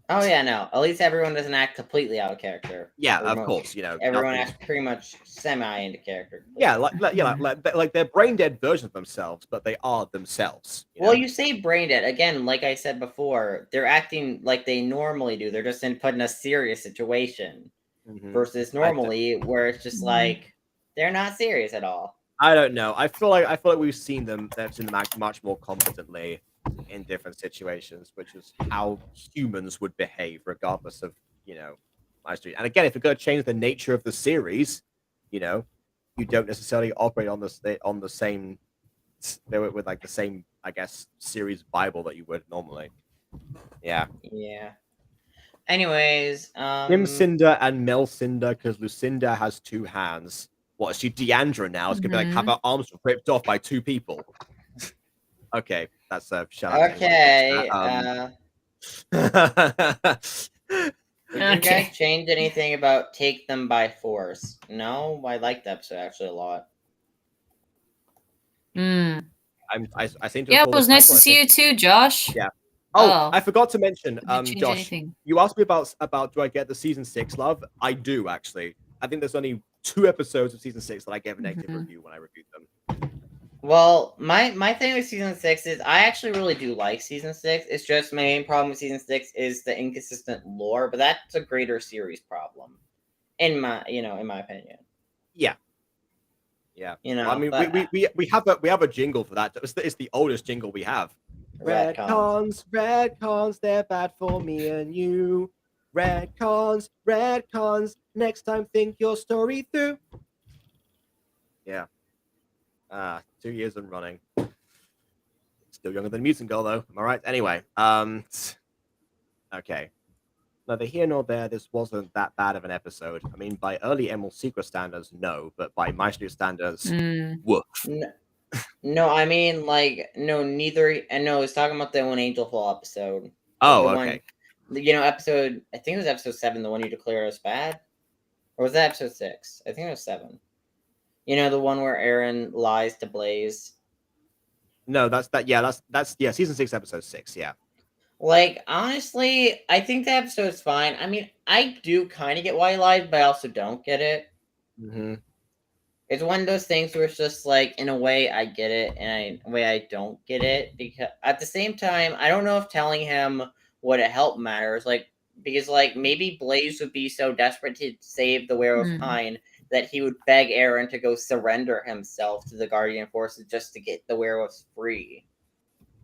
Oh yeah, no. At least everyone doesn't act completely out of character. Yeah, of course. Everyone acts pretty much semi into character. Yeah, like they're brain dead versions of themselves, but they are themselves. Well, you say brain dead again. Like I said before, they're acting like they normally do. They're just put in a serious situation versus normally where it's just like they're not serious at all. I don't know. I feel like we've seen them act much more competently in different situations, which is how humans would behave, regardless of MyStreet. And again, if we're going to change the nature of the series, you don't necessarily operate on the same with like the same, I guess, series Bible that you would normally. Yeah. Yeah. Anyways, Cinder and Mel Cinder, because Lucinda has 2 hands. What, is she Deandra now? It's gonna be like have her arms ripped off by 2 people. Okay, that's a shout out. Okay. Did you guys change anything about Take Them by Force? No, I liked the episode actually a lot. I seem to. Yeah, it was nice to see you too, Josh. Yeah. Oh, I forgot to mention, Josh. Anything? You asked me about do I get the season 6 love? I do actually. I think there's only 2 episodes of season 6 that I gave a negative review when I reviewed them. Well, my thing with season 6 is I actually really do like season 6. It's just my main problem with season 6 is the inconsistent lore, but that's a greater series problem, in my opinion. Yeah. I mean, we have a jingle for that. It's the oldest jingle we have. Redcons, they're bad for me and you. Redcons, next time think your story through. Yeah. 2 years and running. Still younger than Mutant Girl, though. Am I right? Anyway, okay. Neither here nor there, this wasn't that bad of an episode. I mean, by early Emerald Secret standards, no, but by MyStreet standards, woof. No, I mean, like, no, neither. And no, I was talking about the When Angel Fall episode. Oh, okay. Episode, I think it was episode 7, the one you declare as bad? Or was that episode 6? I think it was 7. The one where Aaron lies to Blaze. No, that's season 6, episode 6, yeah. Like, honestly, I think the episode's fine. I mean, I do kind of get why he lied, but I also don't get it. Mm-hmm. It's one of those things where it's just like, in a way, I get it, and in a way, I don't get it. Because at the same time, I don't know if telling him would help matters. Like, because like maybe Blaze would be so desperate to save the Werewolf Pine that he would beg Aaron to go surrender himself to the Guardian Forces just to get the werewolves free.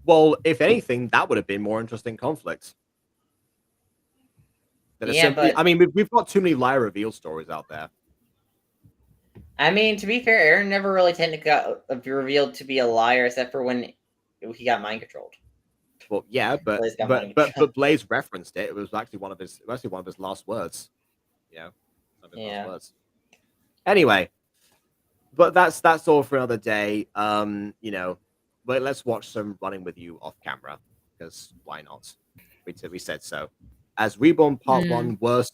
Well, if anything, that would have been more interesting conflict. But I mean, we've got too many lie reveal stories out there. I mean, to be fair, Aaron never really technically got revealed to be a liar, except for when he got mind controlled. Well, yeah, but Blaze referenced it. It was actually one of his last words. Yeah, last words. Anyway, but that's all for another day. You know, but let's watch some Running with You off camera because why not? We said so. As Reborn Part 1 worst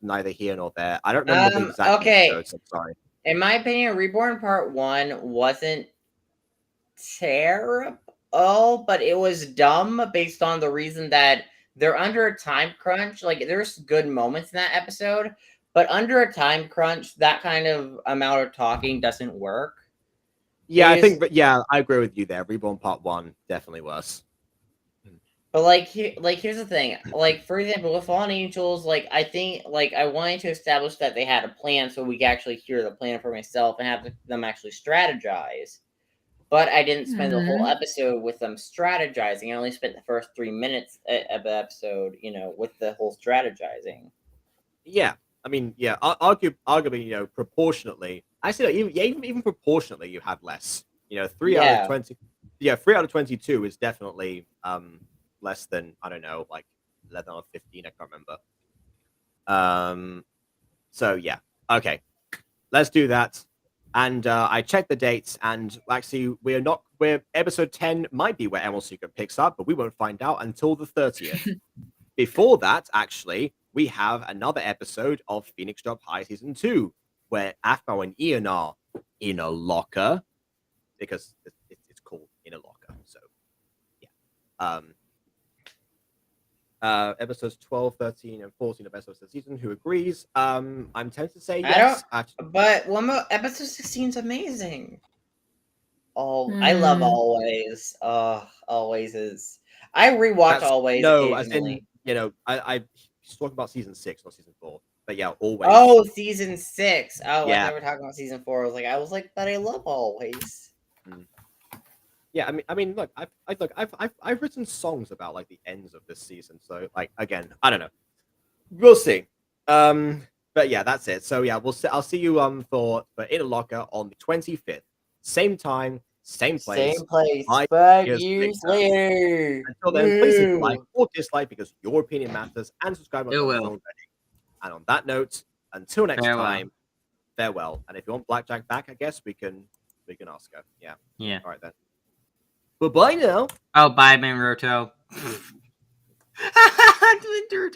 neither here nor there. I don't remember the exact episodes. I'm sorry. In my opinion, Reborn Part 1 wasn't terrible, but it was dumb based on the reason that they're under a time crunch. Like, there's good moments in that episode, but under a time crunch, that kind of amount of talking doesn't work. Yeah, I think, but yeah, I agree with you there. Reborn Part 1 definitely worse. But here's the thing. Like, for example, with Fallen Angels, like, I think, like, I wanted to establish that they had a plan so we could actually hear the plan for myself and have them actually strategize. But I didn't spend the whole episode with them strategizing. I only spent the first 3 minutes of the episode, you know, with the whole strategizing. Yeah, I mean, yeah, arguably, you know, proportionately, actually, even proportionately, you had less. You know, 3 out of 20. Yeah, 3 out of 22 is definitely less than, I don't know, like 11 or 15. I can't remember. So yeah, okay, let's do that. And I checked the dates, and actually, we're episode 10 might be where Emerald Secret picks up, but we won't find out until the 30th. Before that, actually, we have another episode of Phoenix Drop High Season 2, where Aphmau and Ian are in a locker, because it's called In a Locker. So, yeah. Episodes 12, 13, and 14 of the season. Who agrees? I'm tempted to say yes. But one more, episode 16 is amazing. Oh, I love Always. Always is. I rewatch Always occasionally. You know, I talking about season 6, not season 4. But yeah, Always. Oh, season 6. Oh, yeah. I thought we were talking about season 4. I was like, but I love Always. Yeah, I mean, look, I've written songs about like the ends of this season. So, like, again, I don't know. We'll see. But yeah, that's it. So yeah, I'll see you for In a Locker on the 25th. Same time, same place. 5 years later. Until then, please leave a like or dislike because your opinion matters, and subscribe if you haven't already. And on that note, until next time, farewell. And if you want Blackjack back, I guess we can ask her. Yeah. Yeah. All right then. Bye-bye now. Oh, bye, Naruto. Naruto